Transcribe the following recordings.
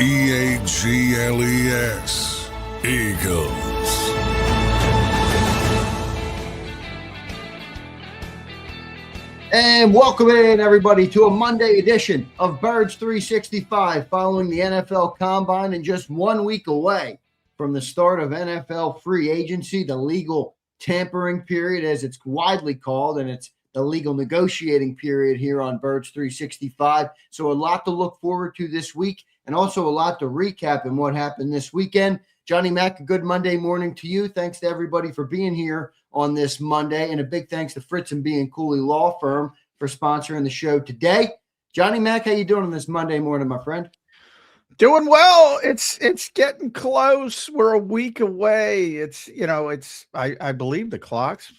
EAGLES, Eagles. And welcome in, everybody, to a Monday edition of Birds 365 following the NFL Combine and just 1 week away from the start of NFL free agency, the legal tampering period, as it's widely called, and it's the legal negotiating period here on Birds 365. So a lot to look forward to this week and also a lot to recap in what happened this weekend. Johnny Mack, a good Monday morning to you. Thanks to everybody for being here on this Monday, and a big thanks to Fritz Bianculli Law Firm for sponsoring the show today. Johnny Mack, how you doing on this Monday morning, my friend? Doing well. It's getting close. We're a week away. I believe the clocks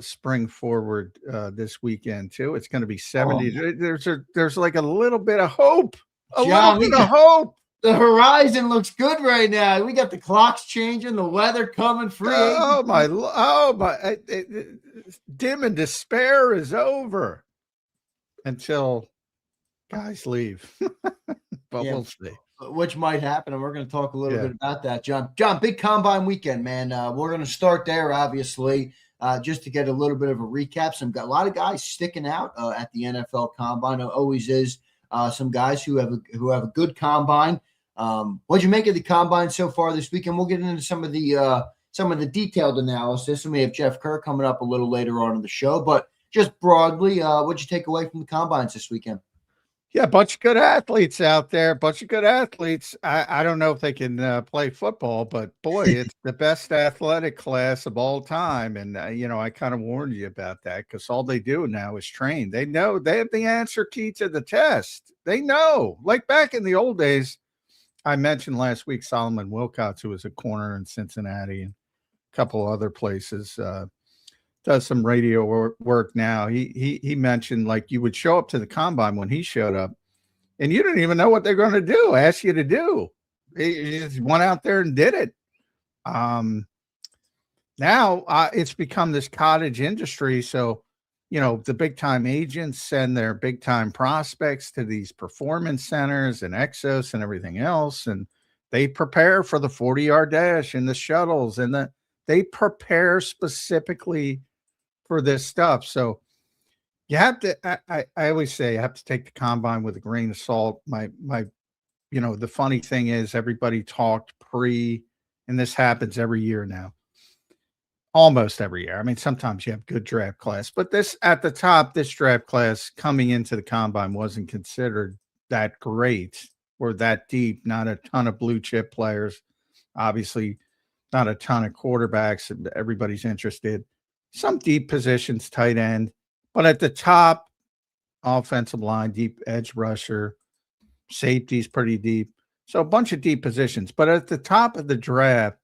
spring forward this weekend too. It's going to be 70. Oh. There's like a little bit of hope. Little bit of hope. The horizon looks good right now. We got the clocks changing, the weather coming free. Oh my! Dim and despair is over until guys leave. But we'll see. Which might happen, and we're going to talk a little bit about that, John. John, big combine weekend, man. We're going to start there, obviously, just to get a little bit of a recap. A lot of guys sticking out at the NFL Combine. It always is some guys who have a good combine. What'd you make of the combine so far this weekend? We'll get into some of the detailed analysis, and we have Jeff Kerr coming up a little later on in the show. But just broadly, what'd you take away from the combines this weekend? Yeah, a bunch of good athletes out there. A bunch of good athletes. I don't know if they can play football, but boy, it's the best athletic class of all time. And, I kind of warned you about that because all they do now is train. They know they have the answer key to the test. They know. Like back in the old days, I mentioned last week Solomon Wilcots, who was a corner in Cincinnati and a couple other places, does some radio work now. He mentioned like you would show up to the combine when he showed up and you didn't even know what they're going to do, ask you to do. He just went out there and did it. Now it's become this cottage industry. So, the big time agents send their big time prospects to these performance centers and Exos and everything else. And they prepare for the 40-yard dash and the shuttles and they prepare specifically for this stuff. So you have to, I always say you have to take the combine with a grain of salt. The funny thing is everybody talked and this happens every year now, almost every year. I mean, sometimes you have good draft class, but this draft class coming into the combine wasn't considered that great or that deep. Not a ton of blue chip players, obviously not a ton of quarterbacks. Everybody's interested. Some deep positions, tight end, but at the top, offensive line, deep edge rusher, safety's pretty deep. So a bunch of deep positions. But at the top of the draft,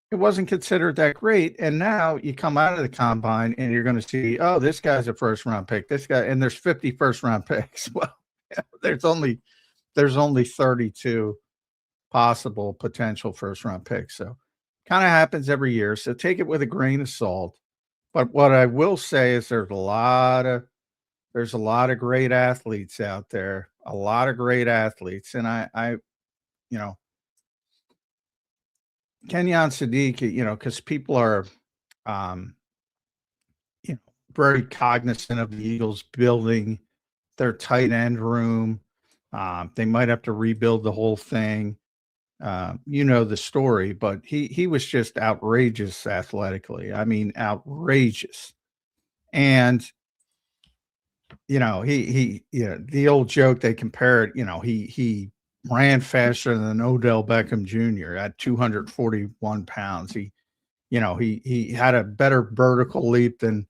it wasn't considered that great. And now you come out of the combine and you're going to see, oh, this guy's a first-round pick. This guy, and there's 50 first-round picks. Well, there's only 32 possible potential first-round picks. So kind of happens every year. So take it with a grain of salt. But what I will say is there's a lot of great athletes out there, a lot of great athletes. And I Kenyon Sadiq, because people are, very cognizant of the Eagles building their tight end room. They might have to rebuild the whole thing. The story, but he was just outrageous athletically. I mean, outrageous. And, the old joke, they compare it, he ran faster than Odell Beckham Jr. at 241 pounds. He had a better vertical leap than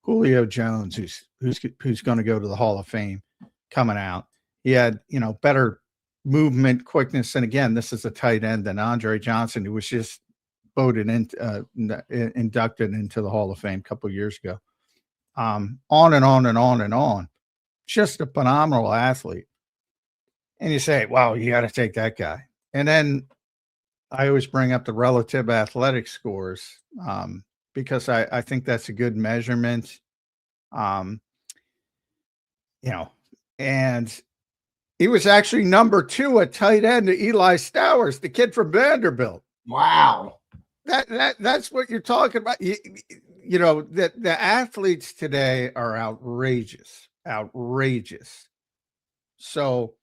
Julio Jones, who's going to go to the Hall of Fame coming out. He had, better movement, quickness, and again, this is a tight end than Andre Johnson, who was just voted inducted into the Hall of Fame a couple of years ago. On and on and on and on. Just a phenomenal athlete. And you say, wow, you got to take that guy. And then I always bring up the relative athletic scores because I think that's a good measurement. And He was actually number 2 at tight end to Eli Stowers, the kid from Vanderbilt. Wow. That's what you're talking about. You know, that the athletes today are outrageous. So,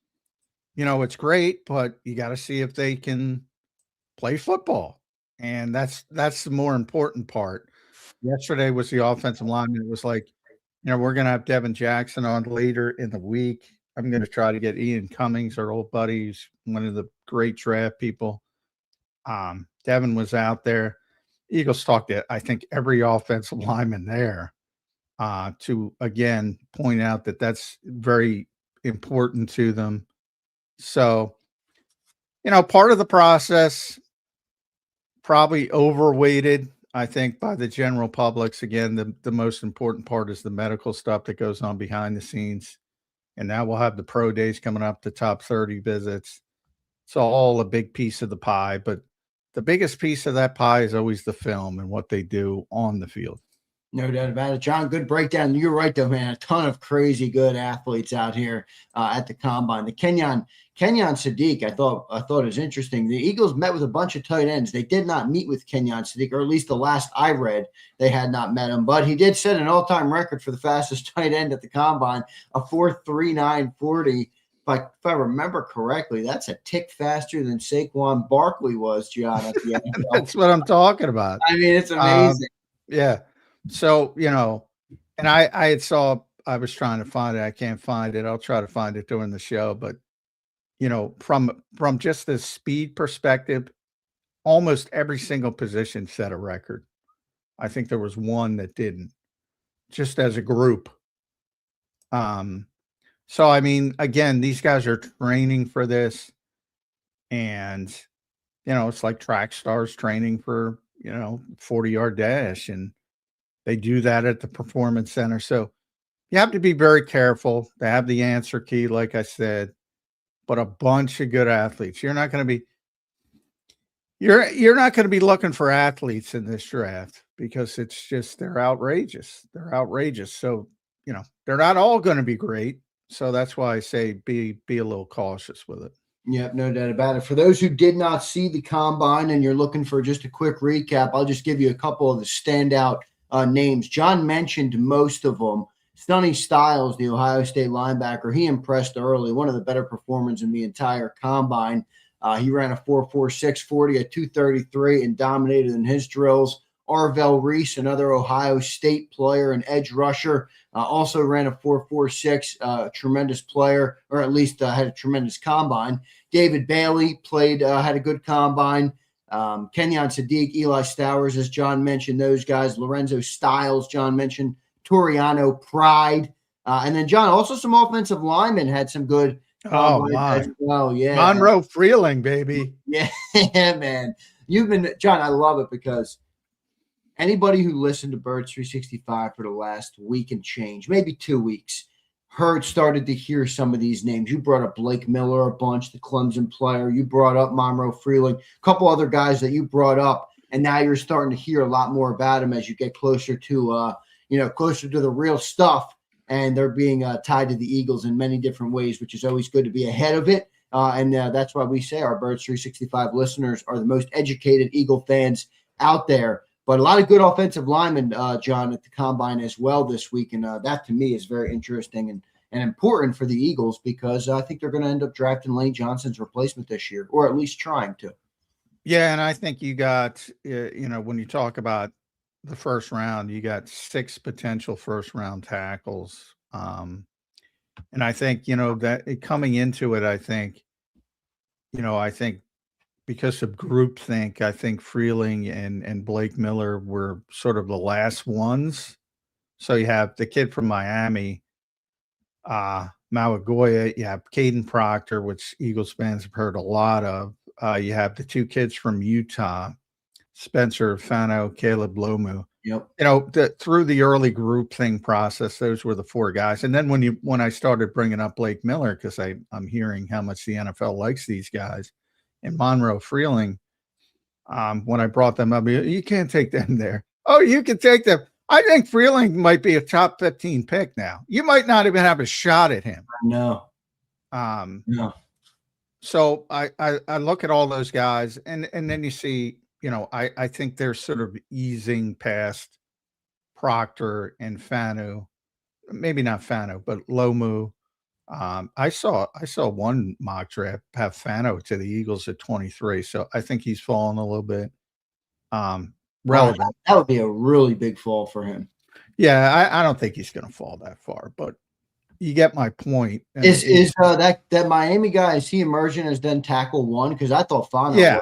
you know, it's great, but you got to see if they can play football. And that's the more important part. Yesterday was the offensive lineman. It was like, you know, we're going to have Devin Jackson on later in the week. I'm going to try to get Ian Cummings, our old buddy, who's one of the great draft people. Devin was out there. Eagles talked to, I think, every offensive lineman there to, again, point out that that's very important to them. So, you know, part of the process, probably overweighted, I think, by the general publics. Again, the most important part is the medical stuff that goes on behind the scenes. And now we'll have the pro days coming up, the top 30 visits. It's all a big piece of the pie, but the biggest piece of that pie is always the film and what they do on the field. No doubt about it. John, good breakdown. You're right, though, man. A ton of crazy good athletes out here at the combine. The Kenyon Sadiq, I thought is interesting. The Eagles met with a bunch of tight ends. They did not meet with Kenyon Sadiq, or at least the last I read, they had not met him. But he did set an all-time record for the fastest tight end at the combine, a 4.3940. If I remember correctly, that's a tick faster than Saquon Barkley was, John, at the NFL. That's what I'm talking about. I mean, it's amazing. Yeah. So, you know, and I was trying to find it. I can't find it. I'll try to find it during the show. But, you know, from just the speed perspective, almost every single position set a record. I think there was one that didn't, just as a group. So, I mean, again, these guys are training for this. And, you know, it's like track stars training for, you know, 40-yard dash. And they do that at the performance center. So you have to be very careful. They have the answer key, like I said, but a bunch of good athletes. You're not going to be looking for athletes in this draft because it's just, they're outrageous. So, you know, they're not all going to be great. So that's why I say be a little cautious with it. Yep, no doubt about it. For those who did not see the combine and you're looking for just a quick recap, I'll just give you a couple of the standout names. John mentioned most of them. Sonny Styles, the Ohio State linebacker, he impressed early, one of the better performers in the entire combine. He ran a 4.4640 at 233 and dominated in his drills. Arvell Reese, another Ohio State player, an edge rusher, also ran a 4.46, tremendous player, or at least had a tremendous combine. David Bailey had a good combine. Kenyon Sadiq, Eli Stowers, as John mentioned, those guys. Lorenzo Styles, John mentioned. Toriano Pride. And then, John, also some offensive linemen had some good my. Well, yeah. Monroe Freeling, baby. Yeah, man. John, I love it because anybody who listened to Birds 365 for the last week and change, maybe 2 weeks, started to hear some of these names. You brought up Blake Miller a bunch, the Clemson player. You brought up Monroe Freeling, a couple other guys that you brought up, and now you're starting to hear a lot more about them as you get closer to closer to the real stuff. And they're being tied to the Eagles in many different ways, which is always good to be ahead of it. And that's why we say our Birds 365 listeners are the most educated Eagle fans out there. But a lot of good offensive linemen, John, at the combine as well this week. And that, to me, is very interesting and important for the Eagles because I think they're going to end up drafting Lane Johnson's replacement this year, or at least trying to. Yeah, and I think you got, when you talk about the first round, you got 6 potential first-round tackles. And I think, that coming into it, I think because of groupthink, I think Freeling and Blake Miller were sort of the last ones. So you have the kid from Miami, Mauigoya. You have Caden Proctor, which Eagles fans have heard a lot of. You have the 2 kids from Utah, Spencer Fano, Caleb Lomu. Yep. Through the early group thing process, those were the 4 guys. And then when I started bringing up Blake Miller, because I'm hearing how much the NFL likes these guys, and Monroe Freeling, when I brought them up, you can't take them there. Oh, you can take them. I think Freeling might be a top 15 pick now. You might not even have a shot at him. No. Yeah. So I look at all those guys, and then you see, I think they're sort of easing past Proctor and Fanu, maybe not Fanu, but Lomu. I saw one mock draft have Fano to the Eagles at 23, so I think he's fallen a little bit relevant. That would be a really big fall for him. Yeah, I don't think he's going to fall that far, but you get my point. Is that Miami guy, is he emerging as then tackle one? Because I thought Fano. Yeah.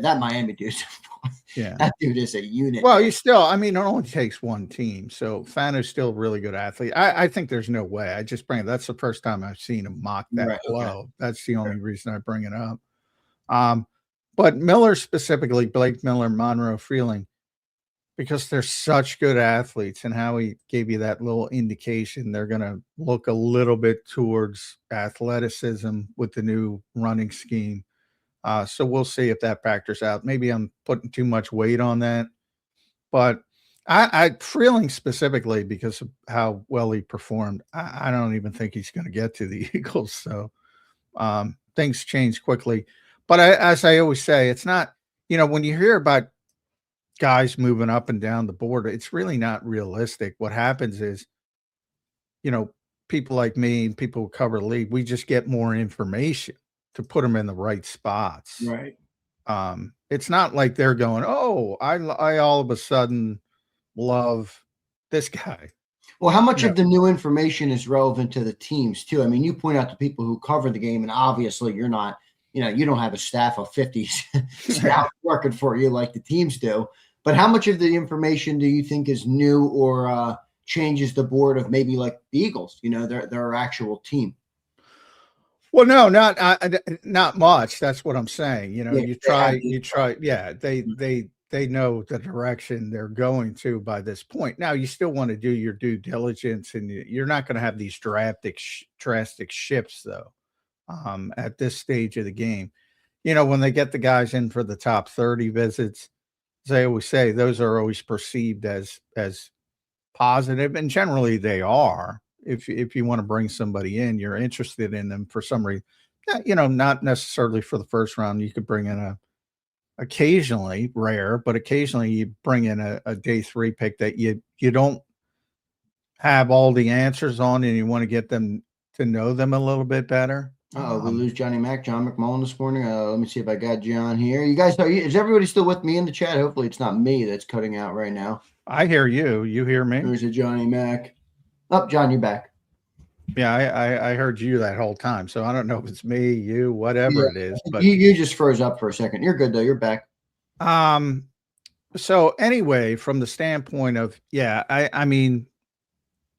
That Miami dude. Yeah, that dude is a unit. Well, it only takes one team, so Fano's still a really good athlete. I think there's no way. I just bring it. That's the first time I've seen him mock that low. Okay. That's the only reason I bring it up. But Miller specifically, Blake Miller, Monroe Freeling, because they're such good athletes, and Howie gave you that little indication they're going to look a little bit towards athleticism with the new running scheme. So we'll see if that factors out. Maybe I'm putting too much weight on that, but I Freeling specifically because of how well he performed. I don't even think he's going to get to the Eagles. So things change quickly. But as I always say, it's not, when you hear about guys moving up and down the board, it's really not realistic. What happens is, people like me and people who cover the league, we just get more information to put them in the right spots. Right. It's not like they're going, oh, I all of a sudden love this guy. Well, how much of the new information is relevant to the teams too? I mean, you point out to people who cover the game, and obviously you're not, you don't have a staff of 50 staff working for you like the teams do. But how much of the information do you think is new or changes the board of maybe like the Eagles, their actual team? Well, no, not much. That's what I'm saying. You try. Yeah, they know the direction they're going to by this point. Now, you still want to do your due diligence, and you're not going to have these drastic shifts though. At this stage of the game, when they get the guys in for the top 30 visits, as I always say, those are always perceived as positive, and generally they are. If you want to bring somebody in, you're interested in them for some reason, not necessarily for the first round. You could bring in occasionally, rare, but occasionally you bring in a day 3 pick that you don't have all the answers on, and you want to get them to know them a little bit better. We lose Johnny Mac, John McMullen this morning. Let me see if I got John here. You guys, is everybody still with me in the chat? Hopefully it's not me that's cutting out right now. I hear you. You hear me? There's a Johnny Mac. Oh, John, you're back. Yeah, I heard you that whole time. So I don't know if it's me, you, whatever it is. But you just froze up for a second. You're good though. You're back. So anyway, from the standpoint of, I mean,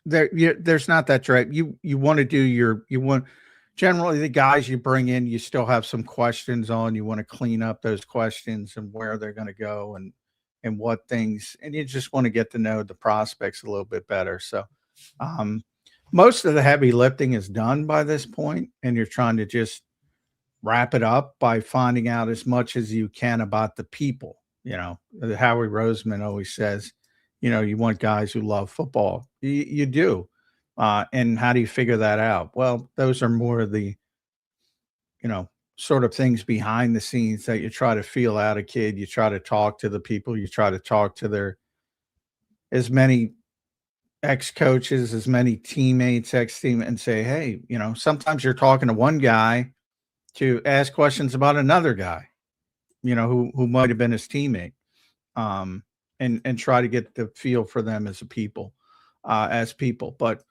there's not that drive. You want to do generally the guys you bring in, you still have some questions on. You want to clean up those questions and where they're going to go and what things, and you just want to get to know the prospects a little bit better. So most of the heavy lifting is done by this point, and you're trying to just wrap it up by finding out as much as you can about the people. Howie Roseman always says, you want guys who love football. You do. And how do you figure that out? Well, those are more of the, sort of things behind the scenes that you try to feel out a kid. You try to talk to the people. You try to talk to as many ex-coaches, as many teammates, ex-team, and say, hey, sometimes you're talking to one guy to ask questions about another guy, who might have been his teammate, and try to get the feel for them as people. But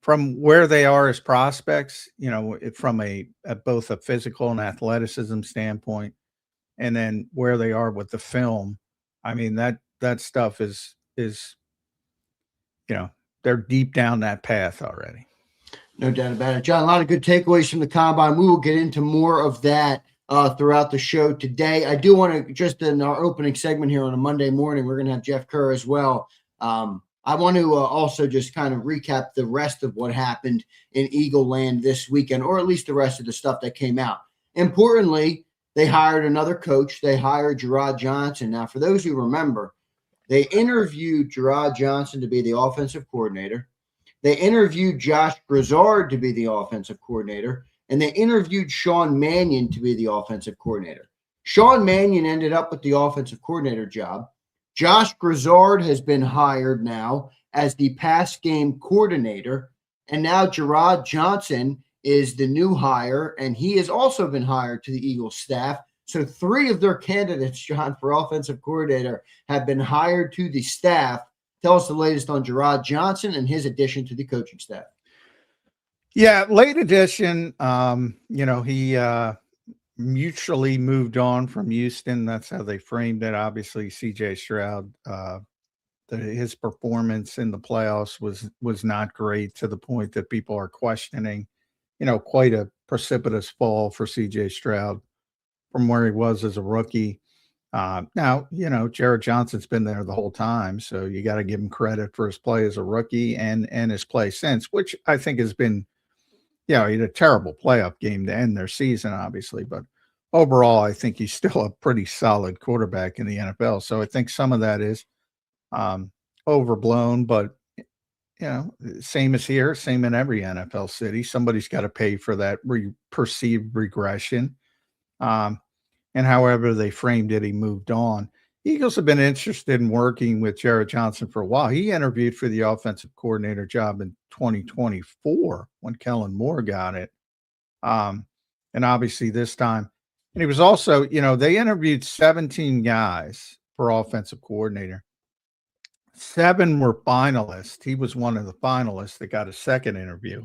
from where they are as prospects, from both a physical and athleticism standpoint, and then where they are with the film, I mean, that stuff is they're deep down that path already. No doubt about it. John, a lot of good takeaways from the combine. We will get into more of that throughout the show today. I do want to, just in our opening segment here on a Monday morning, we're going to have Jeff Kerr as well. I want to also just kind of recap the rest of what happened in Eagle Land this weekend, or at least the rest of the stuff that came out. Importantly, they hired another coach. They hired Gerard Johnson. Now, for those who remember, they interviewed Gerard Johnson to be the offensive coordinator. They interviewed Josh Grizzard to be the offensive coordinator. and they interviewed Sean Mannion to be the offensive coordinator. Sean Mannion ended up with the offensive coordinator job. Josh Grizzard has been hired now as the pass game coordinator, and now Gerard Johnson is the new hire, and he has also been hired to the Eagles staff. So 3 of their candidates, John, for offensive coordinator have been hired to the staff. Tell us the latest on Gerard Johnson and his addition to the coaching staff. Yeah, late addition. He mutually moved on from Houston. That's how they framed it. Obviously, CJ Stroud, his performance in the playoffs was not great, to the point that people are questioning, quite a precipitous fall for CJ Stroud from where he was as a rookie. Now, Jared Johnson's been there the whole time, so you got to give him credit for his play as a rookie and his play since, which I think has been, he had a terrible playoff game to end their season, obviously, but overall, I think he's still a pretty solid quarterback in the NFL. So I think some of that is overblown, but same as here, same in every NFL city. Somebody's got to pay for that perceived regression. And however they framed it, he moved on. Eagles have been interested in working with Jared Johnson for a while. He interviewed for the offensive coordinator job in 2024 when Kellen Moore got it. And obviously this time, and he was also, they interviewed 17 guys for offensive coordinator. 7 were finalists. He was one of the finalists that got a second interview,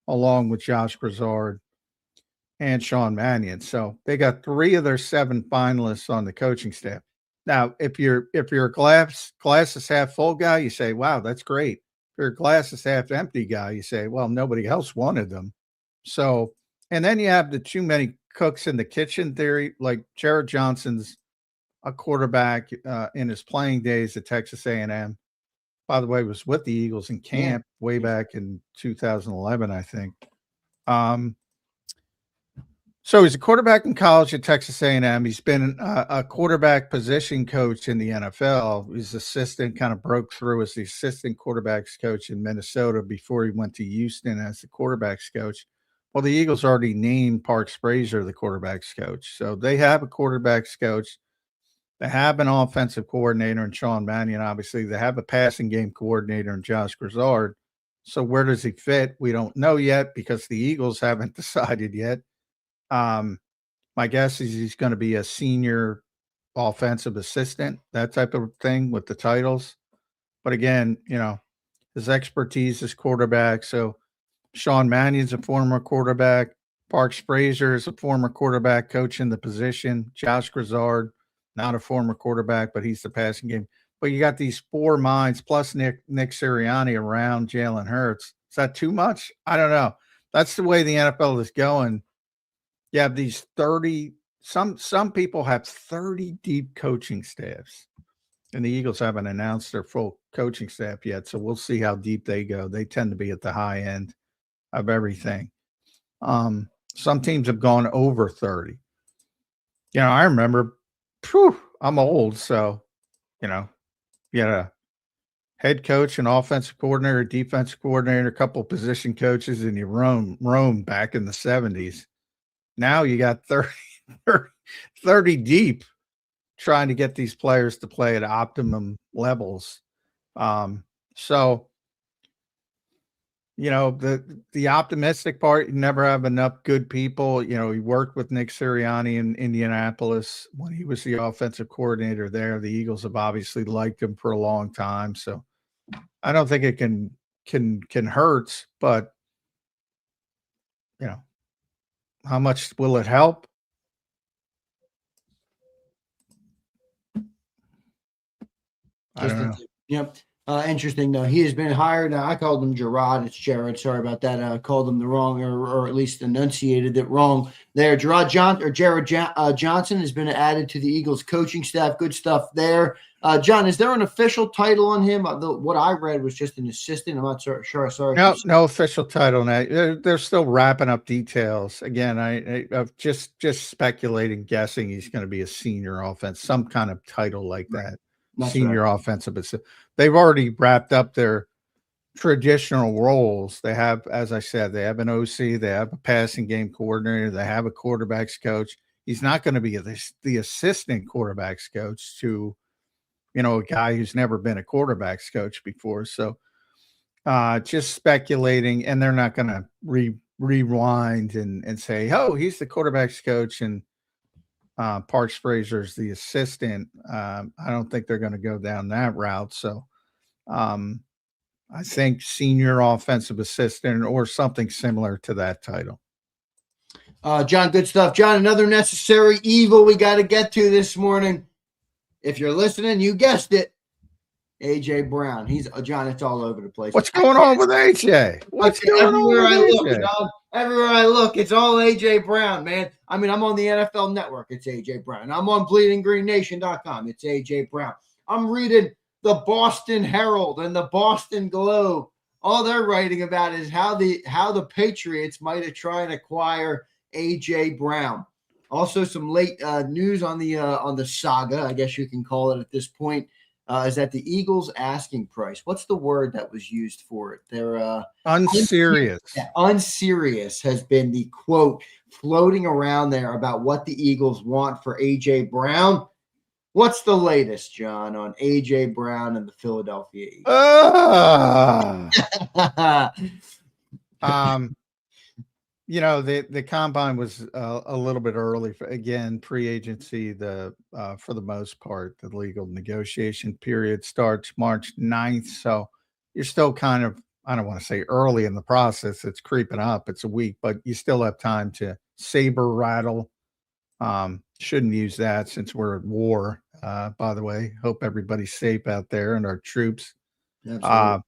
along with Josh Grizzard and Sean Mannion. So they got 3 of their 7 finalists on the coaching staff. Now, if you're a glass is half full guy, you say, wow, that's great. If you're a glass is half empty guy, you say, well, nobody else wanted them. So, and then you have the too many cooks in the kitchen theory. Like Jared Johnson's a quarterback in his playing days at Texas A&M. By the way, was with the Eagles in camp way back in 2011, I think. So he's a quarterback in college at Texas A&M. He's been a quarterback position coach in the NFL. His assistant kind of broke through as the assistant quarterbacks coach in Minnesota before he went to Houston as the quarterbacks coach. Well, the Eagles already named Parks Frazier the quarterbacks coach. So they have a quarterbacks coach. They have an offensive coordinator in Sean Mannion, obviously. They have a passing game coordinator in Josh Grizzard. So where does he fit? We don't know yet because the Eagles haven't decided yet. My guess is he's going to be a senior offensive assistant, that type of thing with the titles. But again, his expertise is quarterback. So Sean Mannion's a former quarterback. Parks Frazier is a former quarterback coach in the position. Josh Grizzard, not a former quarterback, but he's the passing game. But you got these 4 minds plus Nick Sirianni around Jalen Hurts. Is that too much? I don't know. That's the way the NFL is going. You have these 30, some people have 30 deep coaching staffs, and the Eagles haven't announced their full coaching staff yet. So we'll see how deep they go. They tend to be at the high end of everything. Some teams have gone over 30. I remember, I'm old. So, you had a head coach, an offensive coordinator, a defensive coordinator, a couple of position coaches, and you roam back in the 70s. Now you got 30 deep trying to get these players to play at optimum levels. So, the optimistic part, you never have enough good people. He worked with Nick Sirianni in Indianapolis when he was the offensive coordinator there. The Eagles have obviously liked him for a long time. So I don't think it can hurt, but how much will it help? I don't know. Yep. Interesting, though. He has been hired. I called him Gerard. It's Jared. Sorry about that. I called him the wrong, or at least enunciated it wrong there. Jared Johnson has been added to the Eagles coaching staff. Good stuff there. John, is there an official title on him? What I read was just an assistant. I'm not sure. Sorry. No official title now. They're still wrapping up details. Again, I'm just speculating, guessing he's going to be a senior offense, some kind of title like that. That's senior offensive assistant. They've already wrapped up their traditional roles. They have, as I said, they have an OC, they have a passing game coordinator, they have a quarterbacks coach. He's not going to be the assistant quarterbacks coach to, a guy who's never been a quarterbacks coach before. So just speculating, and they're not going to rewind and say, oh, he's the quarterbacks coach and Parks Frazier's the assistant. I don't think they're going to go down that route. So I think senior offensive assistant or something similar to that title. John, good stuff. John, another necessary evil we got to get to this morning. If you're listening, you guessed it. AJ Brown. John, it's all over the place. What's going on with AJ? What's going everywhere on I with look, AJ? John, everywhere I look, it's all AJ Brown, man. I mean, I'm on the NFL Network. It's AJ Brown. I'm on bleedinggreennation.com. It's AJ Brown. I'm reading the Boston Herald and the Boston Globe. All they're writing about is how the Patriots might have tried and acquire AJ Brown. Also, some late news on the saga, I guess you can call it at this point, is that the Eagles' asking price. What's the word that was used for it? They're unserious. Unserious has been the quote floating around there about what the Eagles want for AJ Brown. What's the latest, John, on AJ Brown and the Philadelphia Eagles? The combine was a little bit early again, pre-agency, for the most part, the legal negotiation period starts March 9th. So you're still kind of, I don't want to say early in the process. It's creeping up. It's a week, but you still have time to saber rattle. Shouldn't use that since we're at war. By the way, hope everybody's safe out there and our troops. But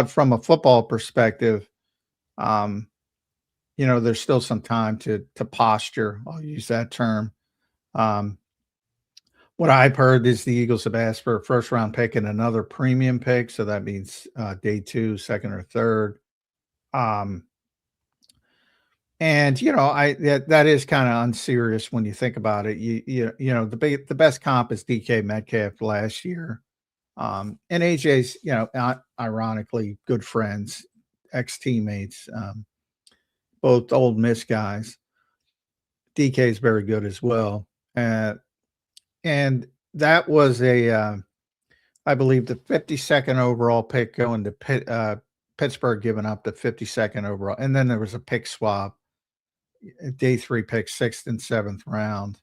from a football perspective, there's still some time to posture. I'll use that term. What I've heard is the Eagles have asked for a first round pick and another premium pick. So that means day 2, second or third. That is kind of unserious when you think about it. The best comp is DK Metcalf last year. And AJ's, ironically good friends, ex-teammates, both Old Miss guys. DK is very good as well. And that was I believe the 52nd overall pick going to Pittsburgh, giving up the 52nd overall. And then there was a pick swap, day 3 pick, 6th and 7th round.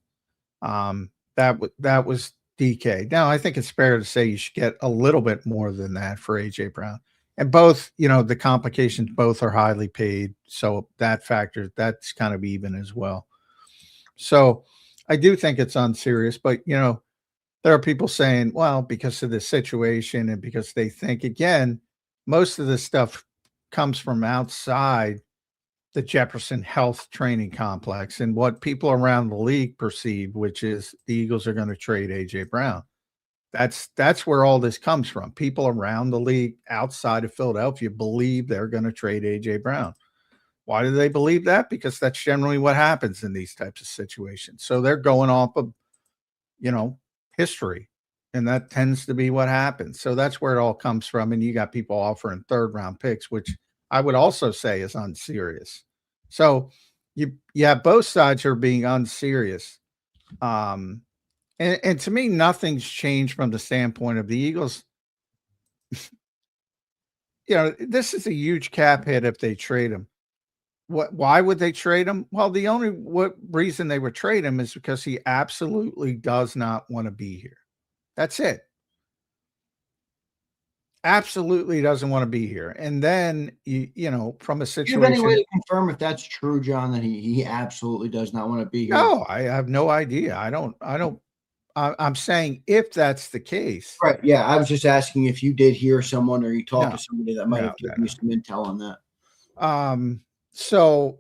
That was DK. Now, I think it's fair to say you should get a little bit more than that for AJ Brown. And both, the complications, both are highly paid. So that's kind of even as well. So I do think it's unserious, but, there are people saying, well, because of the situation and because they think, again, most of this stuff comes from outside the Jefferson Health Training Complex and what people around the league perceive, which is the Eagles are going to trade AJ Brown. That's where all this comes from. People around the league outside of Philadelphia believe they're going to trade AJ Brown. Why do they believe that? Because that's generally what happens in these types of situations. So they're going off of, history, and that tends to be what happens. So that's where it all comes from. And you got people offering 3rd round picks, which I would also say is unserious. So you have both sides are being unserious. And to me, nothing's changed from the standpoint of the Eagles. This is a huge cap hit if they trade him. Why would they trade him? Well, the only reason they would trade him is because he absolutely does not want to be here. That's it. Absolutely doesn't want to be here. And then, from a situation. Do you have any way to confirm if that's true, John, that he absolutely does not want to be here? No, I have no idea. I'm saying if that's the case. Right. Yeah. I was just asking if you did hear someone or you talked to somebody that might have given you some intel on that. So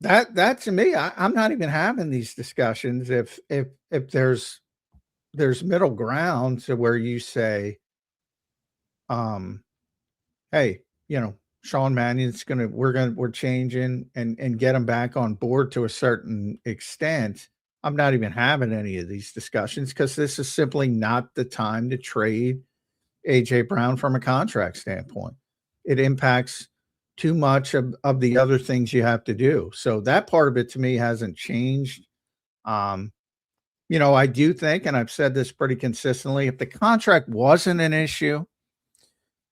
that to me, I'm not even having these discussions. If there's middle ground to where you say, hey, Sean Mannion's we're changing and get him back on board to a certain extent. I'm not even having any of these discussions because this is simply not the time to trade AJ Brown from a contract standpoint. it impacts too much of the other things you have to do. So that part of it to me hasn't changed. I do think, and I've said this pretty consistently, if the contract wasn't an issue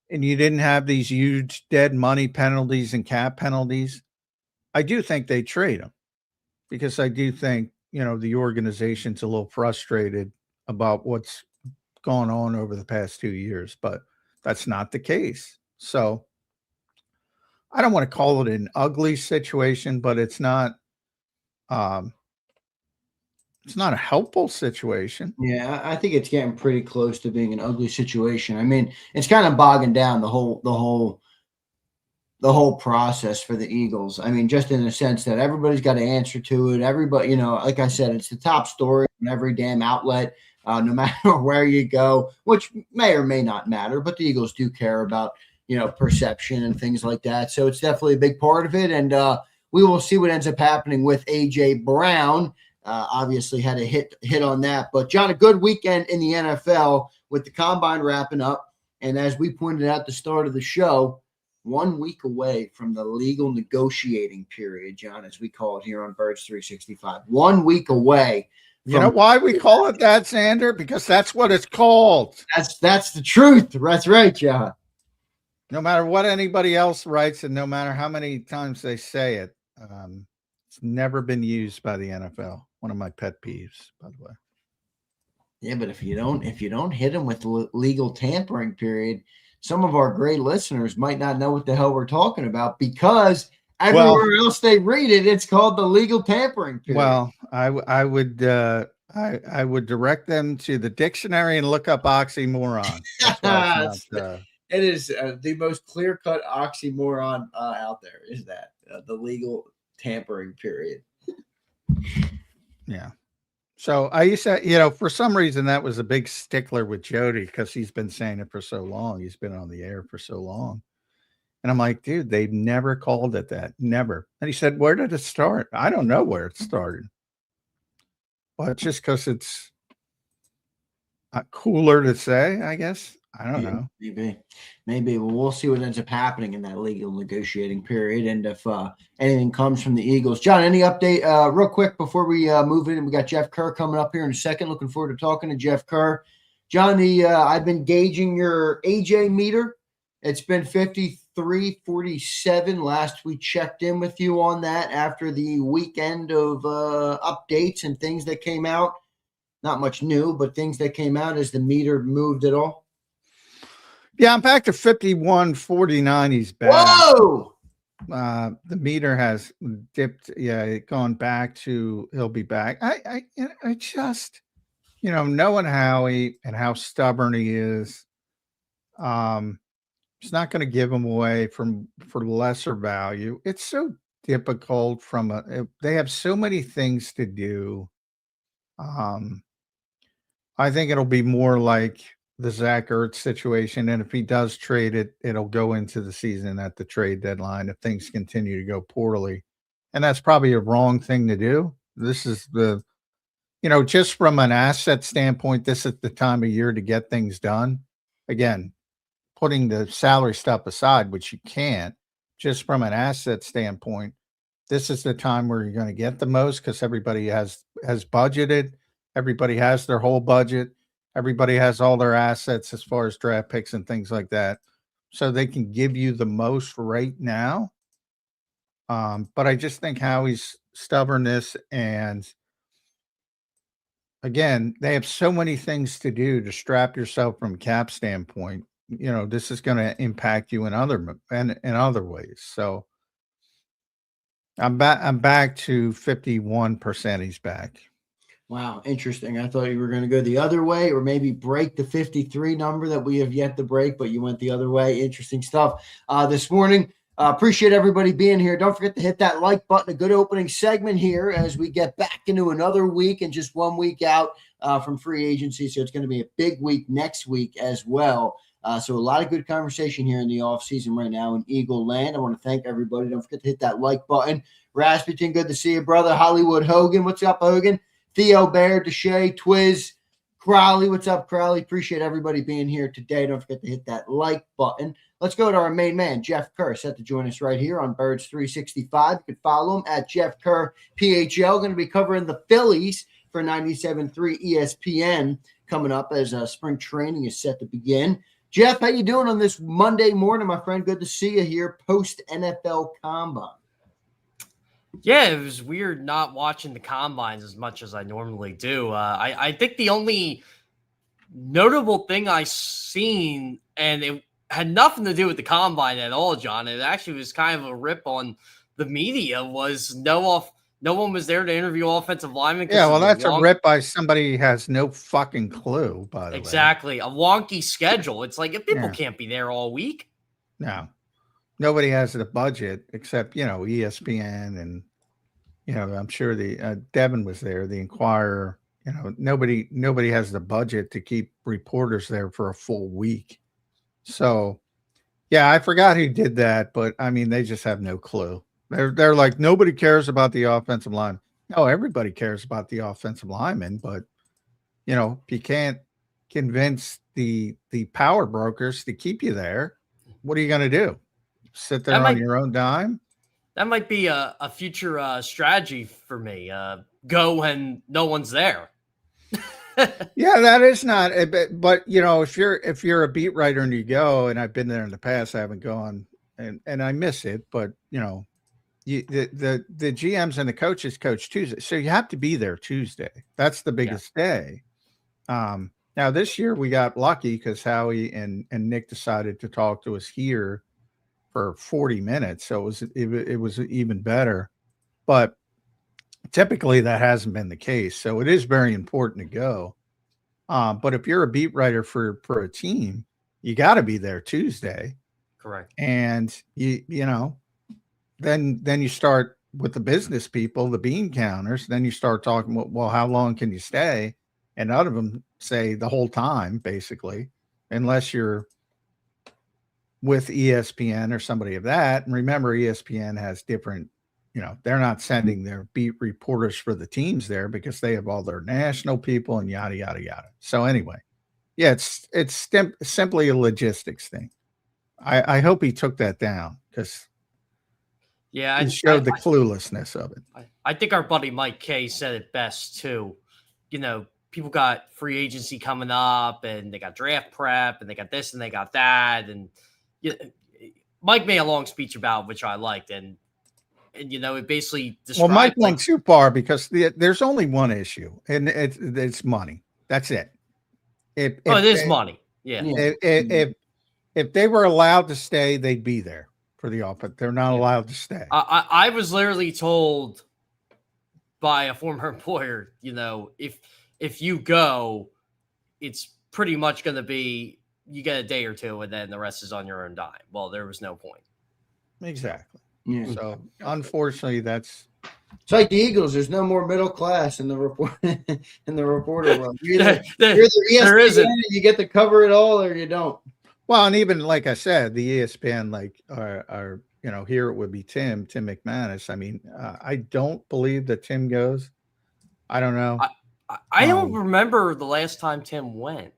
and you didn't have these huge dead money penalties and cap penalties, I do think they trade him, because I do think, the organization's a little frustrated about what's gone on over the past 2 years, but that's not the case. So I don't want to call it an ugly situation, but it's not a helpful situation. Yeah, I think it's getting pretty close to being an ugly situation. I mean, it's kind of bogging down the whole process for the Eagles. I mean, just in the sense that everybody's got to answer to it. Everybody, like I said, it's the top story in every damn outlet, no matter where you go, which may or may not matter, but the Eagles do care about, perception and things like that. So it's definitely a big part of it. And we will see what ends up happening with A.J. Brown. Obviously had a hit on that. But, John, a good weekend in the NFL with the Combine wrapping up. And as we pointed out at the start of the show, 1 week away from the legal negotiating period, John, as we call it here on Birds 365. 1 week away. You know why we call it that, Zander? Because that's what it's called. That's the truth. That's right, John. No matter what anybody else writes and no matter how many times they say it, it's never been used by the NFL. One of my pet peeves, by the way. Yeah, but if you don't hit them with the legal tampering period, some of our great listeners might not know what the hell we're talking about, because everywhere else they read it, it's called the legal tampering period. Well, I would direct them to the dictionary and look up oxymoron. It is the most clear-cut oxymoron out there, is that the legal tampering period. Yeah. So I used to, for some reason that was a big stickler with Jody, because he's been saying it for so long. He's been on the air for so long. And I'm like, dude, they've never called it that. Never. And he said, where did it start? I don't know where it started. Well, it's just because it's cooler to say, I guess. I don't know. Maybe. Well, we'll see what ends up happening in that legal negotiating period, and if anything comes from the Eagles. John, any update real quick before we move in? We got Jeff Kerr coming up here in a second. Looking forward to talking to Jeff Kerr. John, I've been gauging your AJ meter. It's been 53.47. Last we checked in with you on that after the weekend of updates and things that came out. Not much new, but things that came out. As the meter moved at all? Yeah, I'm back to 51.49. He's back. Whoa! The meter has dipped. Yeah, gone back to. He'll be back. I just, knowing Howie and how stubborn he is, it's not going to give him away for lesser value. It's so difficult they have so many things to do. I think it'll be more like the Zach Ertz situation. And if he does trade it, it'll go into the season at the trade deadline if things continue to go poorly. And that's probably a wrong thing to do. This is just from an asset standpoint, this is the time of year to get things done. Again, putting the salary stuff aside, which you can't, just from an asset standpoint, this is the time where you're going to get the most, because everybody has budgeted. Everybody has their whole budget. Everybody has all their assets as far as draft picks and things like that. So they can give you the most right now. But I just think Howie's stubbornness, and again, they have so many things to do to strap yourself from a cap standpoint. This is going to impact you in other ways. So I'm back to 51%. He's back. Wow, interesting. I thought you were going to go the other way, or maybe break the 53 number that we have yet to break, but you went the other way. Interesting stuff this morning. Appreciate everybody being here. Don't forget to hit that like button. A good opening segment here as we get back into another week and just 1 week out from free agency. So it's going to be a big week next week as well. So a lot of good conversation here in the offseason right now in Eagle Land. I want to thank everybody. Don't forget to hit that like button. Rasputin, good to see you, brother. Hollywood Hogan, what's up, Hogan? Theo Bear, Deshay, Twiz, Crowley, what's up, Crowley? Appreciate everybody being here today. Don't forget to hit that like button. Let's go to our main man, Jeff Kerr, set to join us right here on Birds 365. You can follow him at Jeff Kerr PHL. Going to be covering the Phillies for 97.3 ESPN coming up as spring training is set to begin. Jeff, how you doing on this Monday morning, my friend? Good to see you here post NFL Combine. Yeah, it was weird not watching the combines as much as I normally do. I think the only notable thing I seen, and it had nothing to do with the combine at all, John. It actually was kind of a rip on the media. Was no one was there to interview offensive linemen. Yeah, well, that's a rip by somebody who has no fucking clue, by the way. Exactly. A wonky schedule. It's like if people can't be there all week. No. Nobody has the budget except, ESPN and, I'm sure the Devin was there, the Inquirer. Nobody has the budget to keep reporters there for a full week. So, yeah, I forgot who did that, but I mean, they just have no clue. They're like, nobody cares about the offensive line. No, everybody cares about the offensive lineman, but if you can't convince the power brokers to keep you there, what are you going to do? Sit there on your own dime? That might be a future strategy for me. Go when no one's there. Yeah, that is not. But if you're a beat writer and you go, and I've been there in the past, I haven't gone, and I miss it. But the GMs and the coaches coach Tuesday, so you have to be there Tuesday. That's the biggest day. Now this year we got lucky because Howie and Nick decided to talk to us here for 40 minutes, so it was even better. But typically that hasn't been the case, so it is very important to go. But if you're a beat writer for a team, you got to be there Tuesday. Correct. And then you start with the business people, the bean counters. Then you start talking, well, how long can you stay? And none of them say the whole time, basically, unless you're with ESPN or somebody of that. And remember, ESPN has different, they're not sending their beat reporters for the teams there because they have all their national people and yada, yada, yada. So anyway, yeah, it's simply a logistics thing. I hope he took that down because it showed the cluelessness of it. I think our buddy Mike Kay said it best too. People got free agency coming up and they got draft prep and they got this and they got that. And Mike made a long speech about it, which I liked. And it basically described. Well, Mike went too far because there's only one issue, and it's money. That's it. It is money. Yeah. If they were allowed to stay, they'd be there for the offense. They're not allowed to stay. I was literally told by a former employer, if you go, it's pretty much going to be you get a day or two, and then the rest is on your own dime. Well, there was no point. Exactly. Yeah. So unfortunately, it's like the Eagles. There's no more middle class in the reporter world. You're either ESPN and you get to cover it all, or you don't. Well, and even like I said, the ESPN are here it would be Tim McManus. I mean, I don't believe that Tim goes. I don't know. I don't remember the last time Tim went.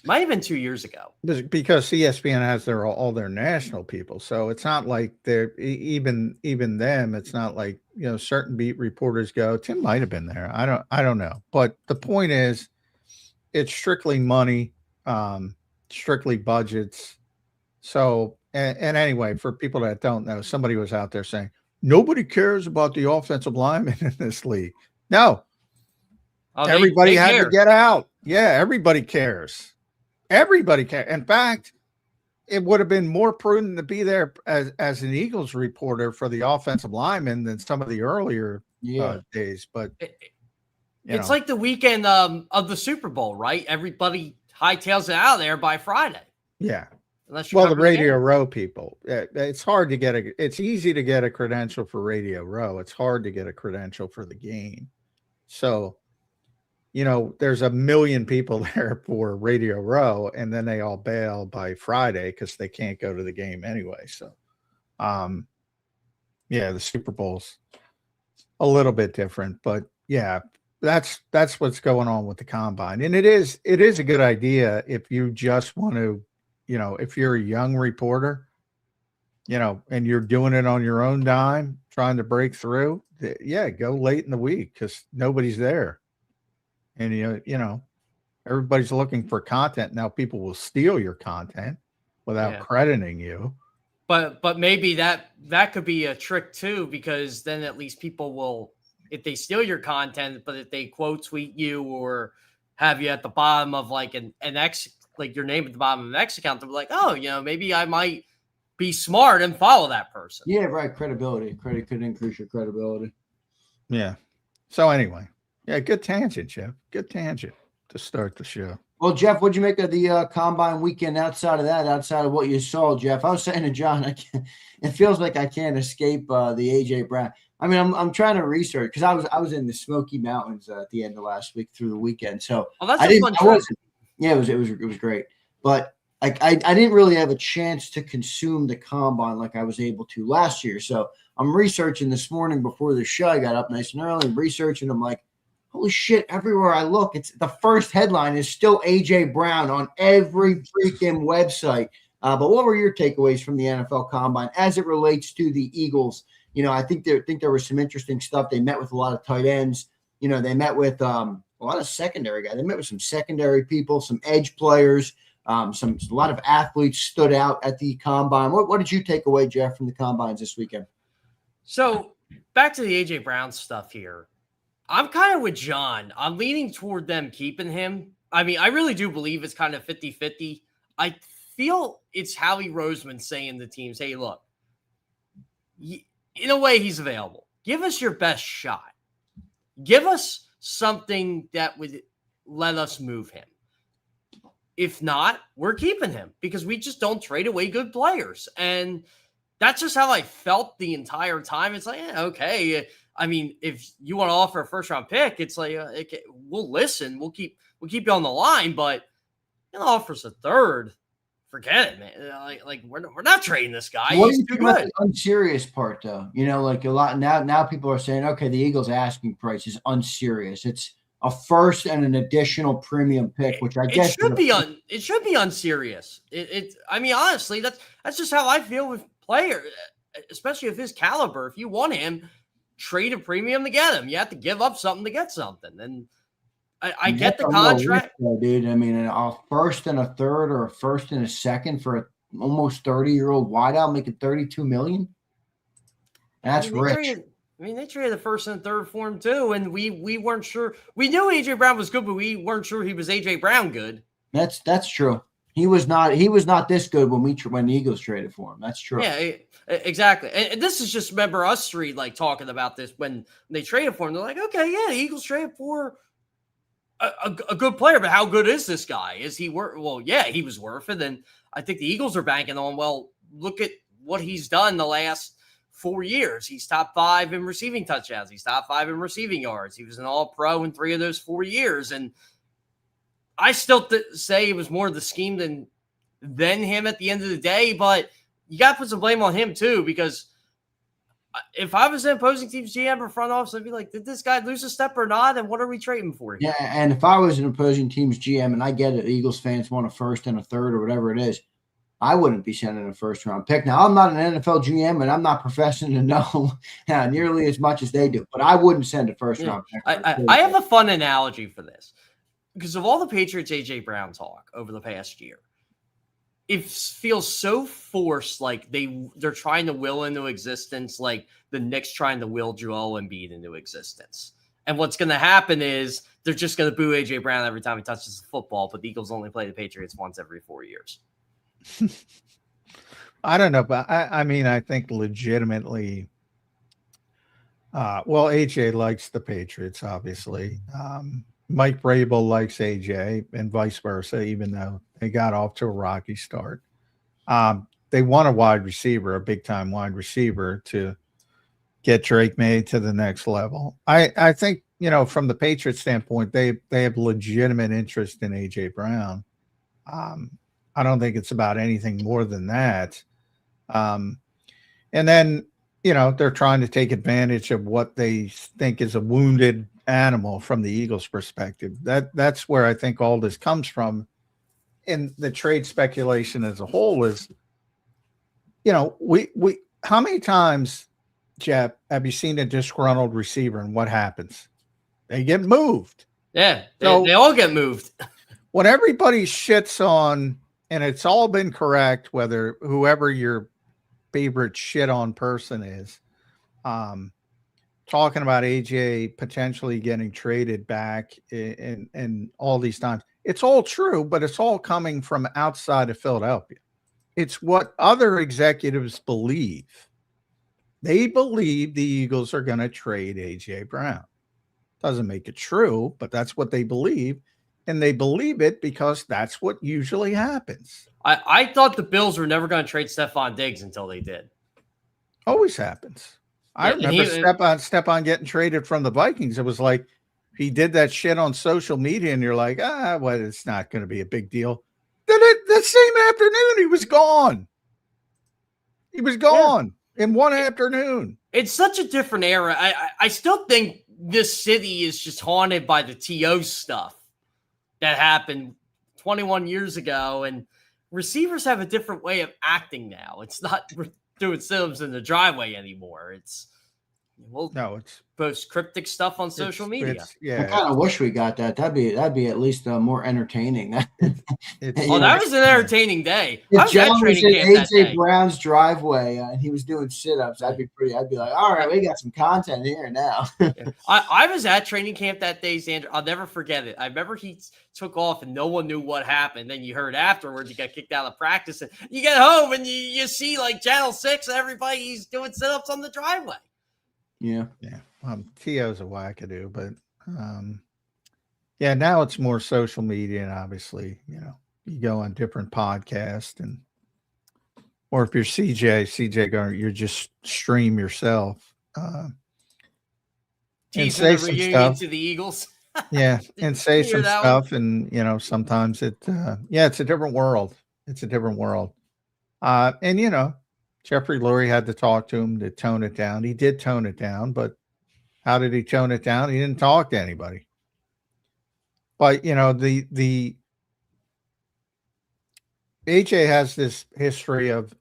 Might have been 2 years ago. Because ESPN has all their national people, so it's not like they're even them. It's not like certain beat reporters go. Tim might have been there. I don't know. But the point is, it's strictly money, strictly budgets. So and anyway, for people that don't know, somebody was out there saying nobody cares about the offensive linemen in this league. No, everybody had to get out. Yeah, everybody cares. Everybody cares. In fact, it would have been more prudent to be there as an Eagles reporter for the offensive lineman than some of the earlier days. But it's like the weekend of the Super Bowl, right? Everybody hightails it out of there by Friday. Yeah. The Radio Row people. It's hard to get it's easy to get a credential for Radio Row. It's hard to get a credential for the game. So there's a million people there for Radio Row, and then they all bail by Friday because they can't go to the game anyway. So, the Super Bowl's a little bit different, but yeah, that's what's going on with the combine. And it is a good idea if you just want to if you're a young reporter, and you're doing it on your own dime, trying to break through, yeah, go late in the week because nobody's there. And, everybody's looking for content. Now people will steal your content without crediting you. But maybe that could be a trick too, because then at least people will, if they steal your content, but if they quote tweet you or have you at the bottom of like an X, like your name at the bottom of an X account, they'll be like, oh, maybe I might be smart and follow that person. Yeah, right. Credibility. Credit could increase your credibility. Yeah. So anyway, good tangent, Jeff. Good tangent to start the show. Well, Jeff, what'd you make of the combine weekend? Outside of what you saw, Jeff, I was saying to John, it feels like I can't escape the AJ Brown. I mean, I'm trying to research because I was in the Smoky Mountains at the end of last week through the weekend. So that's a fun trip. Yeah, it was great, but I didn't really have a chance to consume the combine like I was able to last year. So I'm researching this morning before the show. I got up nice and early and researching. I'm like, holy shit, everywhere I look, it's the first headline is still AJ Brown on every freaking website. But what were your takeaways from the NFL Combine as it relates to the Eagles? I think there was some interesting stuff. They met with a lot of tight ends. They met with a lot of secondary guys. They met with some secondary people, some edge players, a lot of athletes stood out at the Combine. What did you take away, Jeff, from the Combines this weekend? So back to the AJ Brown stuff here. I'm kind of with John. I'm leaning toward them keeping him. I mean, I really do believe it's kind of 50-50. I feel it's Howie Roseman saying to teams, hey, look, in a way he's available. Give us your best shot. Give us something that would let us move him. If not, we're keeping him because we just don't trade away good players. And that's just how I felt the entire time. It's like, okay. I mean, if you want to offer a first-round pick, it's like we'll listen. We'll keep you on the line, but offer us a third. Forget it, man. Like we're not trading this guy. What He's do you too think about good. the unserious part, though? Like a lot now people are saying, okay, the Eagles' asking price is unserious. It's a first and an additional premium pick, which I guess it should be unserious. I mean, honestly, that's just how I feel with players, especially of his caliber. If you want him, trade a premium to get him. You have to give up something to get something. And I get the contract. Dude, I mean, a first and a third or a first and a second for an almost 30-year-old wideout making $32 million. That's rich. They traded the first and third for him too, and we weren't sure. We knew AJ Brown was good, but we weren't sure he was AJ Brown good. That's true. He was not this good when the Eagles traded for him. That's true. Yeah, exactly. And this is just, remember us three like talking about this when they traded for him. They're like, okay, yeah, the Eagles traded for a good player, but how good is this guy? Is he worth? Well, yeah, he was worth it. And I think the Eagles are banking on, well, look at what he's done the last 4 years. He's top 5 in receiving touchdowns. He's top 5 in receiving yards. He was an all-pro in 3 of those 4 years. And I still say it was more the scheme than him at the end of the day, but you got to put some blame on him too, because if I was an opposing team's GM or front office, I'd be like, did this guy lose a step or not? And what are we trading for here? Yeah, and if I was an opposing team's GM, and I get it, Eagles fans want a first and a third or whatever it is, I wouldn't be sending a first-round pick. Now, I'm not an NFL GM, and I'm not professing to know nearly as much as they do, but I wouldn't send a first-round pick. I have a fun analogy for this. Because of all the Patriots AJ Brown talk over the past year, it feels so forced, like they're trying to will into existence, like the Knicks trying to will Joel Embiid into existence. And what's going to happen is they're just going to boo AJ Brown every time he touches the football, but the Eagles only play the Patriots once every 4 years. I don't know, but I mean, I think legitimately, AJ likes the Patriots, obviously. Mike Vrabel likes AJ and vice versa, even though they got off to a rocky start. They want a wide receiver, a big-time wide receiver, to get Drake May to the next level. I think, from the Patriots standpoint, they have legitimate interest in AJ Brown. I don't think it's about anything more than that. And then, they're trying to take advantage of what they think is a wounded animal from the Eagles' perspective. That's where I think all this comes from. in the trade speculation as a whole is, we how many times, Jeff, have you seen a disgruntled receiver and what happens? They get moved. Yeah, So they all get moved. When everybody shits on, and it's all been correct, whether whoever your favorite shit on person is, talking about AJ potentially getting traded back and all these times, it's all true, but it's all coming from outside of Philadelphia. It's what other executives believe. They believe the Eagles are going to trade AJ Brown. Doesn't make it true, but that's what they believe. And they believe it because that's what usually happens. I thought the Bills were never going to trade Stephon Diggs until they did. Always happens. I remember Stephon getting traded from the Vikings. It was like he did that shit on social media, and you're like, well, it's not going to be a big deal. Then that same afternoon, he was gone. He was gone in one afternoon. It's such a different era. I still think this city is just haunted by the TO stuff that happened 21 years ago, and receivers have a different way of acting now. It's not doing Sims in the driveway anymore. It's post cryptic stuff on social media. I kind of wish we got that. That'd be at least more entertaining. That was an entertaining day. If John was in AJ Brown's driveway and he was doing sit-ups, I'd be like, all right, we got some content here now. I was at training camp that day, Zander. I'll never forget it. I remember he took off and no one knew what happened. Then you heard afterwards he got kicked out of practice, and you get home and you see like Channel 6 and everybody's doing sit-ups on the driveway. Yeah. T.O.'s a wackadoo, but now it's more social media, and obviously, you go on different podcasts, or if you're CJ Garner, you just stream yourself. Teasing the reunion to the Eagles. And say some stuff, and sometimes it's a different world. It's a different world. And Jeffrey Lurie had to talk to him to tone it down. He did tone it down, but how did he tone it down? He didn't talk to anybody. But the AJ has this history of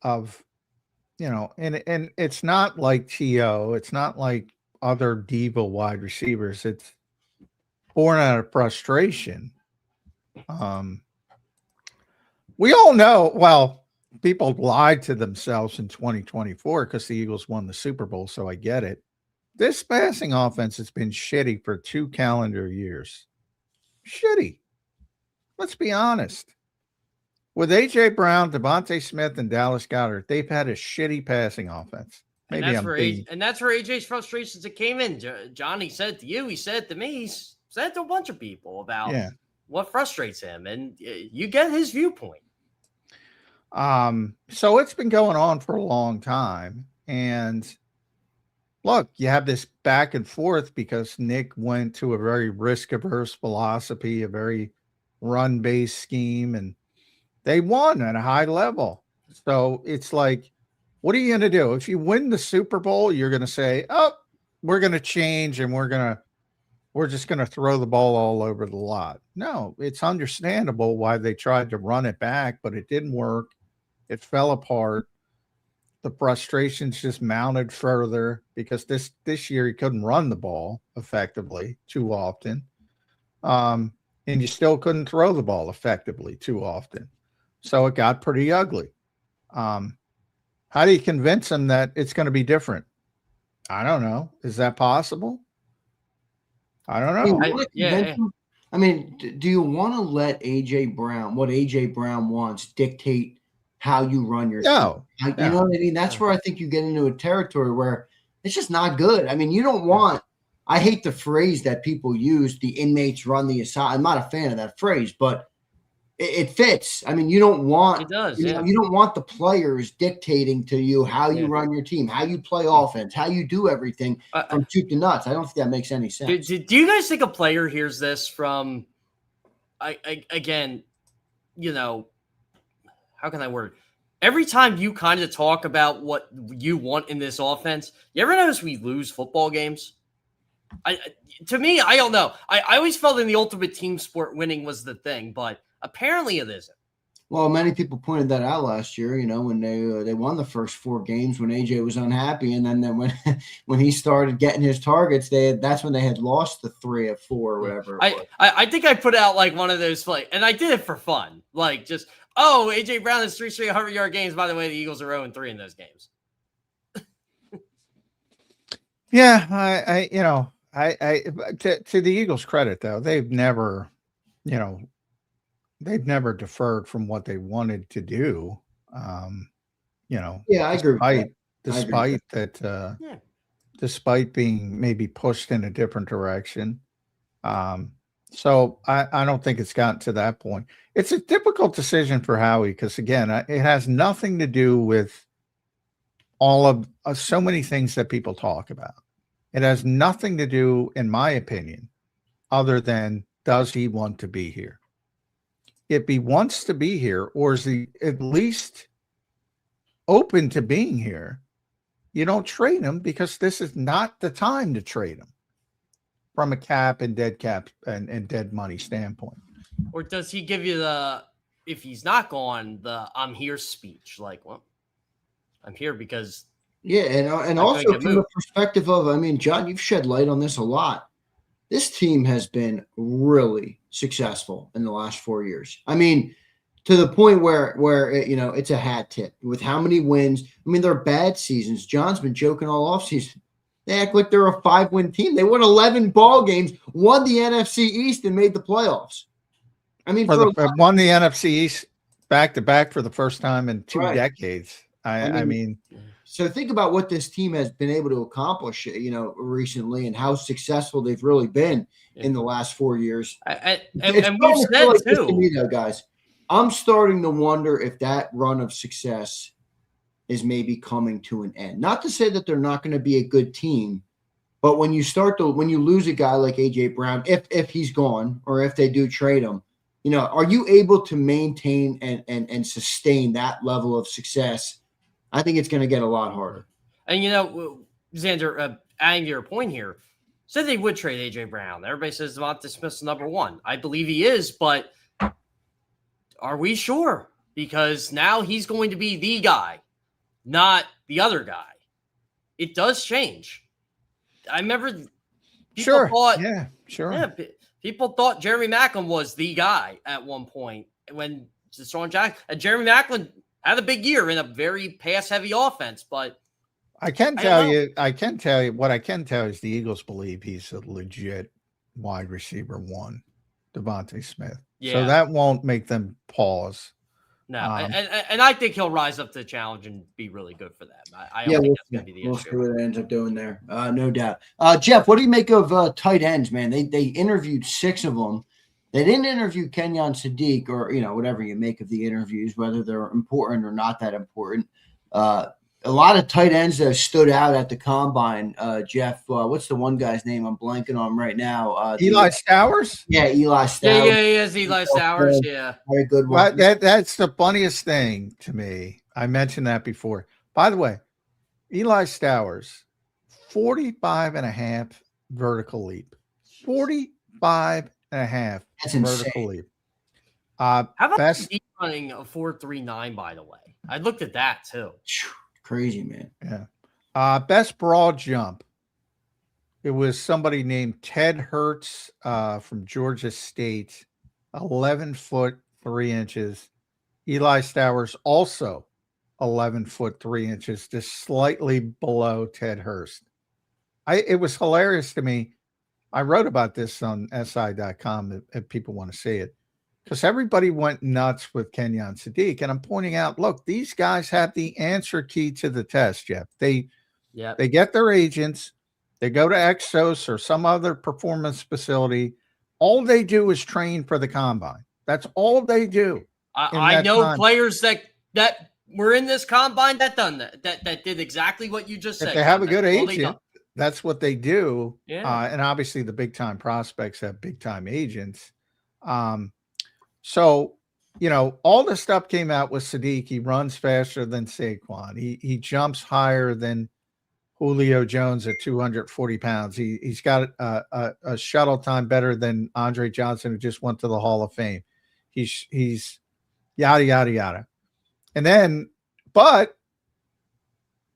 and it's not like T.O. It's not like other diva wide receivers. It's born out of frustration. We all know, well, people lied to themselves in 2024 because the Eagles won the Super Bowl, so I get it. This passing offense has been shitty for 2 calendar years. Shitty. Let's be honest. With A.J. Brown, Devontae Smith, and Dallas Goedert, they've had a shitty passing offense. And that's where AJ's frustrations that came in. Johnny said to you, he said to me, he said to a bunch of people about what frustrates him, and you get his viewpoint. So it's been going on for a long time. And look, you have this back and forth because Nick went to a very risk-averse philosophy, a very run-based scheme, and they won at a high level. So it's like, what are you going to do? If you win the Super Bowl, you're going to say, oh, we're going to change and we're just going to throw the ball all over the lot. No, it's understandable why they tried to run it back, but it didn't work. It fell apart. The frustrations just mounted further because this year he couldn't run the ball effectively too often. And you still couldn't throw the ball effectively too often. So it got pretty ugly. How do you convince him that it's going to be different? I don't know. Is that possible? I don't know. I mean, do you want to let AJ Brown, what AJ Brown wants, dictate how you run your team? You know what I mean? That's where I think you get into a territory where it's just not good. I mean, you don't want – I hate the phrase that people use, the inmates run the asylum. I'm not a fan of that phrase, but it fits. I mean, you don't want – It does, you don't want the players dictating to you how you run your team, how you play offense, how you do everything from soup to nuts. I don't think that makes any sense. Do you guys think a player hears this from again, how can I word it? Every time you kind of talk about what you want in this offense, you ever notice we lose football games? To me, I don't know. I always felt in the ultimate team sport winning was the thing, but apparently it isn't. Well, many people pointed that out last year, when they won the first 4 games when AJ was unhappy, and then when when he started getting his targets, that's when they had lost the 3 of 4 or whatever. I think I put out like one of those and I did it for fun, like just AJ Brown has 3 straight 100-yard games. By the way, the Eagles are 0-3 in those games. Yeah, to the Eagles' credit though, they've never deferred from what they wanted to do. Yeah, I agree. Despite being maybe pushed in a different direction. So I don't think it's gotten to that point. It's a difficult decision for Howie because, again, it has nothing to do with all of so many things that people talk about. It has nothing to do, in my opinion, other than does he want to be here? If he wants to be here, or is he at least open to being here, you don't trade him because this is not the time to trade him from a cap and dead cap and dead money standpoint. Or does he give you if he's not gone, the I'm here speech? Like, well, I'm here because. Yeah. And also from the perspective of, John, you've shed light on this a lot. This team has been really successful in the last 4 years. To the point where it's a hat tip with how many wins. They're bad seasons. John's been joking all offseason. They act like they're a 5-win team. They won 11 ball games, won the NFC East, and made the playoffs. Won the NFC East back-to-back for the first time in 2 decades. So think about what this team has been able to accomplish, recently, and how successful they've really been in the last 4 years. And we've said like too, to me, though, guys. I'm starting to wonder if that run of success is maybe coming to an end. Not to say that they're not going to be a good team, but when you lose a guy like AJ Brown, if he's gone or if they do trade him, are you able to maintain and sustain that level of success? I think it's going to get a lot harder. And Zander, adding to your point here, said they would trade AJ Brown. Everybody says Devontae Smith's number 1. I believe he is, but are we sure? Because now he's going to be the guy, not the other guy. It does change. I remember people thought, people thought Jeremy Maclin was the guy at one point when Deshaun Jackson and Jeremy Maclin had a big year in a very pass-heavy offense, but what I can tell you is the Eagles believe he's a legit wide receiver 1, Devontae Smith. Yeah. So that won't make them pause. No, and I think he'll rise up to the challenge and be really good for them. I don't think that's going to be the issue. We'll see what it ends up doing there. No doubt. Jeff, what do you make of tight ends, man? They interviewed 6 of them. They didn't interview Kenyon Sadiq or, whatever you make of the interviews, whether they're important or not that important. A lot of tight ends that have stood out at the combine. Jeff, what's the one guy's name I'm blanking on right now? Eli Stowers? Yeah, Eli Stowers. Yeah, he is Eli Stowers. Yeah. Very good one. That's the funniest thing to me. I mentioned that before. By the way, Eli Stowers, 45.5 vertical leap. 45.5 That's vertical insane. leap. How about deep running a 4.39, by the way? I looked at that too. Crazy, man. Yeah. Best broad jump. It was somebody named Ted Hertz from Georgia State, 11 foot 3 inches. Eli Stowers also 11 foot 3 inches, just slightly below Ted Hurst. It was hilarious to me. I wrote about this on SI.com if people want to see it, because everybody went nuts with Kenyon Sadiq. And I'm pointing out, look, these guys have the answer key to the test, Jeff. They get their agents, they go to Exos or some other performance facility. All they do is train for the combine. That's all they do. I know players that were in this combine that done that did exactly what you just said. If they have a good agent, that's what they do. Yeah. And obviously the big time prospects have big time agents. So, all the stuff came out with Sadiq. He runs faster than Saquon. He jumps higher than Julio Jones at 240 pounds. He's got a shuttle time better than Andre Johnson, who just went to the Hall of Fame. He's yada, yada, yada. And then, but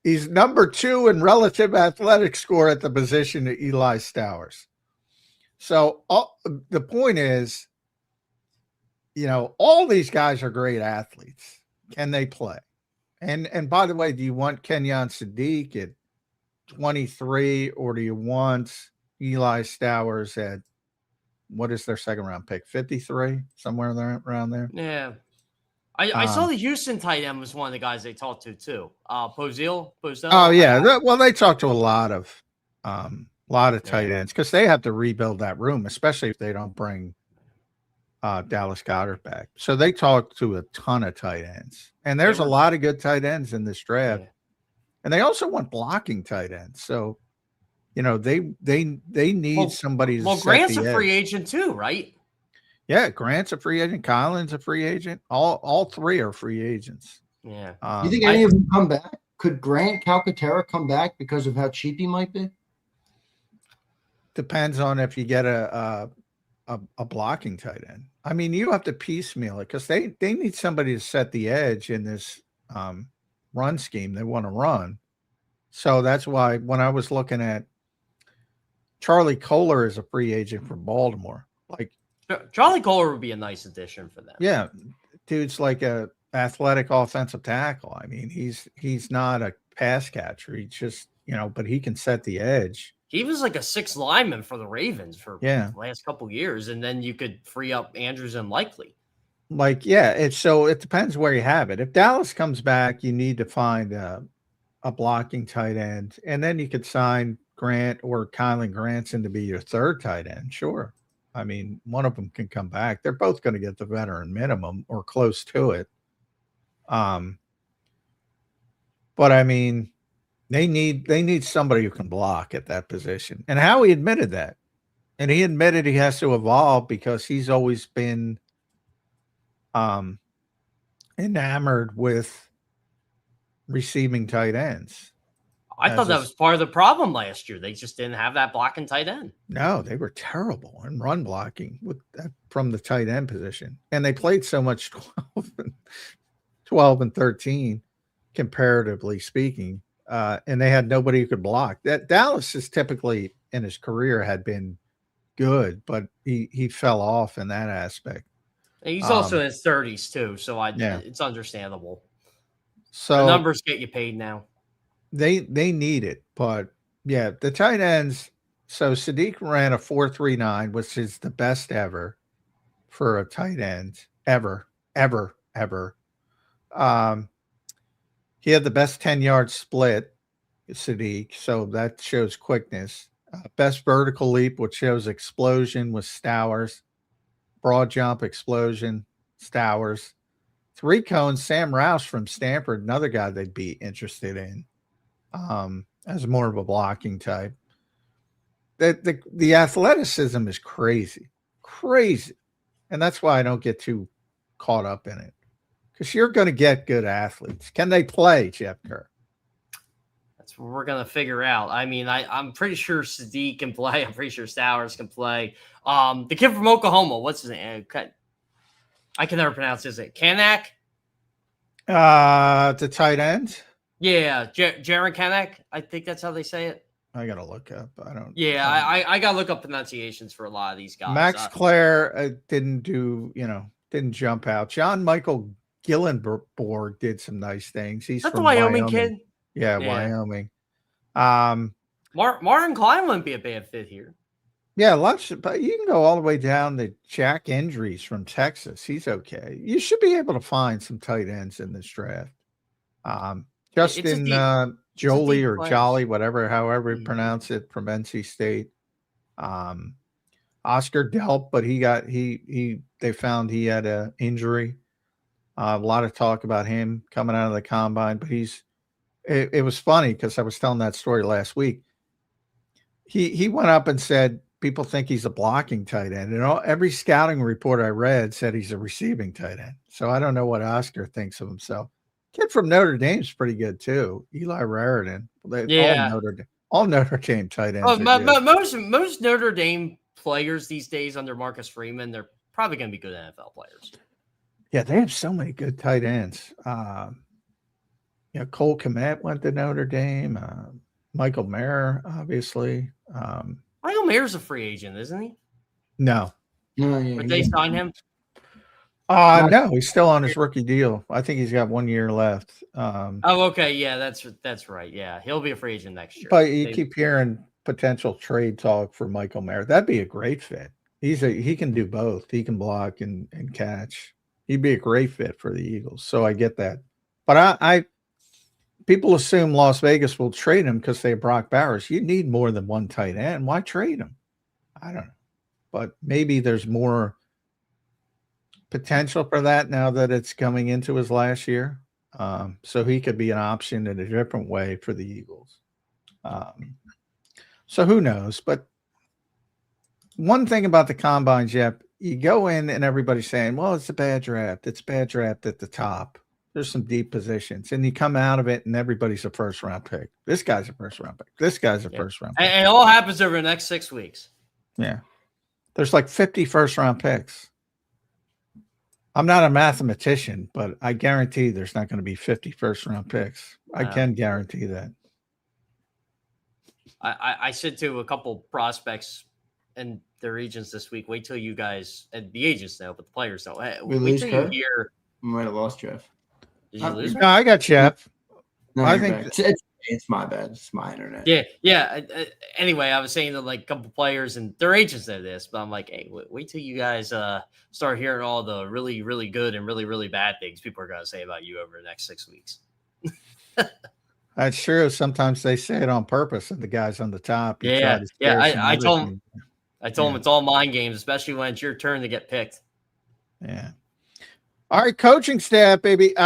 he's number 2 in relative athletic score at the position of Eli Stowers. So the point is, all these guys are great athletes. Can they play? And by the way, do you want Kenyon Sadiq at 23, or do you want Eli Stowers at, what is their second round pick? 53, somewhere there, around there. Yeah. I saw the Houston tight end was one of the guys they talked to too. Pozil. Oh yeah. Well, they talked to a lot of tight ends because they have to rebuild that room, especially if they don't bring Dallas Goedert back. So they talked to a ton of tight ends, and there's a lot of good tight ends in this draft. Yeah. And they also want blocking tight ends. So, they need somebody. Well, Grant's a free agent too, right? Yeah, Grant's a free agent. Collins a free agent. All 3 are free agents. Yeah. You think any of them come back? Could Grant Calcaterra come back because of how cheap he might be? Depends on if you get a blocking tight end. I mean, you have to piecemeal it because they need somebody to set the edge in this run scheme they want to run. So that's why when I was looking at Charlie Kohler as a free agent for Baltimore, like Charlie Kohler would be a nice addition for them. Yeah, dude's like a athletic offensive tackle. I mean, he's not a pass catcher. He just but he can set the edge. He was like a 6th lineman for the Ravens for the last couple years, and then you could free up Andrews and Likely. It depends where you have it. If Dallas comes back, you need to find a blocking tight end, and then you could sign Grant or Kylan Granson to be your 3rd tight end. Sure. I mean, one of them can come back. They're both going to get the veteran minimum or close to it. But I mean, they need somebody who can block at that position. And Howie admitted that. And he admitted he has to evolve because he's always been enamored with receiving tight ends. I thought that was part of the problem last year. They just didn't have that blocking tight end. No, they were terrible in run blocking from the tight end position. And they played so much 12 and 13, comparatively speaking. And they had nobody who could block. That Dallas is typically in his career had been good, but he fell off in that aspect. He's also in his 30s too, so it's understandable. So the numbers get you paid now. They need it, but yeah, the tight ends. So Sadiq ran a 4.39, which is the best ever for a tight end ever. He had the best 10-yard split, Sadiq, so that shows quickness. Best vertical leap, which shows explosion, was Stowers. Broad jump, explosion, Stowers. 3 cones, Sam Rouse from Stanford, another guy they'd be interested in as more of a blocking type. The athleticism is crazy. And that's why I don't get too caught up in it. Because you're going to get good athletes. Can they play, Jeff Kerr? That's what we're going to figure out. I mean, I'm pretty sure Sadiq can play. I'm pretty sure Stowers can play. The kid from Oklahoma, what's his name? I can never pronounce his name. Kanak? The tight end? Yeah, Jaron Kanak. I think that's how they say it. I got to look up. I don't. Yeah, I got to look up pronunciations for a lot of these guys. Max Clare didn't jump out. John Michael Gillenborg did some nice things. He's from the Wyoming kid. Yeah, Wyoming. Martin Klein wouldn't be a bad fit here. Yeah, but you can go all the way down to Jack Indries from Texas. He's okay. You should be able to find some tight ends in this draft. Justin Jolie or Jolly, however you pronounce it, from NC State. Oscar Delp, but they found he had an injury. A lot of talk about him coming out of the combine, but it was funny because I was telling that story last week. He went up and said people think he's a blocking tight end, and every scouting report I read said he's a receiving tight end. So I don't know what Oscar thinks of himself. Kid from Notre Dame's pretty good too. Eli Raritan. All Notre Dame tight ends. Most Notre Dame players these days under Marcus Freeman, they're probably going to be good NFL players. Yeah, they have so many good tight ends. Cole Kmet went to Notre Dame. Michael Mayer, obviously. Michael Mayer's a free agent, isn't he? No. No, yeah, Would they sign him? No, he's still on his rookie deal. I think he's got 1 year left. Oh, okay. Yeah, that's right. Yeah, he'll be a free agent next year. But you keep hearing potential trade talk for Michael Mayer. That'd be a great fit. He can do both. He can block and catch. He'd be a great fit for the Eagles. So I get that. But I people assume Las Vegas will trade him because they have Brock Bowers. You need more than one tight end. Why trade him? I don't know. But maybe there's more potential for that now that it's coming into his last year. So he could be an option in a different way for the Eagles. So who knows? But one thing about the combine, Jeff, you go in and everybody's saying, well, it's a bad draft. It's a bad draft at the top. There's some deep positions. And you come out of it and everybody's a first round pick. This guy's a first round pick. This guy's a first round pick. And it all happens over the next 6 weeks. Yeah. There's like 50 first round picks. I'm not a mathematician, but I guarantee there's not going to be 50 first round picks. I can guarantee that. I said to a couple prospects and their agents this week, wait till you guys, and the agents know, but the players don't. Hey, wait till you hear. We might have lost Jeff. Did you lose? No, I got Jeff. No, I think it's my bad. It's my internet. Yeah. Anyway, I was saying that like a couple players and their agents know this, but I'm like, hey, wait till you guys start hearing all the really, really good and really, really bad things people are going to say about you over the next 6 weeks. That's true. Sometimes they say it on purpose, and the guys on the top. I told them. I told them it's all mind games, especially when it's your turn to get picked. Yeah. All right, coaching staff, baby. 7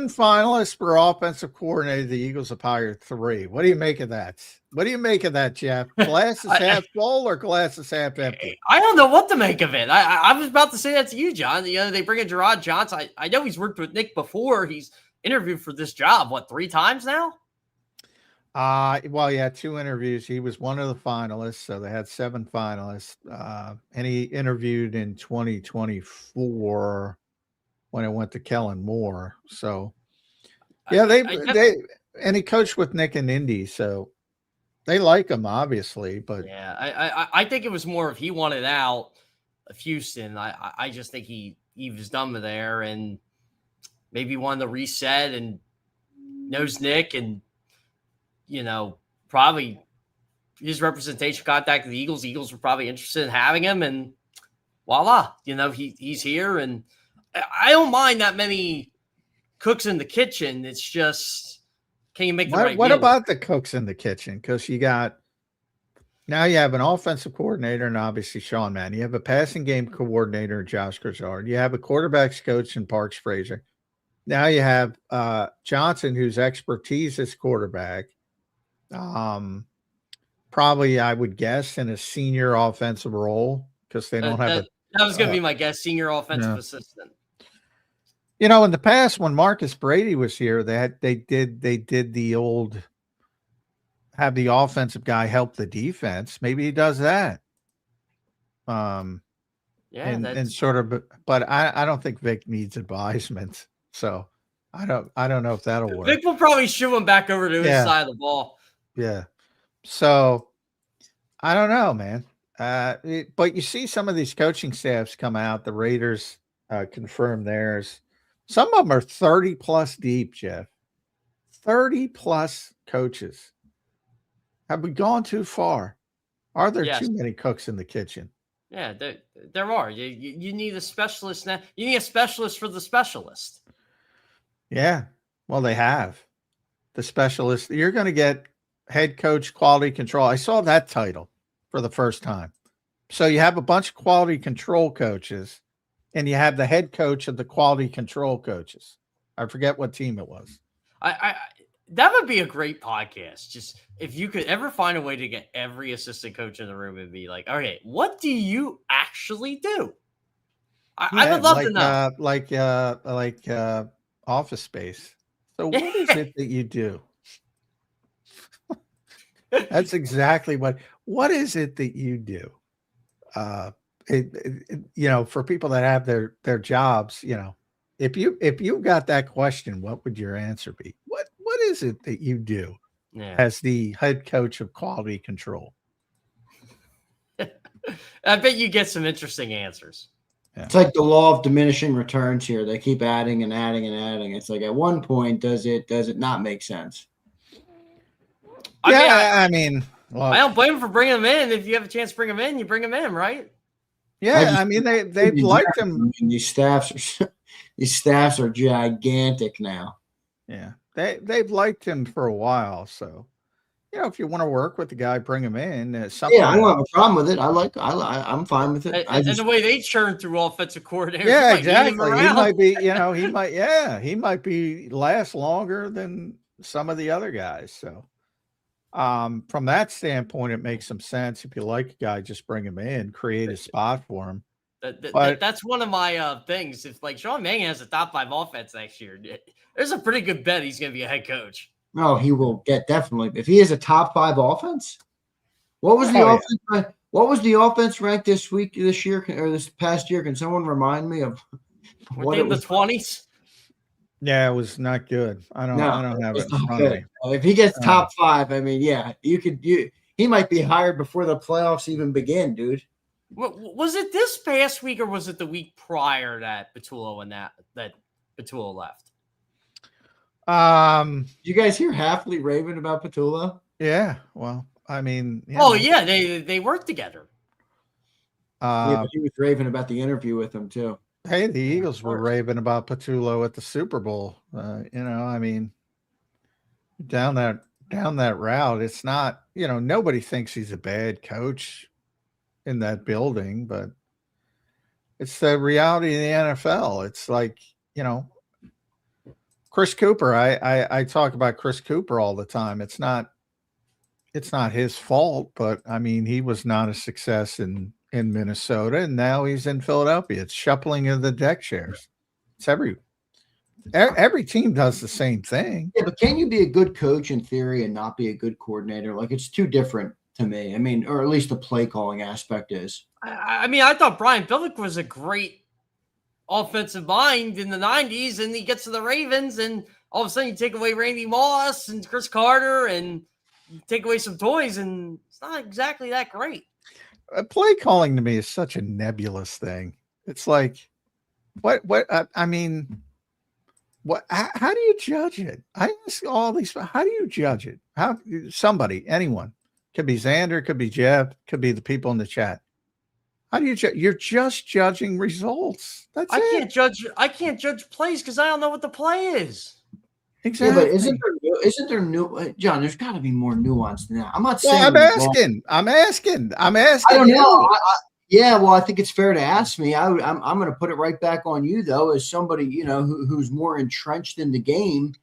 finalists for offensive coordinator. The Eagles have hired 3. What do you make of that? What do you make of that, Jeff? Glass is half full or glass is half empty? I don't know what to make of it. I was about to say that to you, John. They bring in Gerard Johnson. I know he's worked with Nick before. He's interviewed for this job, 3 times now? Well, yeah, 2 interviews. He was one of the finalists, so they had 7 finalists. And he interviewed in 2024 when it went to Kellen Moore. So yeah, and he coached with Nick in Indy, so they like him, obviously. But yeah, I think it was more if he wanted out of Houston. I just think he was done with there and maybe wanted to reset and knows Nick and probably his representation contacted the Eagles. The Eagles were probably interested in having him, and voila, he's here. And I don't mind that many cooks in the kitchen. It's just, can you make the right What deal? about the cooks in the kitchen? Because you have an offensive coordinator and obviously Sean Mann. You have a passing game coordinator, Josh Grizzard. You have a quarterbacks coach in Parks Frazier. Now you have Johnson, whose expertise is quarterback. Probably, I would guess, in a senior offensive role because they don't have that was going to be my guess, senior offensive assistant. In the past when Marcus Brady was here, they did the old have the offensive guy help the defense. Maybe he does that. And sort of, but I don't think Vic needs advisement. So I don't know if that'll work. Vic will probably shoo him back over to his side of the ball. Yeah. So I don't know, man. But you see some of these coaching staffs come out. The Raiders confirm theirs. Some of them are 30 plus deep, Jeff. 30 plus coaches. Have we gone too far? Are there too many cooks in the kitchen? Yeah, there are. You need a specialist now. You need a specialist for the specialist. Yeah. Well, they have the specialist. You're going to get head coach quality control. I saw that title for the first time. So you have a bunch of quality control coaches and you have the head coach of the quality control coaches. I forget what team it was. That would be a great podcast. Just if you could ever find a way to get every assistant coach in the room and be like, okay, what do you actually do? I would love to know. Like Office Space. So what is it that you do? That's exactly what is it that you do? for people that have their jobs, if you got that question, what would your answer be? What is it that you do as the head coach of quality control? I bet you get some interesting answers. Yeah. It's like the law of diminishing returns here. They keep adding and adding and adding. It's like at one point, does it not make sense? I mean, I don't blame him for bringing him in. If you have a chance to bring him in, you bring him in, right? Yeah, I mean they've liked him. I mean, these staffs are gigantic now. Yeah, they've liked him for a while. So, if you want to work with the guy, bring him in. I don't have a problem with it. I'm fine with it. And the way they churn through offensive coordinators. Yeah, exactly. He might be, he might be last longer than some of the other guys. So, from that standpoint, it makes some sense. If you like a guy, just bring him in, create a spot for him. That's one of my things. If like Sean Mangan has a top 5 offense next year, there's a pretty good bet he's going to be a head coach. No, he will get definitely. If he has a top 5 offense, what was the offense? Yeah. What was the offense ranked this year, or this past year? Can someone remind me of what in the 20s? Yeah, it was not good. I don't have it in front of me. If he gets top 5, I mean, yeah, he might be hired before the playoffs even begin, dude. Was it this past week or was it the week prior that Patullo and that Patullo left? Did you guys hear Halfley raving about Patullo? Yeah. Well, I mean, yeah, they worked together. But he was raving about the interview with him too. Hey, the Eagles were raving about Patullo at the Super Bowl. I mean, down that route, it's not, nobody thinks he's a bad coach in that building, but it's the reality of the NFL. It's like, Chris Cooper. I talk about Chris Cooper all the time. It's not his fault, but I mean, he was not a success in Minnesota, and now he's in Philadelphia. It's shuffling of the deck chairs. It's every team does the same thing. Yeah, but can you be a good coach in theory and not be a good coordinator? Like, it's too different to me. I mean, or at least the play calling aspect is. I mean, I thought Brian Billick was a great offensive mind in the 90s, and he gets to the Ravens, and all of a sudden you take away Randy Moss and Chris Carter, and you take away some toys, and it's not exactly that great. Play calling to me is such a nebulous thing. It's like, how do you judge it? I ask all these, how do you judge it? Anyone, could be Zander, could be Jeff, could be the people in the chat. How do you judge? You're just judging results. That's it. I can't judge plays because I don't know what the play is. Exactly. Yeah, but isn't there new, John? There's got to be more nuance than that. I'm not saying. I'm asking. I don't know. Well, I think it's fair to ask me. I'm going to put it right back on you though, as somebody who's more entrenched in the game.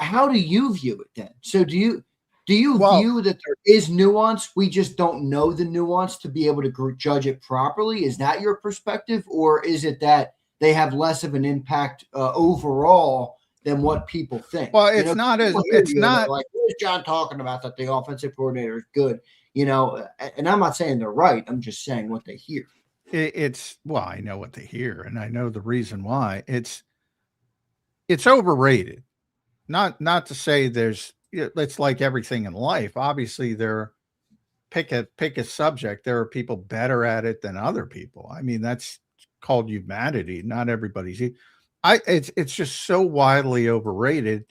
How do you view it then? So do you view that there is nuance? We just don't know the nuance to be able to judge it properly. Is that your perspective, or is it that they have less of an impact overall than what people think? Well, it's not like, what is John talking about that the offensive coordinator is good, and I'm not saying they're right. I'm just saying what they hear. I know what they hear, and I know the reason why. It's overrated. Not to say it's like everything in life. Obviously, pick a subject. There are people better at it than other people. I mean, that's called humanity. Not everybody's. It's just so widely overrated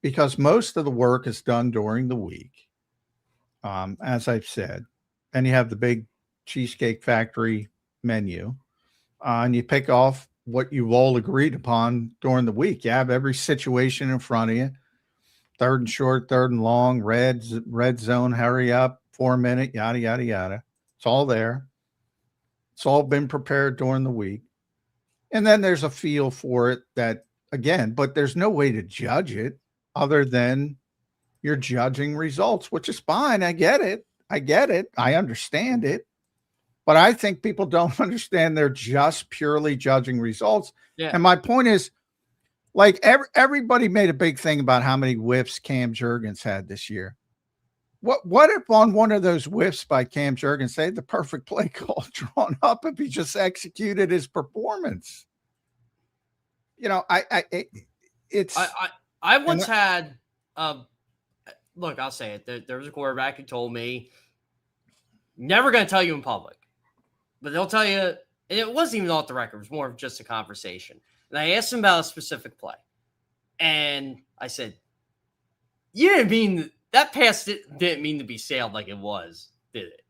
because most of the work is done during the week, as I've said, and you have the big Cheesecake Factory menu, and you pick off what you've all agreed upon during the week. You have every situation in front of you. 3rd and short, 3rd and long, red zone, hurry up, 4-minute, yada, yada, yada. It's all there. It's all been prepared during the week. And then there's a feel for it that, again, but there's no way to judge it other than you're judging results, which is fine. I get it. I understand it. But I think people don't understand they're just purely judging results. Yeah. And my point is, like, everybody made a big thing about how many whiffs Cam Jurgens had this year. What if on one of those whiffs by Cam Jurgens, they had the perfect play call drawn up if he just executed his performance? You know, I once had look, I'll say it. There was a quarterback who told me, never going to tell you in public, but they'll tell you, and it wasn't even off the record. It was more of just a conversation. And I asked him about a specific play. And I said, you didn't mean that pass didn't mean to be sailed like it was, did it?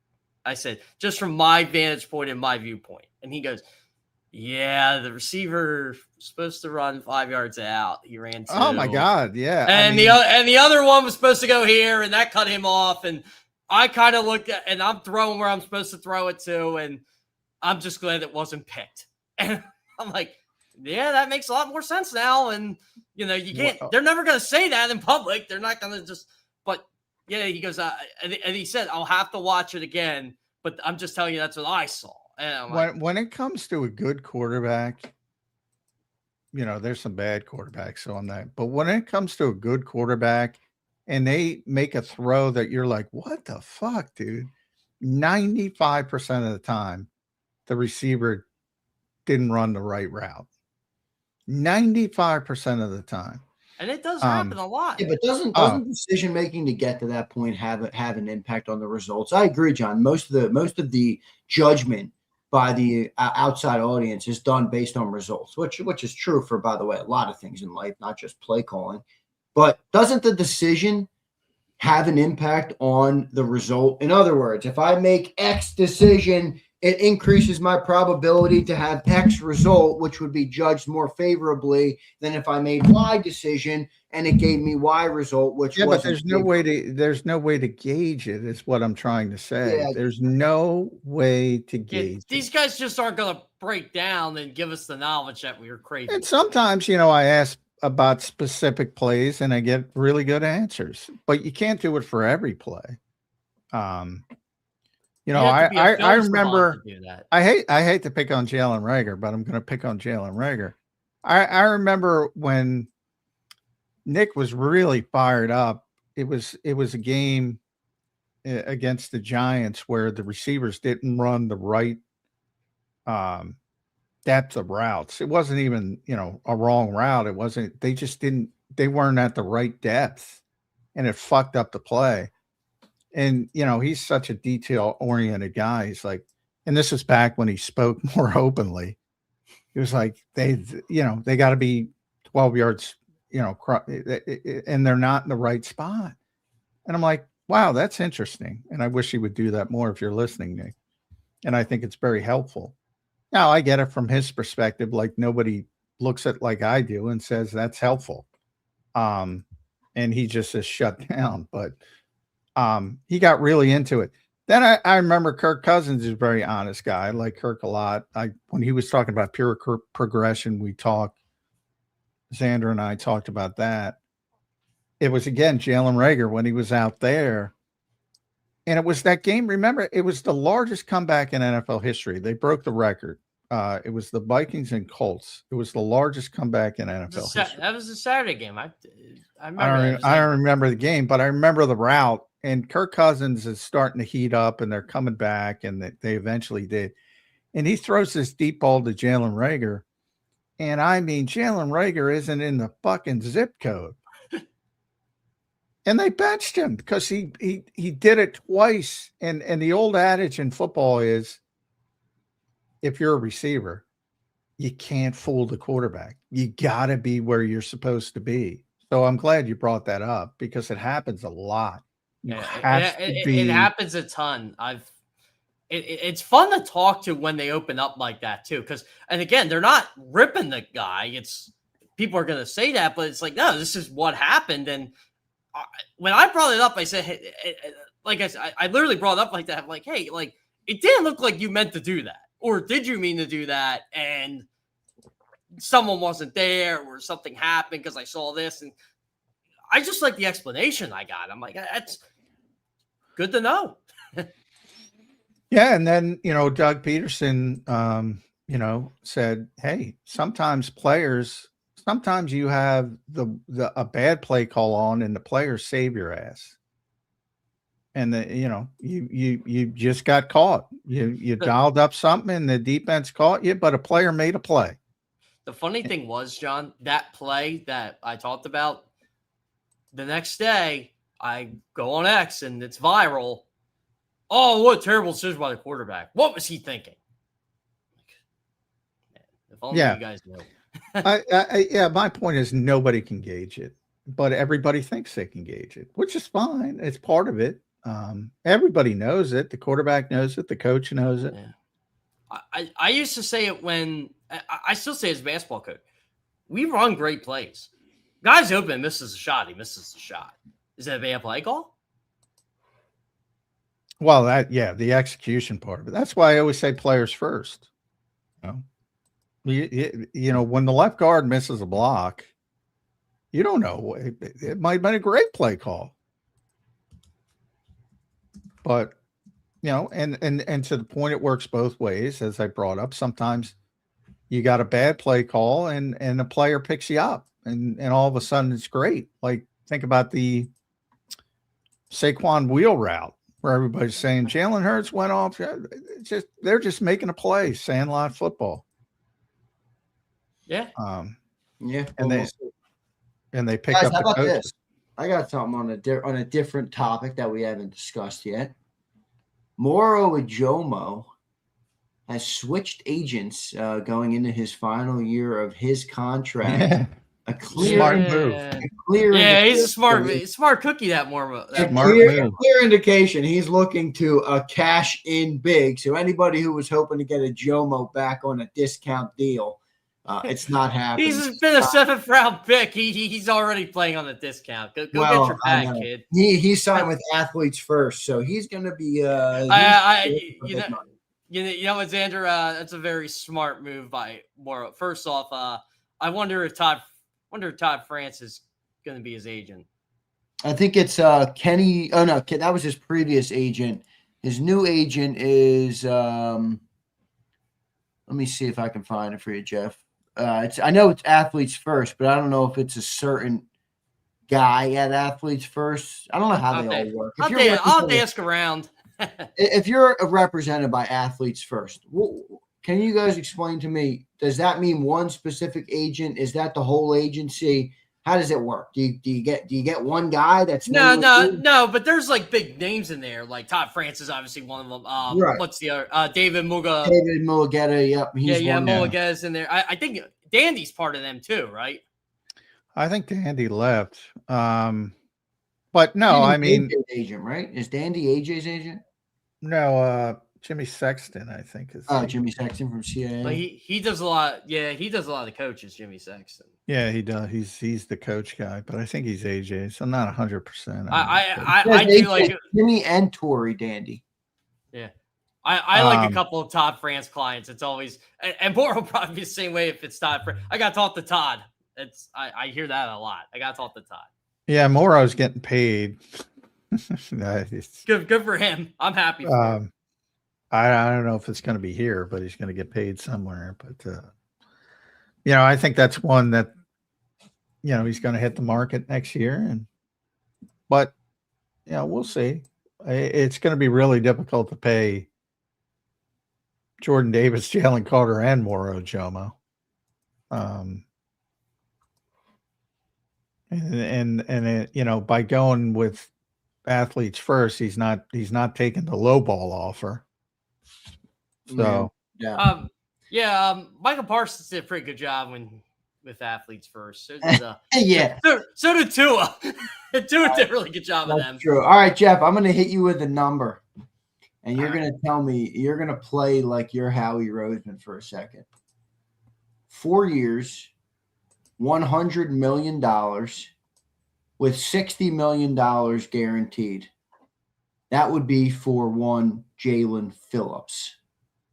I said, just from my vantage point and my viewpoint. And he goes, yeah, the receiver was supposed to run 5 yards out. He ran 2. Oh my God, yeah. And the other one was supposed to go here, and that cut him off. And I kind of looked at, and I'm throwing where I'm supposed to throw it to, and I'm just glad it wasn't picked. And I'm like, yeah, that makes a lot more sense now. And you know, you can't. They're never going to say that in public. They're not going to just. But yeah, he goes, and he said, I'll have to watch it again. But I'm just telling you, that's what I saw. And when it comes to a good quarterback, you know, there's some bad quarterbacks, so on that. But when it comes to a good quarterback and they make a throw that you're like, what the fuck, dude? 95% of the time, the receiver didn't run the right route. 95% of the time. And it does happen a lot. Yeah, but doesn't decision making to get to that point have an impact on the results? I agree, John. Most of the judgment by the outside audience is done based on results, which is true for, by the way, a lot of things in life, not just play calling. But doesn't the decision have an impact on the result? In other words, if I make X decision, it increases my probability to have X result, which would be judged more favorably than if I made Y decision and it gave me Y result, which but there's no way to gauge it, is what I'm trying to say. Yeah. There's no way to gauge these guys just aren't going to break down and give us the knowledge that we were craving. And sometimes, you know, I ask about specific plays and I get really good answers, but you can't do it for every play. You know, I remember, I hate to pick on Jalen Reagor, but I'm going to pick on Jalen Reagor. I remember when Nick was really fired up. It was a game against the Giants where the receivers didn't run the right depth of routes. It wasn't even, you know, a wrong route. It wasn't, they weren't at the right depth, and it fucked up the play. And, you know, he's such a detail-oriented guy. He's like, and this was back when he spoke more openly. He was like, they got to be 12 yards, you know, and they're not in the right spot. And I'm like, wow, that's interesting. And I wish he would do that more if you're listening, Nick. And I think it's very helpful. Now, I get it from his perspective. Like, nobody looks at it like I do and says that's helpful. And he just is shut down. But he got really into it. Then I remember Kirk Cousins is a very honest guy. I like Kirk a lot. When he was talking about pure progression, we talked, Zander and I talked about that. It was, again, Jalen Reagor when he was out there. And it was that game. Remember, it was the largest comeback in NFL history. They broke the record. It was the Vikings and Colts. It was the largest comeback in NFL history. That was a Saturday game. I don't remember the game, but I remember the route. And Kirk Cousins is starting to heat up, and they're coming back, and they eventually did. And he throws this deep ball to Jalen Reagor. And I mean, Jalen Reagor isn't in the fucking zip code. And they benched him because he did it twice. And the old adage in football is, if you're a receiver, you can't fool the quarterback. You got to be where you're supposed to be. So I'm glad you brought that up because it happens a lot. It happens a ton. It's fun to talk to when they open up like that too, because, and again, they're not ripping the guy. It's, people are going to say that, but it's like, no, this is what happened. And when I brought it up, I said, hey, like I said, I literally brought it up like that. I'm like, hey, like, it didn't look like you meant to do that, or did you mean to do that? And someone wasn't there, or something happened because I saw this, and I just like the explanation I got. I'm like, that's good to know. Yeah. And then, you know, Doug Peterson, you know, said, hey, sometimes you have a bad play call on and the players save your ass. and you just got caught. You dialed up something, and the defense caught you, but a player made a play. The funny thing was, John, that play that I talked about, the next day I go on X and it's viral. Oh, what a terrible decision by the quarterback. What was he thinking? If only you guys knew. My point is nobody can gauge it, but everybody thinks they can gauge it, which is fine. It's part of it. Everybody knows it. The quarterback knows it. The coach knows it. Yeah. I used to say it when I still say as a basketball coach, we run great plays. Guy's open, misses a shot. He misses a shot. Is that a bad play call? Well, the execution part of it. That's why I always say players first. When the left guard misses a block, you don't know. It might have been a great play call. But, and to the point, it works both ways, as I brought up. Sometimes you got a bad play call and a player picks you up and all of a sudden it's great. Like, think about the Saquon wheel route where everybody's saying Jalen Hurts went off. They're just making a play, sandlot football. Yeah. Yeah. And they pick Guys, up how the about coaches. this? I got something on a different topic that we haven't discussed yet. Moro Ojomo has switched agents going into his final year of his contract. Yeah. A clear Smart move. He's a smart cookie. That Moro. A clear indication he's looking to cash in big. So anybody who was hoping to get a Jomo back on a discount deal, it's not happening. He's been a 7th round pick. He's already playing on the discount. Go get your bag, kid. He signed with Athletes First, so he's going to be. You know what, Zander? That's a very smart move by Moro. First off, I wonder if Todd France is going to be his agent. I think it's Kenny. Oh no, that was his previous agent. His new agent is. Let me see if I can find it for you, Jeff. I know it's Athletes First, but I don't know if it's a certain guy at Athletes First. I don't know how they all work. I'll have to ask around. If you're represented by Athletes First, can you guys explain to me, does that mean one specific agent? Is that the whole agency? How does it work? Do you get one guy that's no, but there's like big names in there. Like Todd France is obviously one of them. Right. What's the other? David Mulga. David Mulgeta, yep. Mulgeta's in there. I think Dandy's part of them too, right? I think Dandy left. But no, I mean, AJ's agent, right? Is Dandy AJ's agent? No, Jimmy Sexton, I think is. Oh, Jimmy Sexton from CIA. But he does a lot. Yeah, he does a lot of coaches. Jimmy Sexton. Yeah, he does. He's the coach guy, but I think he's AJ. So I'm not 100%. I do like Jimmy and Tory Dandy. Yeah, I like a couple of Todd France clients. It's always and Moro will probably be the same way if it's Todd. I got to talk to Todd. I hear that a lot. I got to talk to Todd. Yeah, Moro's getting paid. Good for him. I'm happy for him. I don't know if it's going to be here, but he's going to get paid somewhere. But I think that's one that he's going to hit the market next year. But we'll see. It's going to be really difficult to pay Jordan Davis, Jalen Carter, and Moro Ojomo. And by going with Athletes First, he's not taking the low ball offer. So Michael Parsons did a pretty good job with Athletes First. So so did Tua. Tua did a really good job of them. True. All right, Jeff, I'm going to hit you with a number, and you're going to tell me, you're going to play like you're Howie Roseman for a second. 4 years, $100 million with $60 million guaranteed. That would be for one Jaylen Phillips.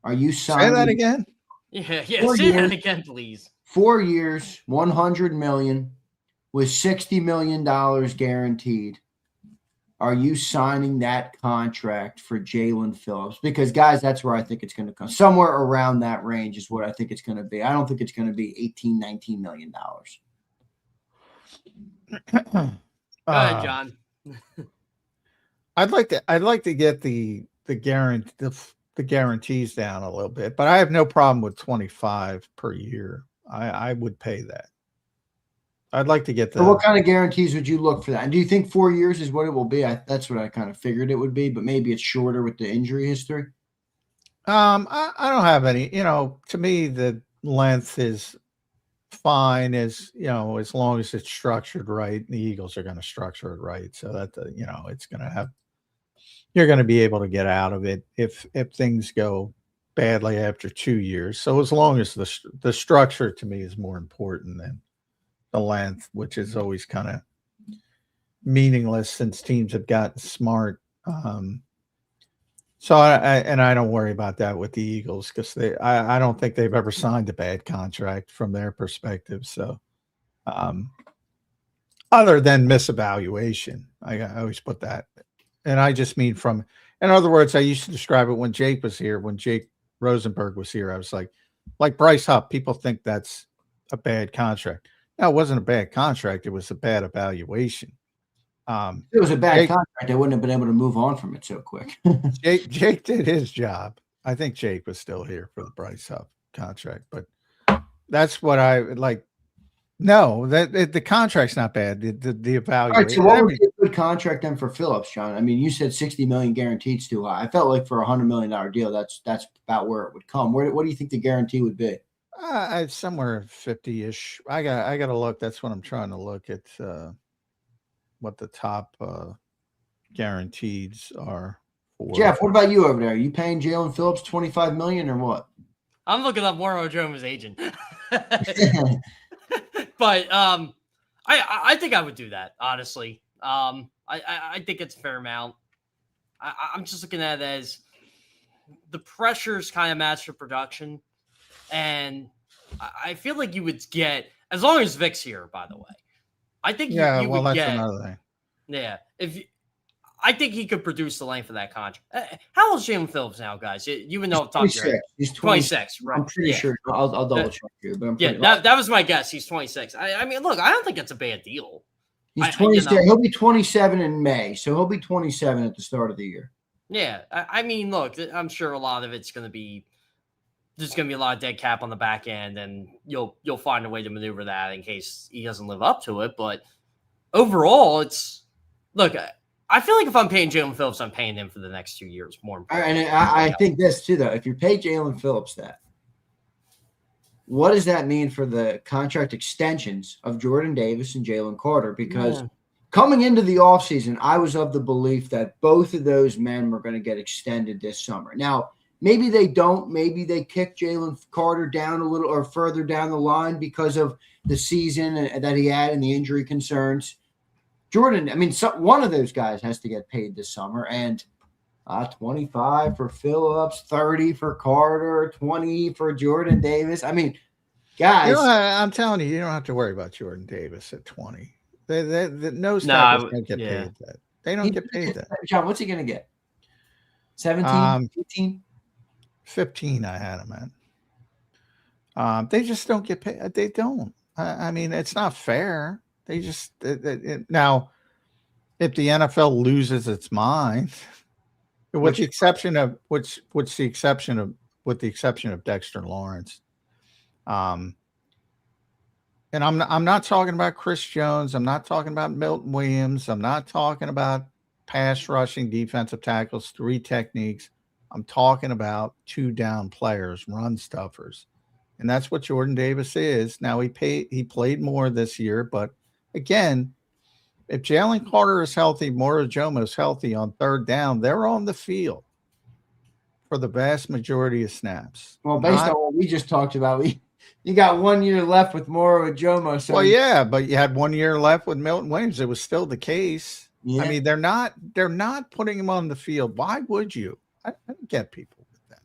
Are you signing? Say that again? Yeah. Say that again, please. 4 years, $100 million with $60 million guaranteed. Are you signing that contract for Jaylen Phillips? Because, guys, that's where I think it's going to come. Somewhere around that range is what I think it's going to be. I don't think it's going to be $18, $19 million. Go ahead, John. I'd like to get the guarantees down a little bit, but I have no problem with 25 per year. I would pay that. I'd like to get the. So what kind of guarantees would you look for that? And do you think 4 years is what it will be? That's what I kind of figured it would be, but maybe it's shorter with the injury history. I don't have any. To me, the length is fine as long as it's structured right. The Eagles are going to structure it right, so that it's going to have. You're going to be able to get out of it if things go badly after 2 years. So as long as the structure to me is more important than the length, which is always kind of meaningless since teams have gotten smart. So I don't worry about that with the Eagles because I don't think they've ever signed a bad contract from their perspective. So other than misevaluation, I always put that. And I just mean in other words, I used to describe it when Jake was here, when Jake Rosenberg was here. I was like Bryce Hupp, people think that's a bad contract. No, it wasn't a bad contract. It was a bad evaluation. If it was a bad contract, I wouldn't have been able to move on from it so quick. Jake did his job. I think Jake was still here for the Bryce Hupp contract, but that's what I like. No, the contract's not bad. The evaluation. All right, so what would be a good contract then for Phillips, John? I mean, you said $60 million guaranteed's too high. I felt like for $100 million deal, that's about where it would come. What do you think the guarantee would be? Somewhere 50-ish. I got to look. That's what I'm trying to look at. What the top guarantees are for. Jeff, what about you over there? Are you paying Jaylen Phillips $25 million or what? I'm looking up Moro Ojomo's agent. But I think I would do that, honestly. I think it's a fair amount. I'm just looking at it as the pressures kind of match the production. And I feel like you would get, as long as Vic's here, by the way, I think you would that's get another thing. Yeah. I think he could produce the length of that contract. How old is Jaylen Phillips now, guys? You would know. He's 26, right? I'm pretty sure. I'll double check you. But that was my guess. He's 26. I mean, look, I don't think it's a bad deal. He's 27. He'll be 27 in May, so he'll be 27 at the start of the year. Yeah, I mean, look, I'm sure a lot of it's going to be there's going to be a lot of dead cap on the back end, and you'll find a way to maneuver that in case he doesn't live up to it. But overall, look. I feel like if I'm paying Jaylen Phillips, I'm paying him for the next 2 years. More important. And I think this too, though. If you pay Jaylen Phillips that, what does that mean for the contract extensions of Jordan Davis and Jalen Carter? Because coming into the offseason, I was of the belief that both of those men were going to get extended this summer. Now, maybe they don't. Maybe they kick Jalen Carter down a little or further down the line because of the season that he had and the injury concerns. Jordan, I mean, one of those guys has to get paid this summer, and 25 for Phillips, 30 for Carter, 20 for Jordan Davis. I mean, guys. I'm telling you don't have to worry about Jordan Davis at 20. No tackles don't get paid that. They don't get paid that. John, what's he going to get? 17, 15? 15 I had him at. They just don't get paid. They don't. I mean, it's not fair. They just now, if the NFL loses its mind, with the exception of Dexter Lawrence, and I'm not talking about Chris Jones. I'm not talking about Milton Williams. I'm not talking about pass rushing defensive tackles, 3 techniques. I'm talking about 2 down players, run stuffers, and that's what Jordan Davis is. Now he played more this year, but again, if Jalen Carter is healthy, Moro Ojomo is healthy on 3rd down, they're on the field for the vast majority of snaps. Well, based on what we just talked about, you got 1 year left with Moro Ojomo. So but you had 1 year left with Milton Williams. It was still the case. Yeah. I mean, they're not putting him on the field. Why would you? I don't get people with that.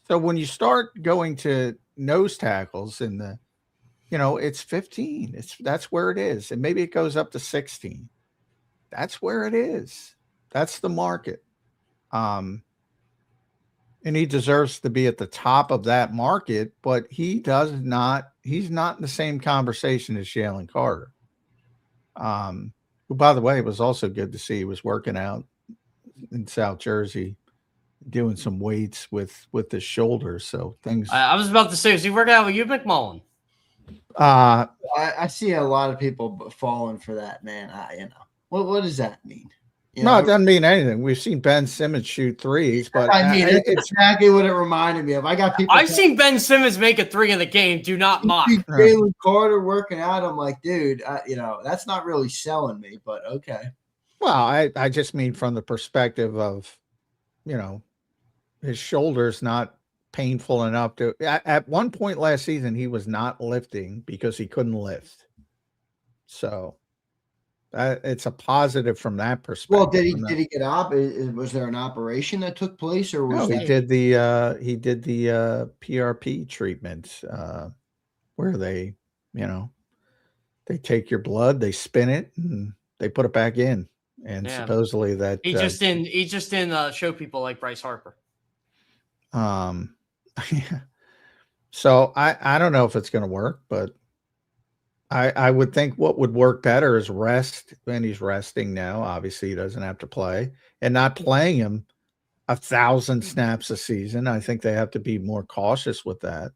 So when you start going to nose tackles in the it's 15. That's where it is. And maybe it goes up to 16. That's where it is. That's the market. And he deserves to be at the top of that market, but he's not in the same conversation as Jalen Carter. who, by the way, was also good to see. He was working out in South Jersey, doing some weights with his shoulders. So things. I was about to say, is he working out with you, McMullen? I see a lot of people falling for that, man. What does that mean? No, it doesn't mean anything. We've seen Ben Simmons shoot threes, but I mean, it's exactly what it reminded me of. I got people. I've seen Ben Simmons make a 3 in the game. Do not mock. Jalen Carter working out. I'm like, dude, that's not really selling me, but okay. Well, I just mean from the perspective of, his shoulders not painful enough to. At one point last season, he was not lifting because he couldn't lift. So. It's a positive from that perspective. Well, did he get up? Was there an operation that took place, or was he did the PRP treatment where they take your blood, they spin it, and they put it back in, and supposedly that he just didn't show people like Bryce Harper. So I don't know if it's going to work, but. I would think what would work better is rest, and he's resting now. Obviously, he doesn't have to play, and not playing him 1,000 snaps a season. I think they have to be more cautious with that.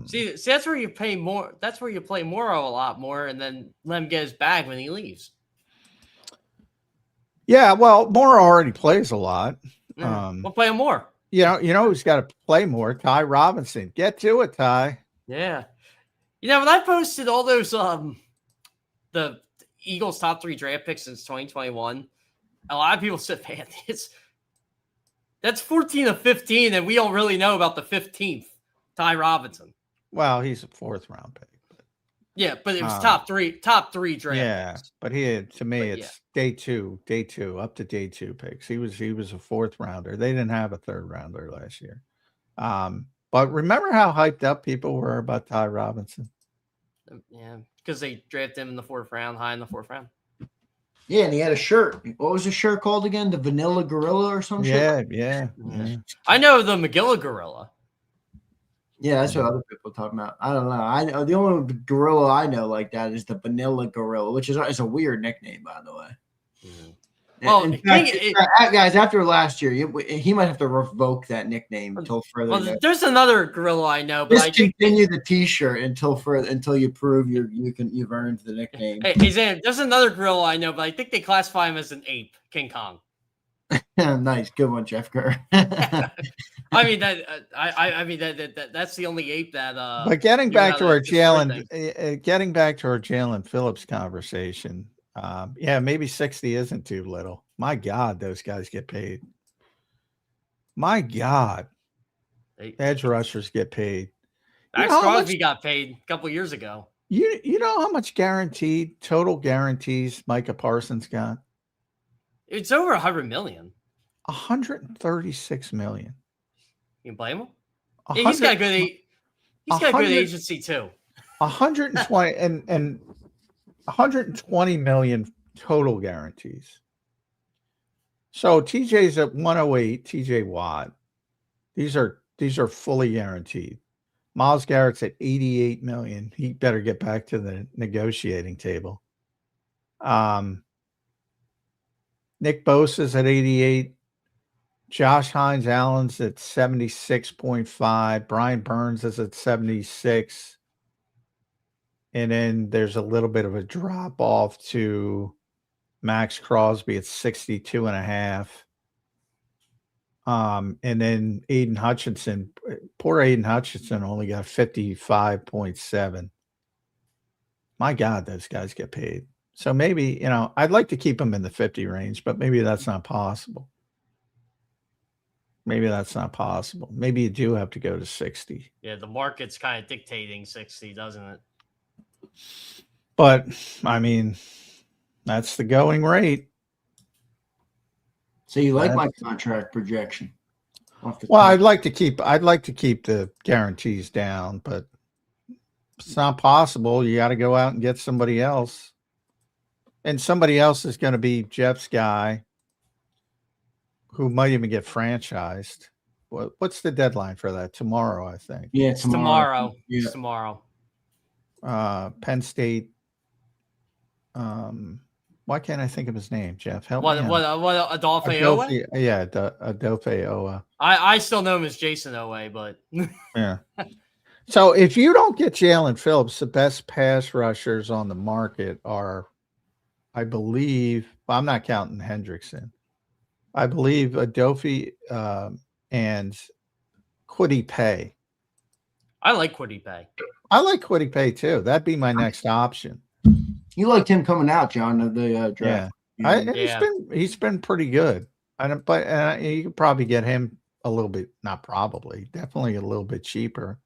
See, that's where you pay more. That's where you play Moro a lot more, and then let him get his bag when he leaves. Yeah, well, Moro already plays a lot. We'll play him more. Who's got to play more? Ty Robinson. Get to it, Ty. Yeah. When I posted all those the Eagles' top 3 draft picks since 2021, a lot of people said, "Man, that's 14 of 15, and we don't really know about the 15th, Ty Robinson." Well, he's a 4th round pick. Yeah, but it was top three draft picks. But it's day two, up to day 2 picks. He was a 4th rounder. They didn't have a 3rd rounder last year. But remember how hyped up people were about Ty Robinson? Yeah, because they drafted him in the 4th round, high in the 4th round. Yeah, and he had a shirt. What was the shirt called again? The Vanilla Gorilla or some shit? Yeah. I know the Magilla Gorilla. Yeah, that's what other people are talking about. I don't know. I know the only gorilla I know like that is the Vanilla Gorilla, which is a weird nickname, by the way. Mm-hmm. Well, in fact, guys, after last year, he might have to revoke that nickname until further. Well, there's another gorilla I know, but continue the T-shirt until you prove you've earned the nickname. Hey, Zander, there's another gorilla I know, but I think they classify him as an ape, King Kong. Nice, good one, Jeff Kerr. I mean that's the only ape that. But getting back to our Jaylen Phillips conversation. Maybe 60 isn't too little. My God, those guys get paid. My God, edge rushers get paid. Max Crosby got paid a couple years ago. You know how much total guarantees Micah Parsons got? It's over 100 million. 136 million. You can blame him? He's got good agency too. 120 and 120 million total guarantees. So TJ's at 108, TJ Watt. These are fully guaranteed. Myles Garrett's at 88 million. He better get back to the negotiating table. Nick Bosa's at 88. Josh Hines Allen's at 76.5. Brian Burns is at 76. And then there's a little bit of a drop off to Max Crosby at 62.5. And then Aiden Hutchinson, poor Aiden Hutchinson only got 55.7. My God, those guys get paid. So maybe, I'd like to keep them in the 50 range, but maybe that's not possible. Maybe you do have to go to 60. Yeah, the market's kind of dictating 60, doesn't it? But, I mean, that's the going rate. So you like my contract projection? Well, I'd like to keep the guarantees down, but it's not possible. You got to go out and get somebody else. And somebody else is going to be Jeff's guy who might even get franchised. What's the deadline for that? Tomorrow, I think. Yeah, tomorrow. Yeah. It's tomorrow. Penn State Why can't I think of his name, Jeff? Help What me what out. what Adolphe Owe? Yeah, Adolphe Owe. I still know him as Jason Owe, but Yeah. So if you don't get Jaylen Phillips, the best pass rushers on the market are, I believe, I'm not counting Hendrickson. I believe Adolphe and Kwity Paye. I like Kwity Paye. I like Kwity Paye too. That'd be my next option. You liked him coming out, John, of the draft. Yeah. He's been pretty good. But you could probably get him a little bit, not probably, definitely a little bit cheaper.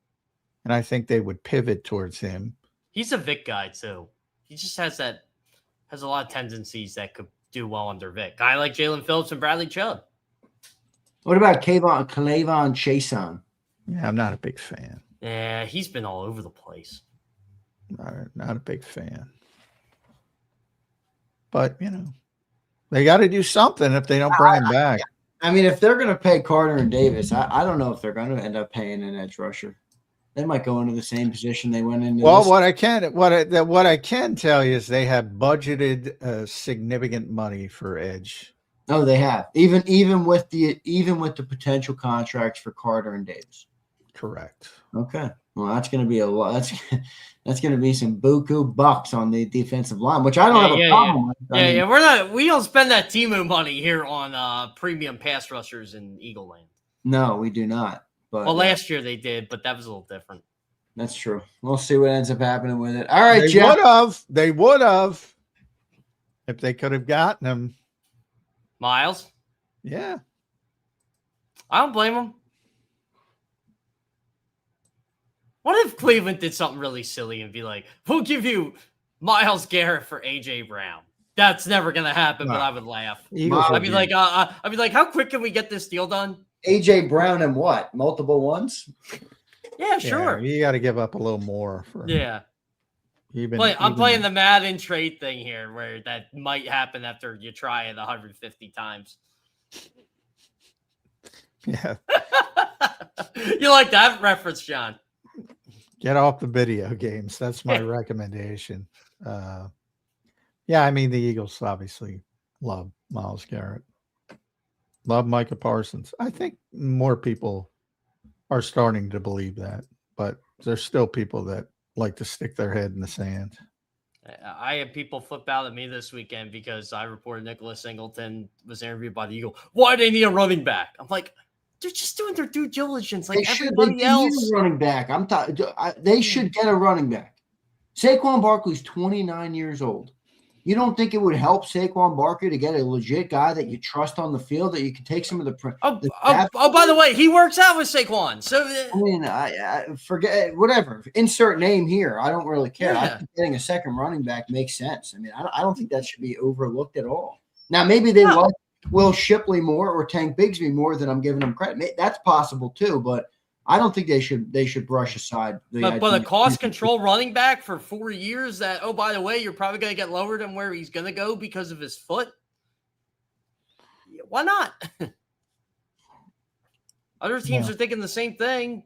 And I think they would pivot towards him. He's a Vic guy too. He just has a lot of tendencies that could do well under Vic. Guy like Jaylen Phillips and Bradley Chubb. What about Kayvon Chason? Yeah, I'm not a big fan. Yeah, he's been all over the place. Not a big fan. But, they got to do something if they don't bring him back. I mean, if they're going to pay Carter and Davis, I don't know if they're going to end up paying an edge rusher. They might go into the same position they went into. Well, what I can tell you is they have budgeted significant money for edge. No, they have. Even with the potential contracts for Carter and Davis. Correct. Okay. Well, that's going to be a lot. That's going to be some buku bucks on the defensive line, which I don't have a problem with. We don't spend that Temu money here on premium pass rushers in Eagle Land. No, we do not. But last year they did, but that was a little different. That's true. We'll see what ends up happening with it. All right, Jeff. They would have if they could have gotten him. Miles? Yeah. I don't blame him. What if Cleveland did something really silly and be like, we'll give you Myles Garrett for A.J. Brown? That's never going to happen, but I would laugh. I'd be like, how quick can we get this deal done? A.J. Brown and what? Multiple ones? Yeah, sure. Yeah, you got to give up a little more. I'm playing the Madden trade thing here where that might happen after you try it 150 times. Yeah. You like that reference, John? Get off the video games. That's my recommendation. I mean, the Eagles obviously love Myles Garrett. Love Micah Parsons. I think more people are starting to believe that, but there's still people that like to stick their head in the sand. I had people flip out at me this weekend because I reported Nicholas Singleton was interviewed by the Eagle. Why do they need a running back? I'm like, they're just doing their due diligence like everybody else. Running back. They should get a running back. Saquon Barkley's 29 years old. You don't think it would help Saquon Barkley to get a legit guy that you trust on the field that you can take some of the by the way, he works out with Saquon. So I mean, I forget whatever. Insert name here. I don't really care. Yeah. I think getting a second running back makes sense. I mean, I don't think that should be overlooked at all. Now, maybe they like Will Shipley more or Tank Bigsby more than I'm giving them credit. That's possible too, but I don't think they should brush aside but a cost control running back for 4 years that, oh, by the way, you're probably going to get lower than where he's going to go because of his foot. Why not? Other teams are thinking the same thing.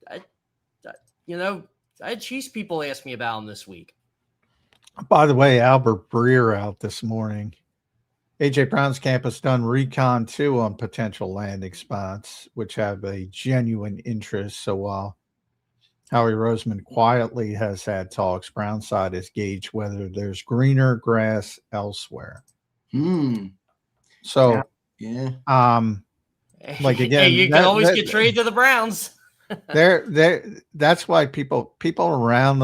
I had Chiefs people ask me about him this week. By the way, Albert Breer out this morning. A.J. Brown's camp has done recon too on potential landing spots, which have a genuine interest. So while Howie Roseman quietly has had talks, Brown's side has gauged whether there's greener grass elsewhere. So, like again, you can always get traded to the Browns. That's why people around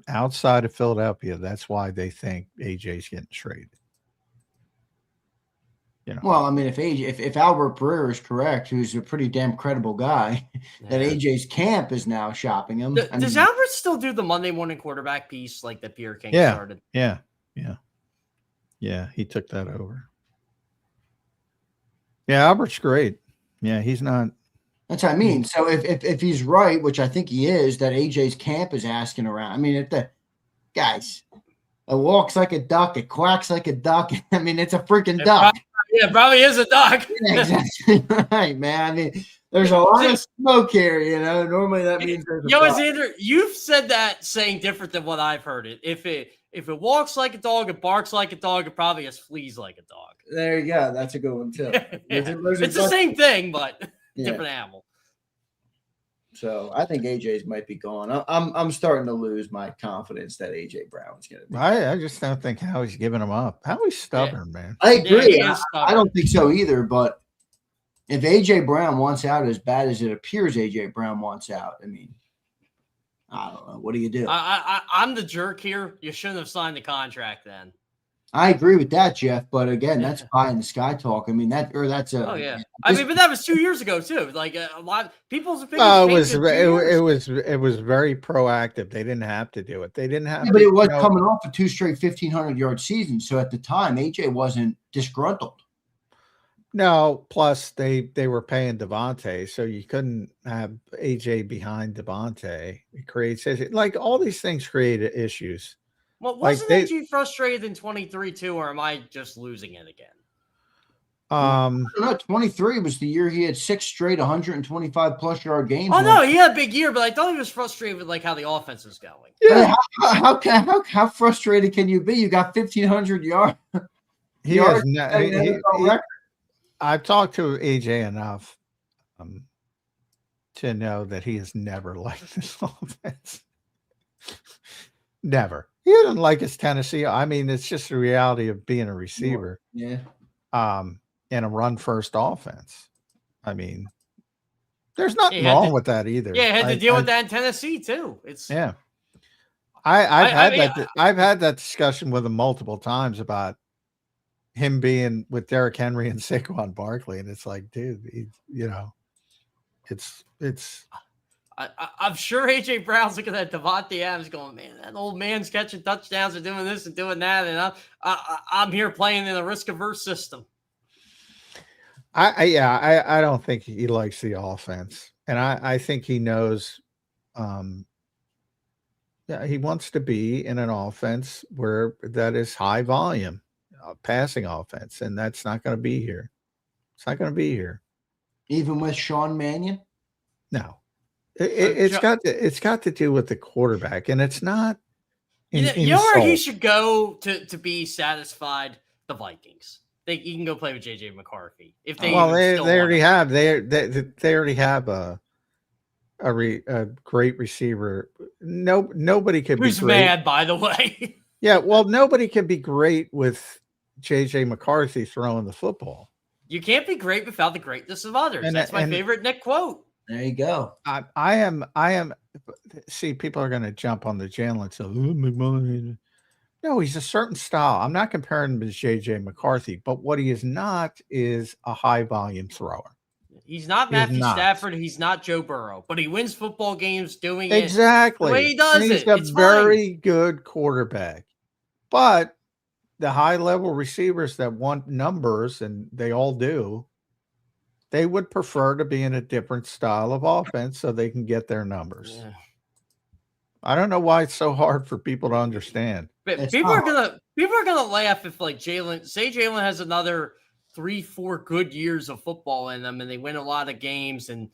outside of Philadelphia, that's why they think AJ's getting traded. Well, I mean, if Albert Breer is correct, who's a pretty damn credible guy, that AJ's camp is now shopping him. Does Albert still do the Monday morning quarterback piece like that Pierre King started? Yeah. He took that over. Yeah, Albert's great. Yeah, he's not. That's what I mean. So if he's right, which I think he is, that AJ's camp is asking around. I mean, if the guys, it walks like a duck, it quacks like a duck. I mean, it's a freaking duck. Yeah, probably is a dog. Yeah, exactly right, man. I mean, there's a lot of smoke here, Normally that means there's a Zander, you've said that saying different than what I've heard it. If it walks like a dog, it barks like a dog, it probably has fleas like a dog. There you go. That's a good one too. Yeah. It's the same thing, but different animal. So I think AJ's might be gone. I'm starting to lose my confidence that AJ Brown's going to be. I just don't think Howie's giving him up. Howie's stubborn, man. I agree. Yeah, I don't think so either. But if AJ Brown wants out as bad as it appears AJ Brown wants out, I mean, I don't know. What do you do? I'm the jerk here. You shouldn't have signed the contract then. I agree with that, Jeff. But again, that's pie in the sky talk. I mean, that's a. Oh yeah. But that was 2 years ago too. Like a lot of people's opinions. Oh, it was very proactive. They didn't have to do it. They didn't have. Yeah, but it was coming off a 2 straight 1,500-yard season. So at the time, AJ wasn't disgruntled. No, plus they were paying Devontae, so you couldn't have AJ behind Devontae. It creates like all these things create issues. Well, wasn't AJ frustrated in 23 too, or am I just losing it again? No, 23 was the year he had 6 straight 125+ yard games. Oh no, he had a big year, but I thought he was frustrated with like how the offense was going. Yeah, how frustrated can you be? You got 1,500 yards. I've talked to AJ enough to know that he has never liked this offense. Never. He didn't like his Tennessee. I mean, it's just the reality of being a receiver. Yeah. In a run-first offense. I mean, there's nothing wrong with that either. Yeah, had to deal with that in Tennessee too. I've had that discussion with him multiple times about him being with Derrick Henry and Saquon Barkley, and it's like, dude, it's. I'm sure AJ Brown's looking at Devontae Adams, going, man, that old man's catching touchdowns and doing this and doing that, and I'm here playing in a risk-averse system. I don't think he likes the offense, and I think he knows. He wants to be in an offense where that is high volume, passing offense, and that's not going to be here. It's not going to be here, even with Sean Mannion. No. It's got to do with the quarterback, and it's not. You know where he should go to be satisfied? The Vikings. You can go play with JJ McCarthy if they. Well, they already have they already have a great receiver. Nobody could be. Who's mad, by the way? Yeah, well, nobody can be great with JJ McCarthy throwing the football. You can't be great without the greatness of others. That's my favorite Nick quote. There you go. I am. See, people are going to jump on the Jalen and say, McMullen. No, he's a certain style. I'm not comparing him to JJ McCarthy, but what he is not is a high volume thrower. He's not Matthew Stafford. He's not Joe Burrow, but he wins football games doing it exactly the way he does it. He's a very good quarterback, but the high level receivers that want numbers, and they all do, they would prefer to be in a different style of offense so they can get their numbers. Yeah. I don't know why it's so hard for people to understand. But people are gonna laugh if like Jalen has another 3-4 good years of football in them and they win a lot of games, and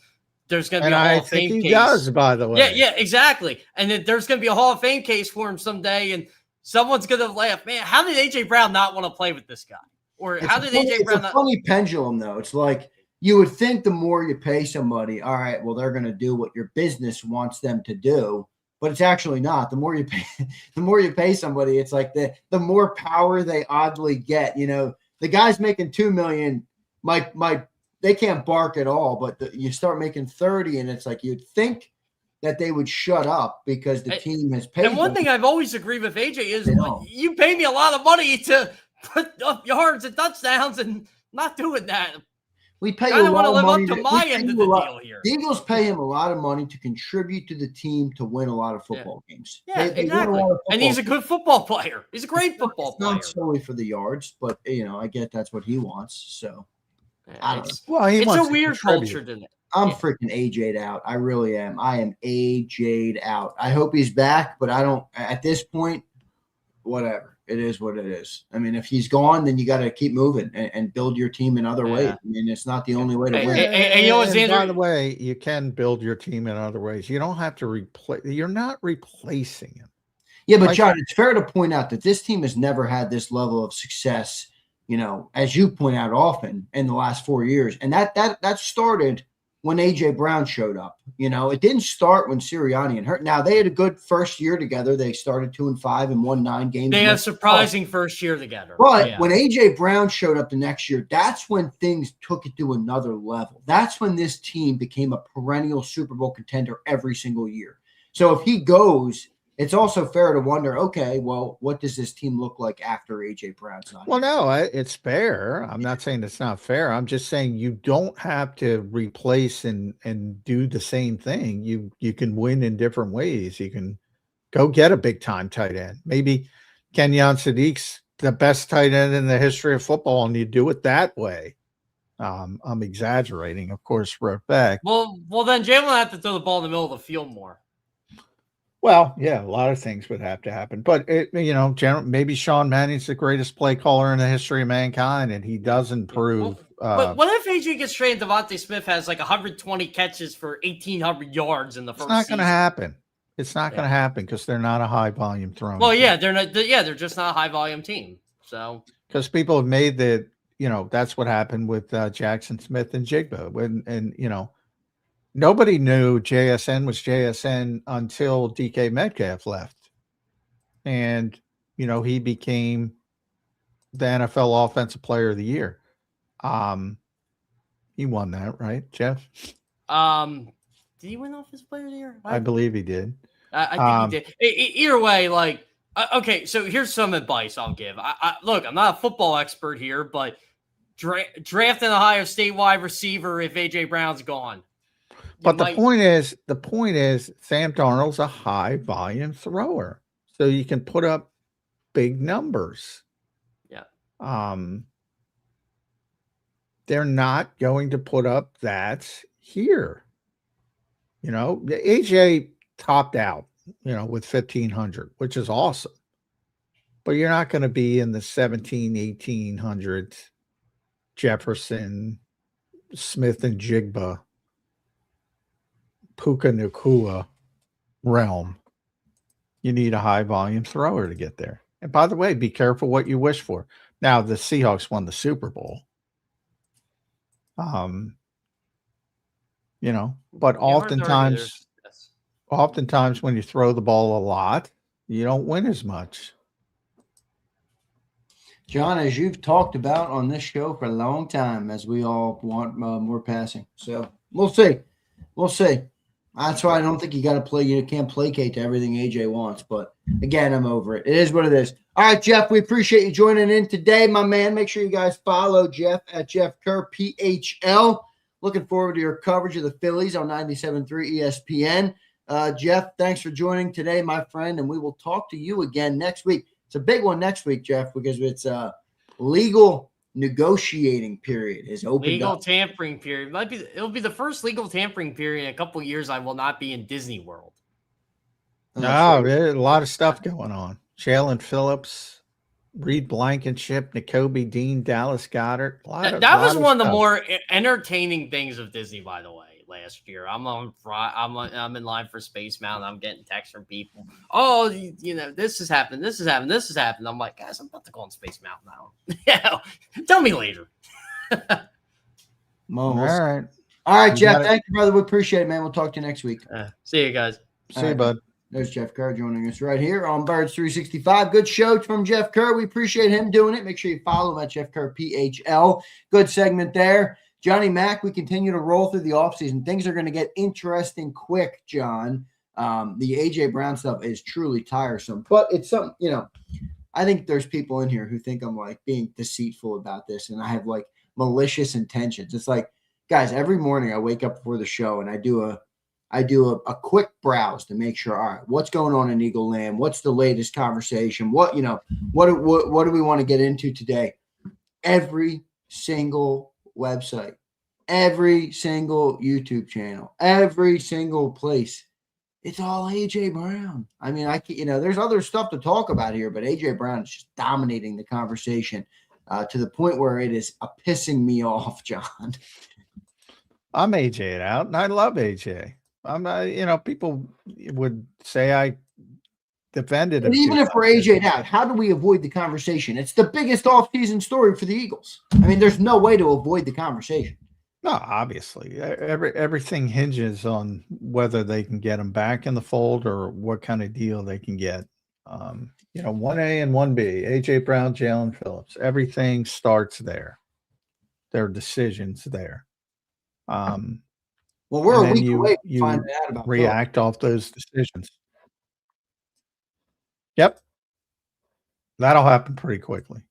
there's gonna be a Hall of Fame case. He does, by the way. Yeah, exactly. And then there's gonna be a Hall of Fame case for him someday, and someone's gonna laugh, man, how did AJ Brown not want to play with this guy? Or how did AJ Brown not? It's a funny pendulum, though. It's like you would think the more you pay somebody, all right, well, they're gonna do what your business wants them to do. But it's actually not. The more you pay somebody, it's like the more power they oddly get. The guys making $2 million they can't bark at all. But you start making 30, and it's like you'd think that they would shut up because the team has paid. And one thing I've always agreed with AJ is you pay me a lot of money to put up yards and touchdowns, and not doing that. We pay you a lot of money. I want to live up to my end of the deal here. The Eagles pay him a lot of money to contribute to the team to win a lot of football games. Yeah, exactly. And he's a good football player. He's a great football player. Not solely for the yards, but I get that's what he wants. So I don't know. Well, it's a weird culture, isn't it? I'm freaking AJ'd out. I really am. I am AJ'd out. I hope he's back, but I don't. At this point, whatever. It is what it is. I mean, if he's gone, then you got to keep moving and build your team in other ways. I mean, it's not the only way to win. And you know, And Zander, by the way, you can build your team in other ways. You don't have to replace. You're not replacing him. Yeah, but John, it's fair to point out that this team has never had this level of success, as you point out often in the last 4 years. And that started when A.J. Brown showed up. It didn't start when Sirianni and Hurt. Now, they had a good first year together. They started 2-5 and won 9 games. They had a surprising first year together. But when A.J. Brown showed up the next year, that's when things took it to another level. That's when this team became a perennial Super Bowl contender every single year. So if he goes, it's also fair to wonder, okay, well, what does this team look like after A.J. Brown's not? Well, no, it's fair. I'm not saying it's not fair. I'm just saying you don't have to replace and do the same thing. You can win in different ways. You can go get a big-time tight end. Maybe Kenyon Sadiq's the best tight end in the history of football, and you do it that way. I'm exaggerating, of course, for a fact. Well, then Jalen will have to throw the ball in the middle of the field more. Well, yeah, a lot of things would have to happen, but maybe Sean Manning's the greatest play caller in the history of mankind, and he does improve. But what if AJ gets traded and Devontae Smith has like 120 catches for 1,800 yards in the first? It's not going to happen. It's not going to happen because they're not a high volume throwing. Well, team. yeah, they're not. Yeah, they're just not a high volume team. So because people have made that's what happened with Jackson Smith and Jigba nobody knew JSN was JSN until DK Metcalf left. And, he became the NFL Offensive Player of the Year. He won that, right, Jeff? Did he win Offensive Player of the Year? I believe he did. I think he did. Either way, okay, so here's some advice I'll give. Look, I'm not a football expert here, but draft an Ohio State wide receiver if A.J. Brown's gone. But the point is, Sam Darnold's a high volume thrower, so you can put up big numbers. Yeah. They're not going to put up that here. AJ topped out, with 1,500, which is awesome. But you're not going to be in the 1,800 Jefferson, Smith and Jigba, Puka Nacua realm. You need a high volume thrower to get there. And by the way, be careful what you wish for. Now, the Seahawks won the Super Bowl. But oftentimes when you throw the ball a lot, you don't win as much. John, as you've talked about on this show for a long time, as we all want more passing. So we'll see. That's why I don't think you can't placate to everything AJ wants. But again, I'm over it. It is what it is. All right, Jeff, we appreciate you joining in today, my man. Make sure you guys follow Jeff at Jeff Kerr PHL. Looking forward to your coverage of the Phillies on 97.3 ESPN. Jeff, thanks for joining today, my friend, and we will talk to you again next week. It's a big one next week, Jeff, because it's legal negotiating period is open. Legal tampering period. It'll be the first legal tampering period in a couple of years I will not be in Disney World. No, there's a lot of stuff going on. Jaylen Phillips, Reed Blankenship, N'Kobe Dean, Dallas Goedert. That was one of the more entertaining things of Disney, by the way. Last year, I'm in line for Space Mountain. I'm getting texts from people. Oh, this has happened. This has happened. This has happened. I'm like, guys, I'm about to go on Space Mountain now. Yeah, tell me later. All right, Jeff. Thank you, brother. We appreciate it, man. We'll talk to you next week. See you guys. See you, bud. There's Jeff Kerr joining us right here on Birds 365. Good show from Jeff Kerr. We appreciate him doing it. Make sure you follow him at Jeff Kerr PHL. Good segment there. Johnny Mac, we continue to roll through the offseason. Things are going to get interesting quick, John. The A.J. Brown stuff is truly tiresome. But it's something, I think there's people in here who think I'm like being deceitful about this and I have like malicious intentions. It's like, guys, every morning I wake up before the show and I do a quick browse to make sure, all right, what's going on in Eagle Land? What's the latest conversation? What do we want to get into today? Every single website, every single YouTube channel, every single place It's all AJ Brown. I mean, there's other stuff to talk about here, but AJ Brown is just dominating the conversation to the point where it is pissing me off, John. I'm AJ out, and I love AJ. People would say I defended him. And even if we're AJ'd out, how do we avoid the conversation? It's the biggest offseason story for the Eagles. I mean, there's no way to avoid the conversation. No, obviously, everything hinges on whether they can get him back in the fold or what kind of deal they can get. 1A and 1B, AJ Brown, Jaylen Phillips, everything starts there. Their decisions there. Well, we're a week away from finding out about react Phillips. Off those decisions. Yep, that'll happen pretty quickly.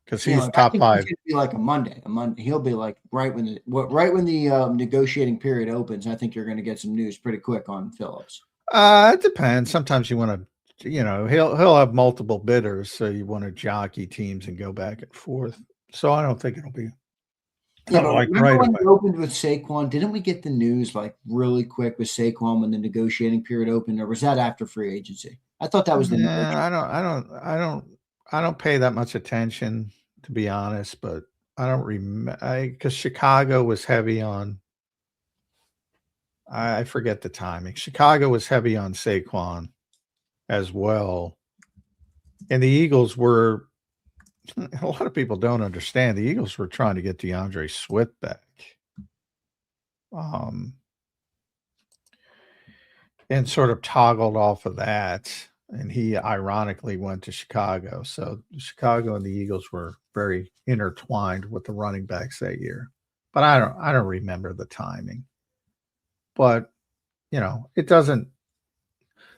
Because he's top 5. It's gonna be like a Monday. He'll be like right when the negotiating period opens. I think you're going to get some news pretty quick on Phillips. It depends. Sometimes you want to, he'll have multiple bidders, so you want to jockey teams and go back and forth. So I don't think it'll be. Remember when we opened with Saquon? Didn't we get the news like really quick with Saquon when the negotiating period opened, or was that after free agency? I thought that was the. I don't pay that much attention, to be honest, but I don't remember because Chicago was heavy on. I forget the timing. Chicago was heavy on Saquon as well, and the Eagles were. A lot of people don't understand. The Eagles were trying to get DeAndre Swift back, and sort of toggled off of that. And he ironically went to Chicago. So Chicago and the Eagles were very intertwined with the running backs that year. But I don't remember the timing. But it doesn't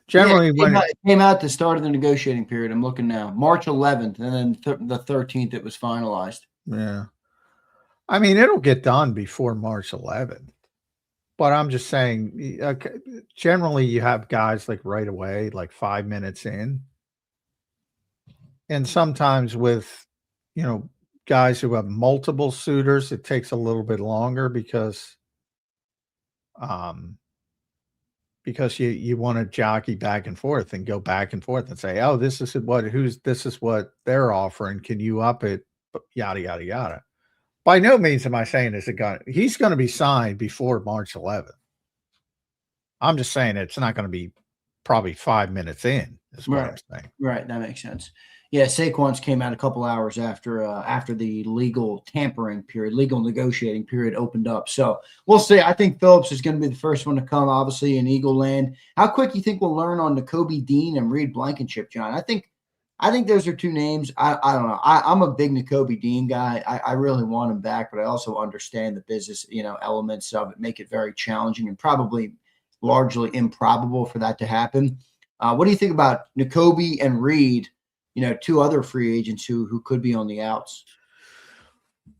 generally it came out the start of the negotiating period. I'm looking now, March 11th, and then the 13th it was finalized. Yeah, I mean it'll get done before March 11th. But I'm just saying, generally you have guys like right away, like 5 minutes in. And sometimes with, guys who have multiple suitors, it takes a little bit longer because you want to jockey back and forth and go back and forth and say, oh, this is what they're offering. Can you up it? Yada, yada, yada. By no means am I saying he's going to be signed before March 11th. I'm just saying it's not going to be probably 5 minutes in. Is what I'm saying. Right, that makes sense. Yeah, Saquon's came out a couple hours after the legal tampering period, legal negotiating period opened up. So we'll see. I think Phillips is going to be the first one to come, obviously, in Eagle land. How quick do you think we'll learn on Nakobe Dean and Reed Blankenship, John? I think those are two names. I don't know. I'm a big Nakobe Dean guy. I really want him back, but I also understand the business, elements of it make it very challenging and probably largely improbable for that to happen. What do you think about Nakobe and Reed? Two other free agents who could be on the outs.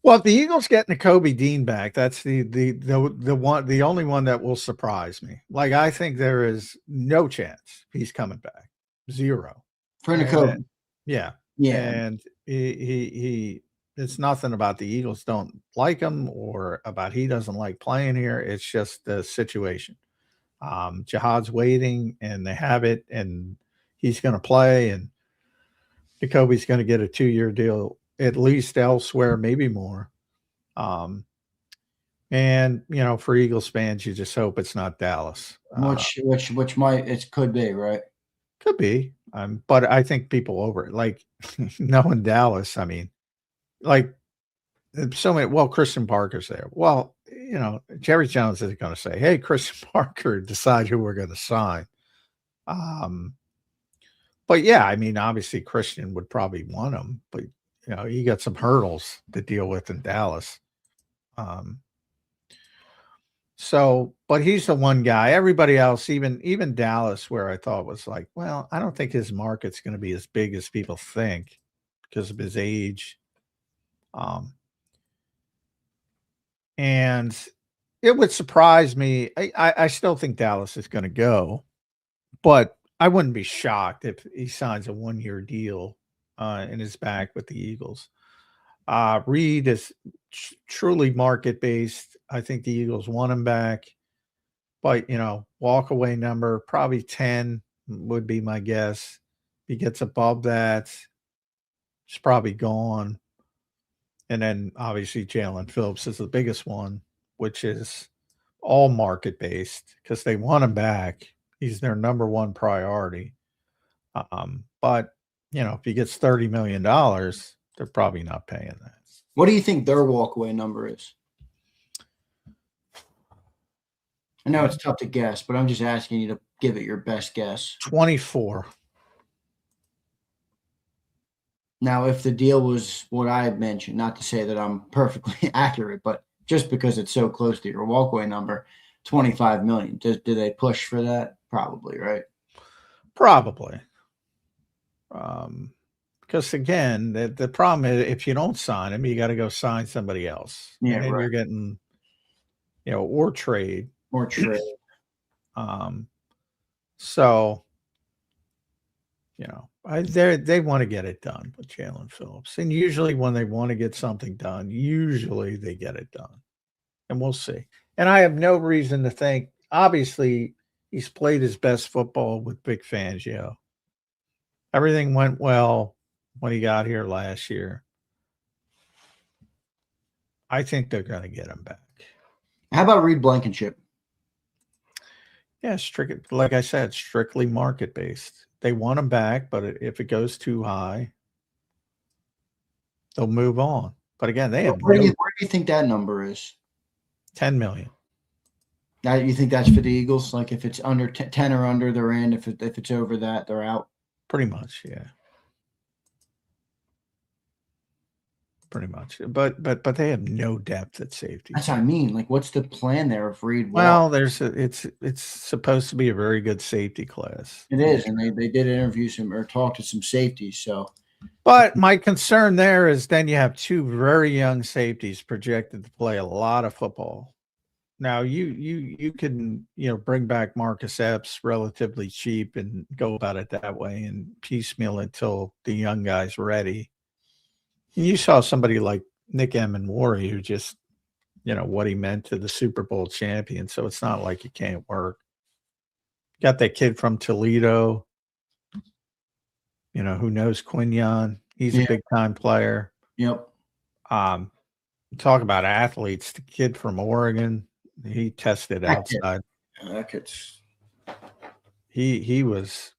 Well, if the Eagles get Nakobe Dean back, that's the only one that will surprise me. Like I think there is no chance he's coming back. Zero. For Nakobe. Yeah. And he it's nothing about the Eagles don't like him or about he doesn't like playing here. It's just the situation. Jihad's waiting and they have it and he's going to play and Nakobe's going to get a 2-year deal at least elsewhere, maybe more. And for Eagles fans, you just hope it's not Dallas. Which it could be, right? Could be. But I think people over it, like knowing Dallas, I mean, like so many, Christian Parker's there. Well, Jerry Jones isn't going to say, hey, Christian Parker, decide who we're going to sign. But yeah, I mean, obviously Christian would probably want him, but you got some hurdles to deal with in Dallas. But he's the one guy. Everybody else, even Dallas, where I thought was like, well, I don't think his market's going to be as big as people think because of his age. And it would surprise me. I still think Dallas is going to go, but I wouldn't be shocked if he signs a 1-year deal and is back with the Eagles. Reed is truly market-based. I think the Eagles want him back, But, walk away number, probably 10 would be my guess. If he gets above that, it's probably gone. And then obviously Jaylen Phillips is the biggest one, which is all market based because they want him back. He's their number one priority. But if he gets $30 million, they're probably not paying that. What do you think their walkaway number is? I know it's tough to guess, but I'm just asking you to give it your best guess. 24. Now, if the deal was what I had mentioned, not to say that I'm perfectly accurate, but just because it's so close to your walkaway number, 25 million. Do they push for that? Probably, right? Probably. Because again, the problem is if you don't sign him, you got to go sign somebody else. Yeah, and then right. you're getting, or trade. Or trade. So, they want to get it done with Jaylen Phillips. And usually when they want to get something done, usually they get it done. And we'll see. And I have no reason to think, obviously, he's played his best football with Vic Fangio. Everything went well when he got here last year. I think they're going to get him back. How about Reed Blankenship? Yeah, like I said, strictly market-based. They want him back, but if it goes too high, they'll move on. But again, they have where do you think that number is? 10 million. Now, you think that's for the Eagles? Like if it's under 10 or under, they're in. If it's over that, they're out? Pretty much, yeah. Pretty much. But they have no depth at safety. That's what I mean. Like, what's the plan there if Reed? Well, it's supposed to be a very good safety class. It is, and they did interview some or talk to some safeties. So, but my concern there is then you have two very young safeties projected to play a lot of football. Now you can bring back Marcus Epps relatively cheap and go about it that way and piecemeal it till the young guy's ready. You saw somebody like Nick Emmanwori who just, what he meant to the Super Bowl champion. So it's not like it can't work. Got that kid from Toledo, who knows Quinion. He's a big time player. Yep. Talk about athletes. The kid from Oregon, he tested outside. That kid's. He was,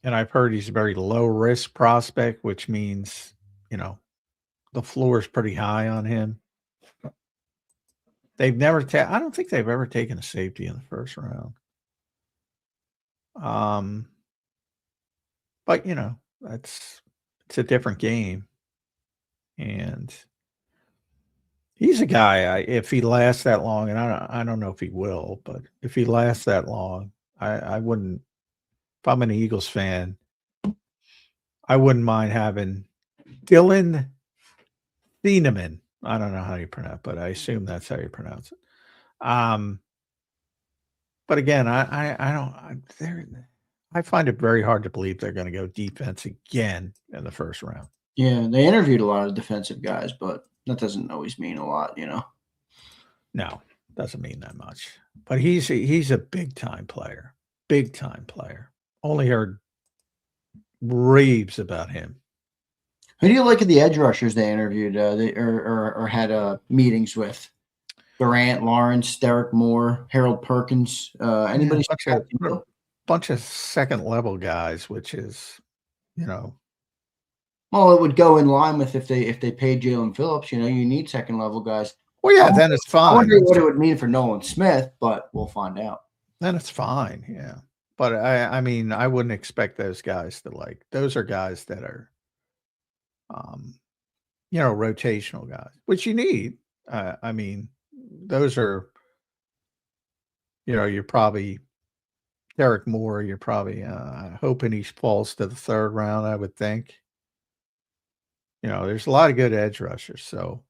and I've heard he's a very low risk prospect, which means, the floor is pretty high on him. They've never I don't think they've ever taken a safety in the first round. But it's a different game. And he's a guy, if he lasts that long, and I don't know if he will, but if he lasts that long, I wouldn't, if I'm an Eagles fan, I wouldn't mind having Dylan Thieneman. I don't know how you pronounce it, but I assume that's how you pronounce it. But again, I find it very hard to believe they're going to go defense again in the first round. Yeah, they interviewed a lot of defensive guys, but that doesn't always mean a lot, No, doesn't mean that much. But he's a big time player. Big time player. Only heard raves about him. Who do you like of the edge rushers they interviewed or had meetings with? Durant, Lawrence, Derek Moore, Harold Perkins. Anybody? Bunch of second level guys, which is, Well, it would go in line with if they paid Jaylen Phillips. You need second level guys. Well, yeah, then it's fine. I wonder what it would mean for Nolan Smith, but we'll find out. Then it's fine, yeah. But I mean, I wouldn't expect those guys to those are guys that are, rotational guys, which you need. I mean, those are, you're probably Derek Moore. You're probably hoping he falls to the third round, I would think. There's a lot of good edge rushers. So,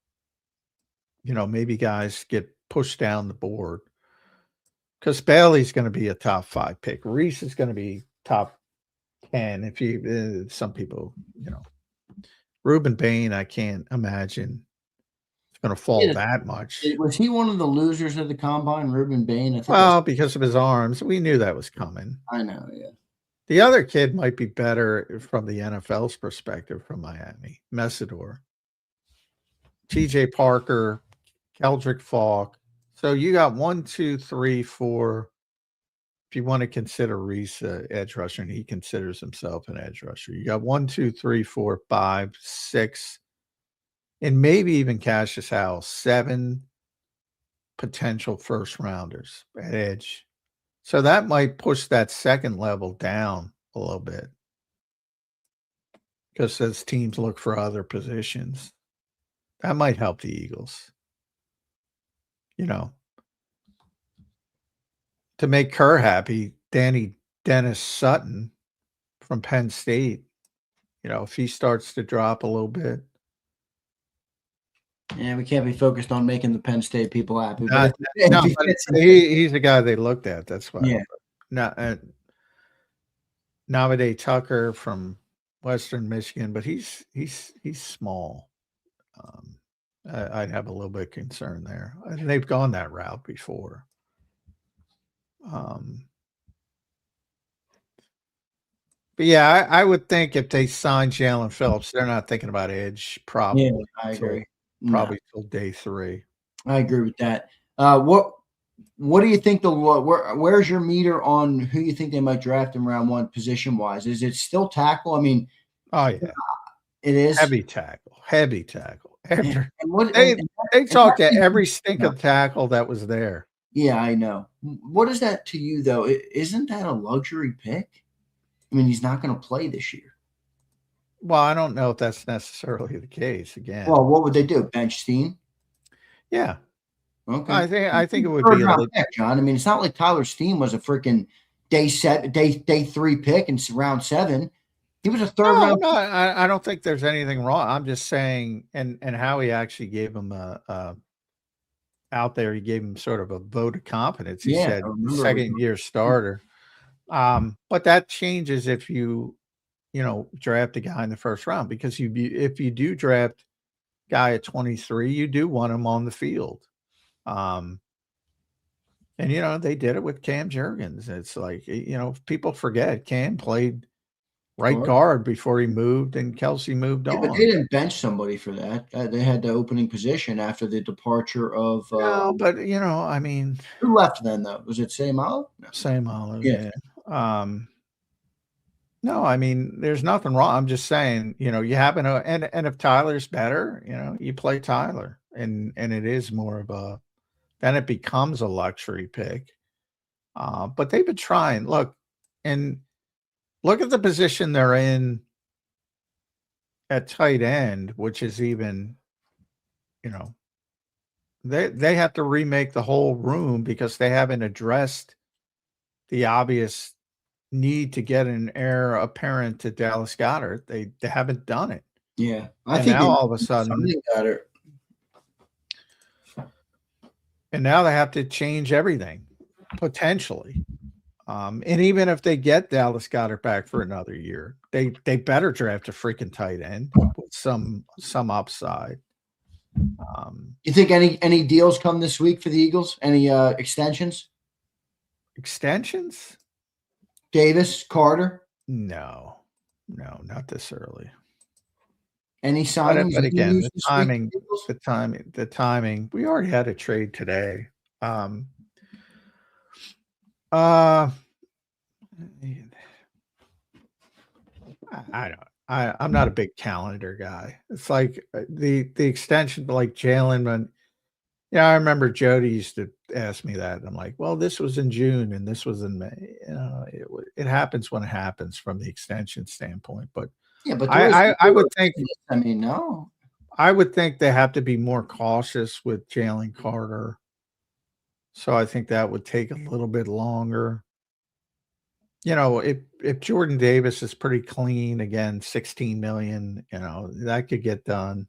maybe guys get pushed down the board because Bailey's going to be a top 5 pick. Reese is going to be top 10. If some people, Reuben Bain, I can't imagine going to fall that much. Was he one of the losers of the combine, Ruben Bain? I think Well, because of his arms. We knew that was coming. I know, yeah. The other kid might be better from the NFL's perspective from Miami, Messidor. TJ Parker, Keldrick Falk. So you got 1, 2, 3, 4. If you want to consider Reese edge rusher, and he considers himself an edge rusher, you got 1, 2, 3, 4, 5, 6, and maybe even Cassius Howell, 7 potential first rounders at edge. So that might push that second level down a little bit because as teams look for other positions, that might help the Eagles. You know, to make Kerr happy, Dennis Sutton from Penn State, you know, if he starts to drop a little bit. Yeah, we can't be focused on making the Penn State people happy. But he's the guy they looked at. That's why. Yeah. Navide Tucker from Western Michigan, but he's small. I'd have a little bit of concern there. They've gone that route before. But yeah, I would think if they sign Jaylen Phillips, they're not thinking about edge probably. Yeah, I agree. Probably till day 3. I agree with that. What do you think where's your meter on who you think they might draft in round 1 position wise? Is it still tackle? I mean, oh yeah, it is heavy tackle. And they talked to every stinking tackle that was there. Yeah, I know. What is that to you though? Isn't that a luxury pick? I mean, he's not going to play this year. Well, I don't know if that's necessarily the case. Again, well, what would they do? Bench Steen? Yeah. Okay. I think it would be a pick, John. I mean, it's not like Tyler Steen was a freaking day 3 pick in round 7. He was a third round. No, I don't think there's anything wrong. I'm just saying, and Howie actually gave him out there. He gave him sort of a vote of confidence. He said second-year starter. But that changes if you draft a guy in the first round, because if you do draft a guy at 23, you do want him on the field. And they did it with Cam Jurgens. It's like, people forget Cam played right guard before he moved, and Kelsey moved on. But they didn't bench somebody for that. They had the opening position after the departure of. No, but I mean, who left then though? Was it Sam Olive? No. Sam Olive. Yeah. No, I mean, there's nothing wrong. I'm just saying, you happen to, and if Tyler's better, you play Tyler, and it is more of then it becomes a luxury pick. But they've been trying. Look at the position they're in at tight end, which is even, they have to remake the whole room because they haven't addressed the obvious need to get an heir apparent to Dallas Goedert. They haven't done it. Yeah. I think now all of a sudden and now they have to change everything potentially. And even if they get Dallas Goedert back for another year, they better draft a freaking tight end with some upside. You think any deals come this week for the Eagles? Any extensions? Extensions? Davis, Carter? No, not this early. Any signings? But again, the timing. We already had a trade today. I'm not a big calendar guy. It's like the extension, like Jalen. I remember Jody used to ask me that. I'm like, well, this was in June and this was in May. It happens when it happens from the extension standpoint. But yeah, but I would think. I mean, no. I would think they have to be more cautious with Jalen Carter. So I think that would take a little bit longer. If Jordan Davis is pretty clean, again, $16 million, that could get done.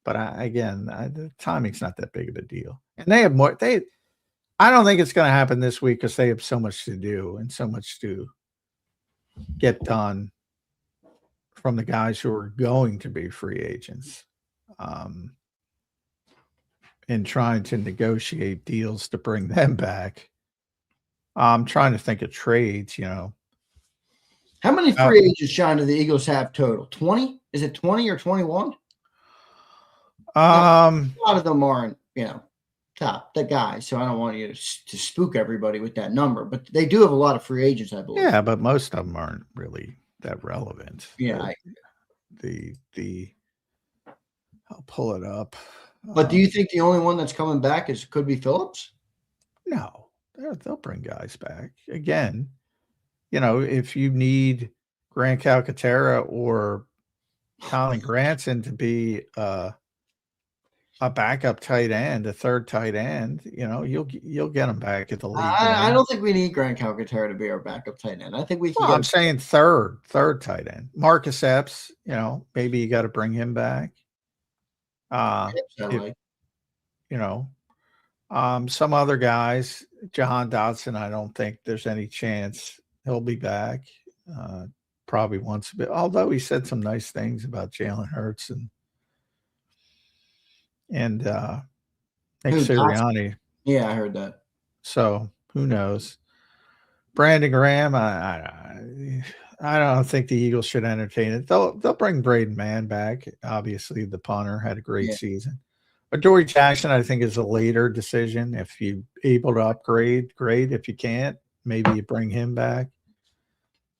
But the timing's not that big of a deal. And they have more. I don't think it's going to happen this week because they have so much to do and so much to get done from the guys who are going to be free agents. in trying to negotiate deals to bring them back. I'm trying to think of trades, How many free agents, John, do the Eagles have total? 20? Is it 20 or 21? A lot of them aren't, the guys. So I don't want you to spook everybody with that number, but they do have a lot of free agents, I believe. Yeah, but most of them aren't really that relevant. Yeah. I'll pull it up. But do you think the only one that's coming back could be Phillips? No, they'll bring guys back again. If you need Grant Calcaterra or Colin Granson to be a backup tight end, a third tight end, you'll get them back at the league. I don't think we need Grant Calcaterra to be our backup tight end. I think we can. I'm saying third tight end. Marcus Epps, maybe you got to bring him back. Some other guys, Jahan Dotson, I don't think there's any chance he'll be back. Probably once a bit, although he said some nice things about Jalen Hurts and Nick Sirianni. Yeah, I heard that. So who knows? Brandon Graham, I don't think the Eagles should entertain it. They'll bring Braden Mann back. Obviously, the punter had a great season. But Dory Jackson, I think, is a later decision. If you're able to upgrade, great. If you can't, maybe you bring him back.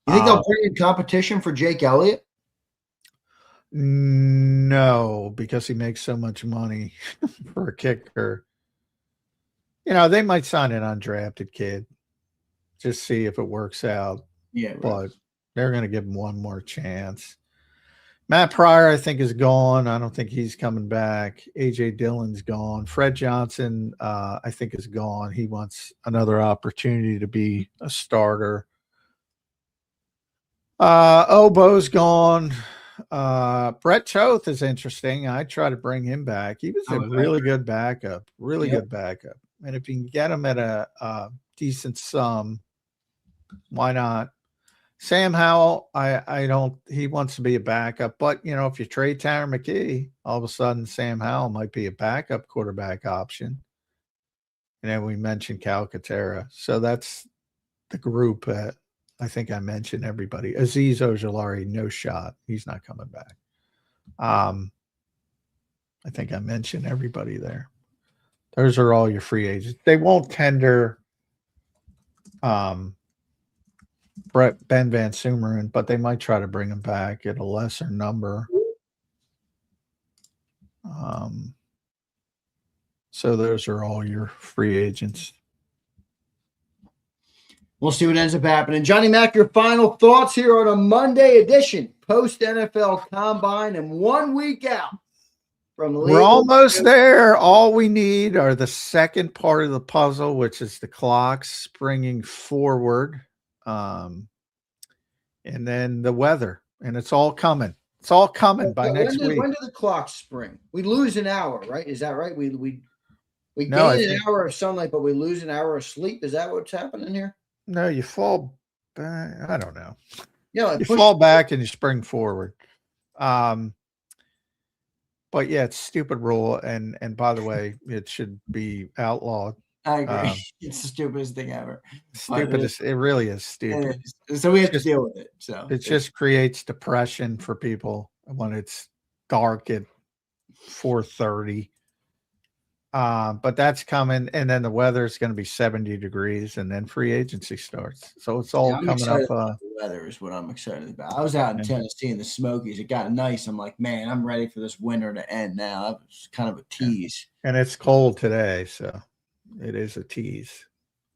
You think they'll bring in competition for Jake Elliott? No, because he makes so much money for a kicker. They might sign an undrafted kid. Just see if it works out. Yeah, right. But they're going to give him one more chance. Matt Pryor, I think, is gone. I don't think he's coming back. A.J. Dillon's gone. Fred Johnson, I think, is gone. He wants another opportunity to be a starter. Obo's gone. Brett Toth is interesting. I try to bring him back. He was a really good backup. Good backup. And if you can get him at a decent sum, why not? Sam Howell, he wants to be a backup, but if you trade Tanner McKee, all of a sudden Sam Howell might be a backup quarterback option. And then we mentioned Calcaterra. So that's the group. I think I mentioned everybody. Azeez Ojulari, no shot. He's not coming back. I think I mentioned everybody there. Those are all your free agents. They won't tender Ben Van Sumeren, but they might try to bring him back at a lesser number. So those are all your free agents. We'll see what ends up happening. Johnny Mac, your final thoughts here on a Monday edition, post-NFL Combine, and 1 week out from the league. We're almost there. All we need are the second part of the puzzle, which is the clock springing forward. And then the weather, and it's all coming. It's all coming by next week. When do the clocks spring? We lose an hour, right? Is that right? We gain an hour of sunlight, but we lose an hour of sleep. Is that what's happening here? No, you fall back. I don't know. Yeah, you fall back and you spring forward. But yeah, it's a stupid rule, and by the way, it should be outlawed. I agree. It's the stupidest thing ever. Stupidest. It really is stupid. So we have to deal with it. So it just creates depression for people when it's dark at 4:30. But that's coming, and then the weather is going to be 70 degrees, and then free agency starts. So it's all coming up. The weather is what I'm excited about. I was out in Tennessee in the Smokies. It got nice. I'm like, man, I'm ready for this winter to end now. That was kind of a tease. And it's cold today, so it is a tease.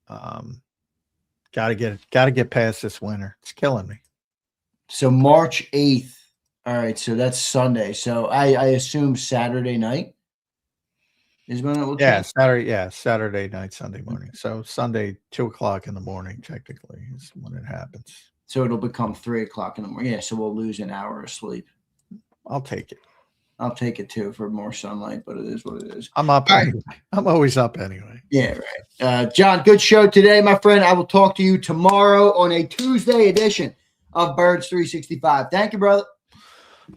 Got to get past this winter. It's killing me. So March 8th. All right, so that's Sunday. So I assume Saturday night is when it will change? Saturday night, Sunday morning. So Sunday, 2:00 in the morning, technically, is when it happens. So it'll become 3:00 in the morning. Yeah, so we'll lose an hour of sleep. I'll take it. I'll take it too for more sunlight, but it is what it is. I'm up anyway. I'm always up anyway. Yeah, right. John, good show today, my friend. I will talk to you tomorrow on a Tuesday edition of Birds 365. Thank you, brother.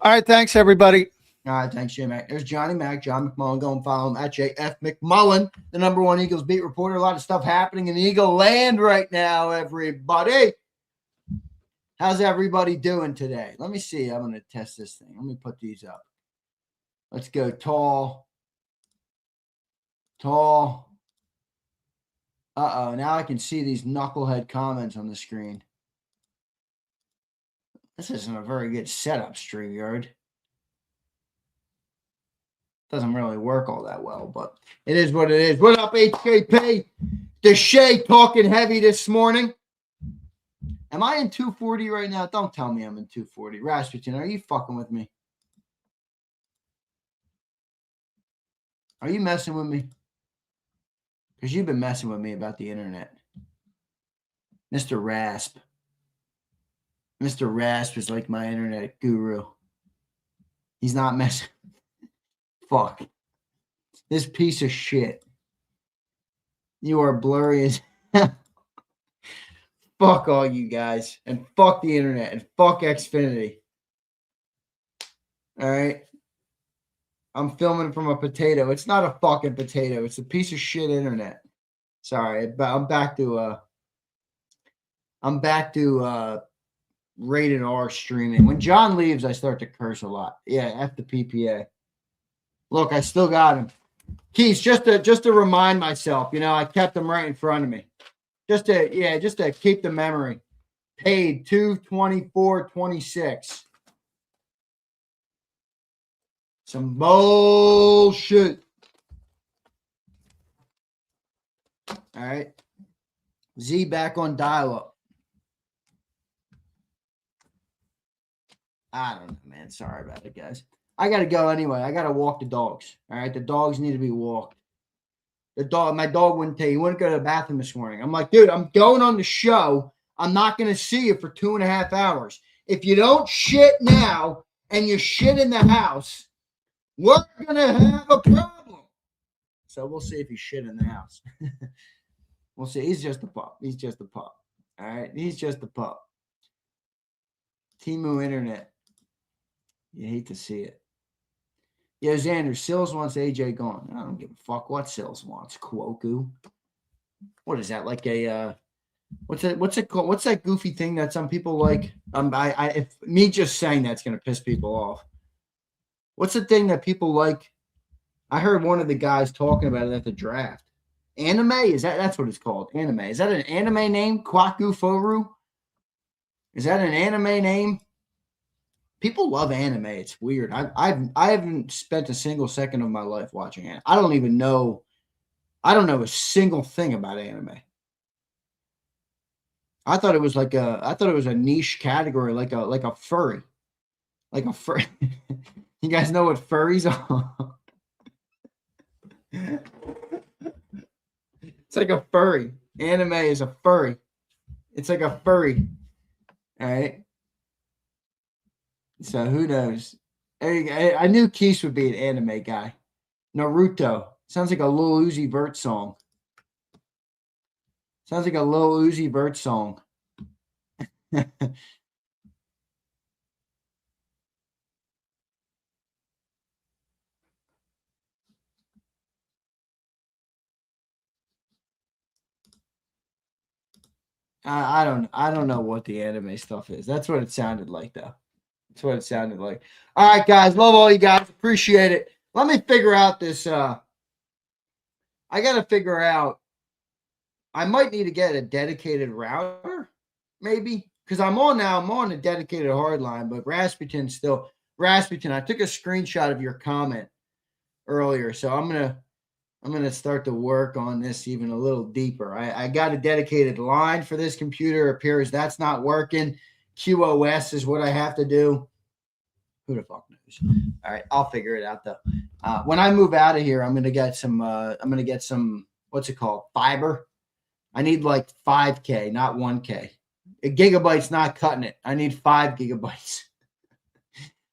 All right. Thanks, everybody. All right, thanks, J Mac. There's Johnny Mac, John McMullen. Go and follow him at JF McMullen, the #1 Eagles beat reporter. A lot of stuff happening in Eagle land right now, everybody. How's everybody doing today? Let me see. I'm going to test this thing. Let me put these up. Let's go tall. Tall. Uh-oh, now I can see these knucklehead comments on the screen. This isn't a very good setup, StreamYard. Doesn't really work all that well, but it is what it is. What up, HKP? Deshay talking heavy this morning. Am I in 240 right now? Don't tell me I'm in 240. Rasputin, are you fucking with me? Are you messing with me? Because you've been messing with me about the internet. Mr. Rasp. Mr. Rasp is like my internet guru. He's not messing. Fuck. This piece of shit. You are blurry as hell. Fuck all you guys. And fuck the internet. And fuck Xfinity. All right? I'm filming from a potato. It's not a fucking potato. It's a piece of shit internet. Sorry. But I'm back to rated R streaming. When John leaves, I start to curse a lot. Yeah, F the PPA. Look, I still got him. Keys, just to remind myself, I kept him right in front of me. Just to keep the memory. Paid $224.26. Some bullshit. All right. Z back on dial-up. I don't know, man. Sorry about it, guys. I got to go anyway. I got to walk the dogs. All right. The dogs need to be walked. My dog wouldn't tell you. He wouldn't go to the bathroom this morning. I'm like, dude, I'm going on the show. I'm not going to see you for 2.5 hours. If you don't shit now and you shit in the house, we're going to have a problem. So we'll see if he's shit in the house. We'll see. He's just a pup. He's just a pup. All right. He's just a pup. Timu Internet. You hate to see it. Yeah, Zander, Sills wants AJ gone. I don't give a fuck what Sills wants. Kwoku. What is that? Like a what's it called? What's that goofy thing that some people like? If me just saying that's gonna piss people off. What's the thing that people like? I heard one of the guys talking about it at the draft. Anime? That's what it's called? Anime. Is that an anime name? Kwaku Foru? Is that an anime name? People love anime. It's weird. I haven't spent a single second of my life watching anime. I don't know a single thing about anime. I thought it was a niche category, like a furry. Like a furry. You guys know what furries are? It's like a furry. Anime is a furry. It's like a furry. All right. So who knows? I knew Keith would be an anime guy. Naruto. Sounds like a Lil Uzi Vert song. Sounds like a Lil Uzi Vert song. I don't know what the anime stuff is. That's what it sounded like, though. That's what it sounded like. All right, guys. Love all you guys. Appreciate it. Let me figure out this. I got to figure out. I might need to get a dedicated router, maybe, because I'm on a dedicated hard line, but Rasputin, I took a screenshot of your comment earlier, so I'm gonna start to work on this even a little deeper. I got a dedicated line for this computer. It appears that's not working. QoS is what I have to do. Who the fuck knows? All right, I'll figure it out though. When I move out of here, I'm gonna get some. What's it called? Fiber. I need like 5K, not 1K. A gigabyte's not cutting it. I need 5 gigabytes.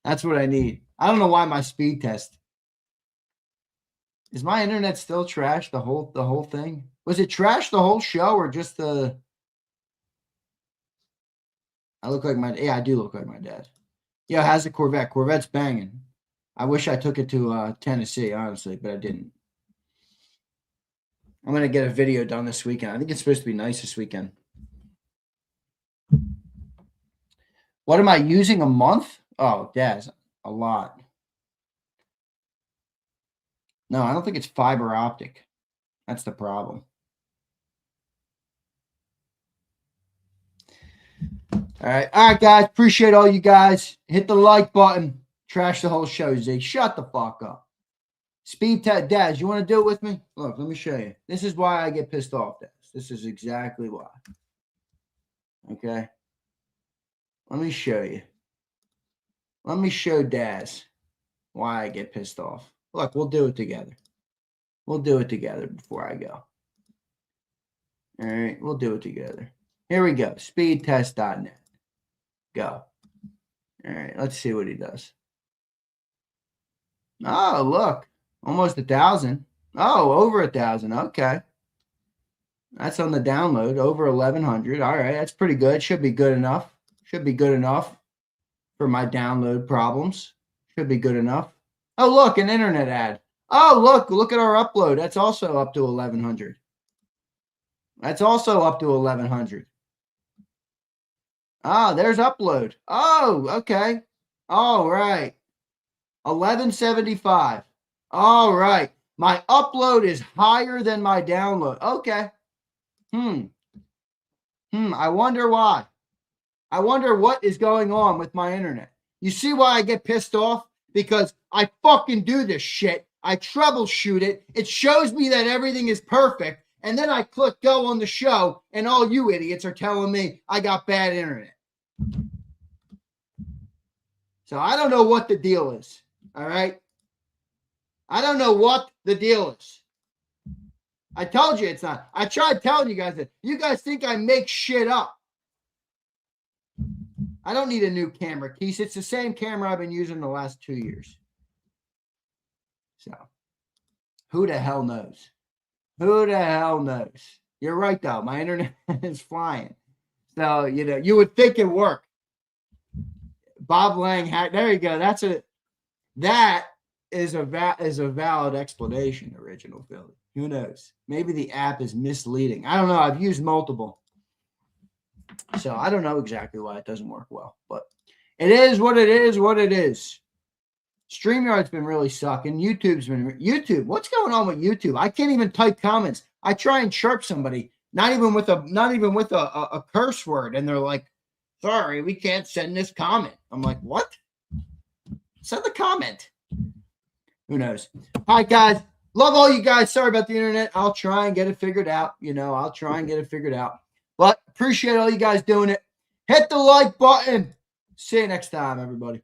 That's what I need. I don't know why my speed test. Is my internet still trash? The whole thing? Was it trash the whole show or just the? I look like I do look like my dad. Yeah, how's the Corvette? Corvette's banging. I wish I took it to Tennessee, honestly, but I didn't. I'm going to get a video done this weekend. I think it's supposed to be nice this weekend. What am I using a month? Oh, Daz, a lot. No, I don't think it's fiber optic. That's the problem. All right, guys. Appreciate all you guys. Hit the like button. Trash the whole show, Zeke. Shut the fuck up. Speed test, Daz, you want to do it with me? Look, let me show you. This is why I get pissed off, Daz. This is exactly why. Okay? Let me show you. Let me show Daz why I get pissed off. Look, we'll do it together. We'll do it together before I go. All right, we'll do it together. Here we go. Speedtest.net. Go. All right, let's see what he does. Oh, look. Almost 1,000. Oh, over 1,000. Okay. That's on the download. Over 1,100. All right, that's pretty good. Should be good enough. Should be good enough for my download problems. Should be good enough. Oh, look, an internet ad. Oh, look at our upload. That's also up to 1,100. That's also up to 1,100. Ah, there's upload. Oh, okay. All right. 1,175. All right. My upload is higher than my download. Okay. I wonder why. I wonder what is going on with my internet. You see why I get pissed off? Because I fucking do this shit. I troubleshoot it. It shows me that everything is perfect. And then I click go on the show, and all you idiots are telling me I got bad internet. So I don't know what the deal is. All right? I don't know what the deal is. I told you it's not. I tried telling you guys that. You guys think I make shit up. I don't need a new camera, Keith. It's the same camera I've been using the last 2 years. So, who the hell knows? Who the hell knows? You're right, though. My internet is flying. So, you would think it worked. Bob Lang had, there you go. That is a valid explanation, Original Philly. Who knows? Maybe the app is misleading. I don't know. I've used multiple. So I don't know exactly why it doesn't work well, but it is what it is, what it is. StreamYard's been really sucking. YouTube. What's going on with YouTube? I can't even type comments. I try and chirp somebody, not even with a curse word, and they're like, "Sorry, we can't send this comment." I'm like, "What? Send the comment." Who knows? All right, guys. Love all you guys. Sorry about the internet. I'll try and get it figured out. I'll try and get it figured out. But appreciate all you guys doing it. Hit the like button. See you next time, everybody.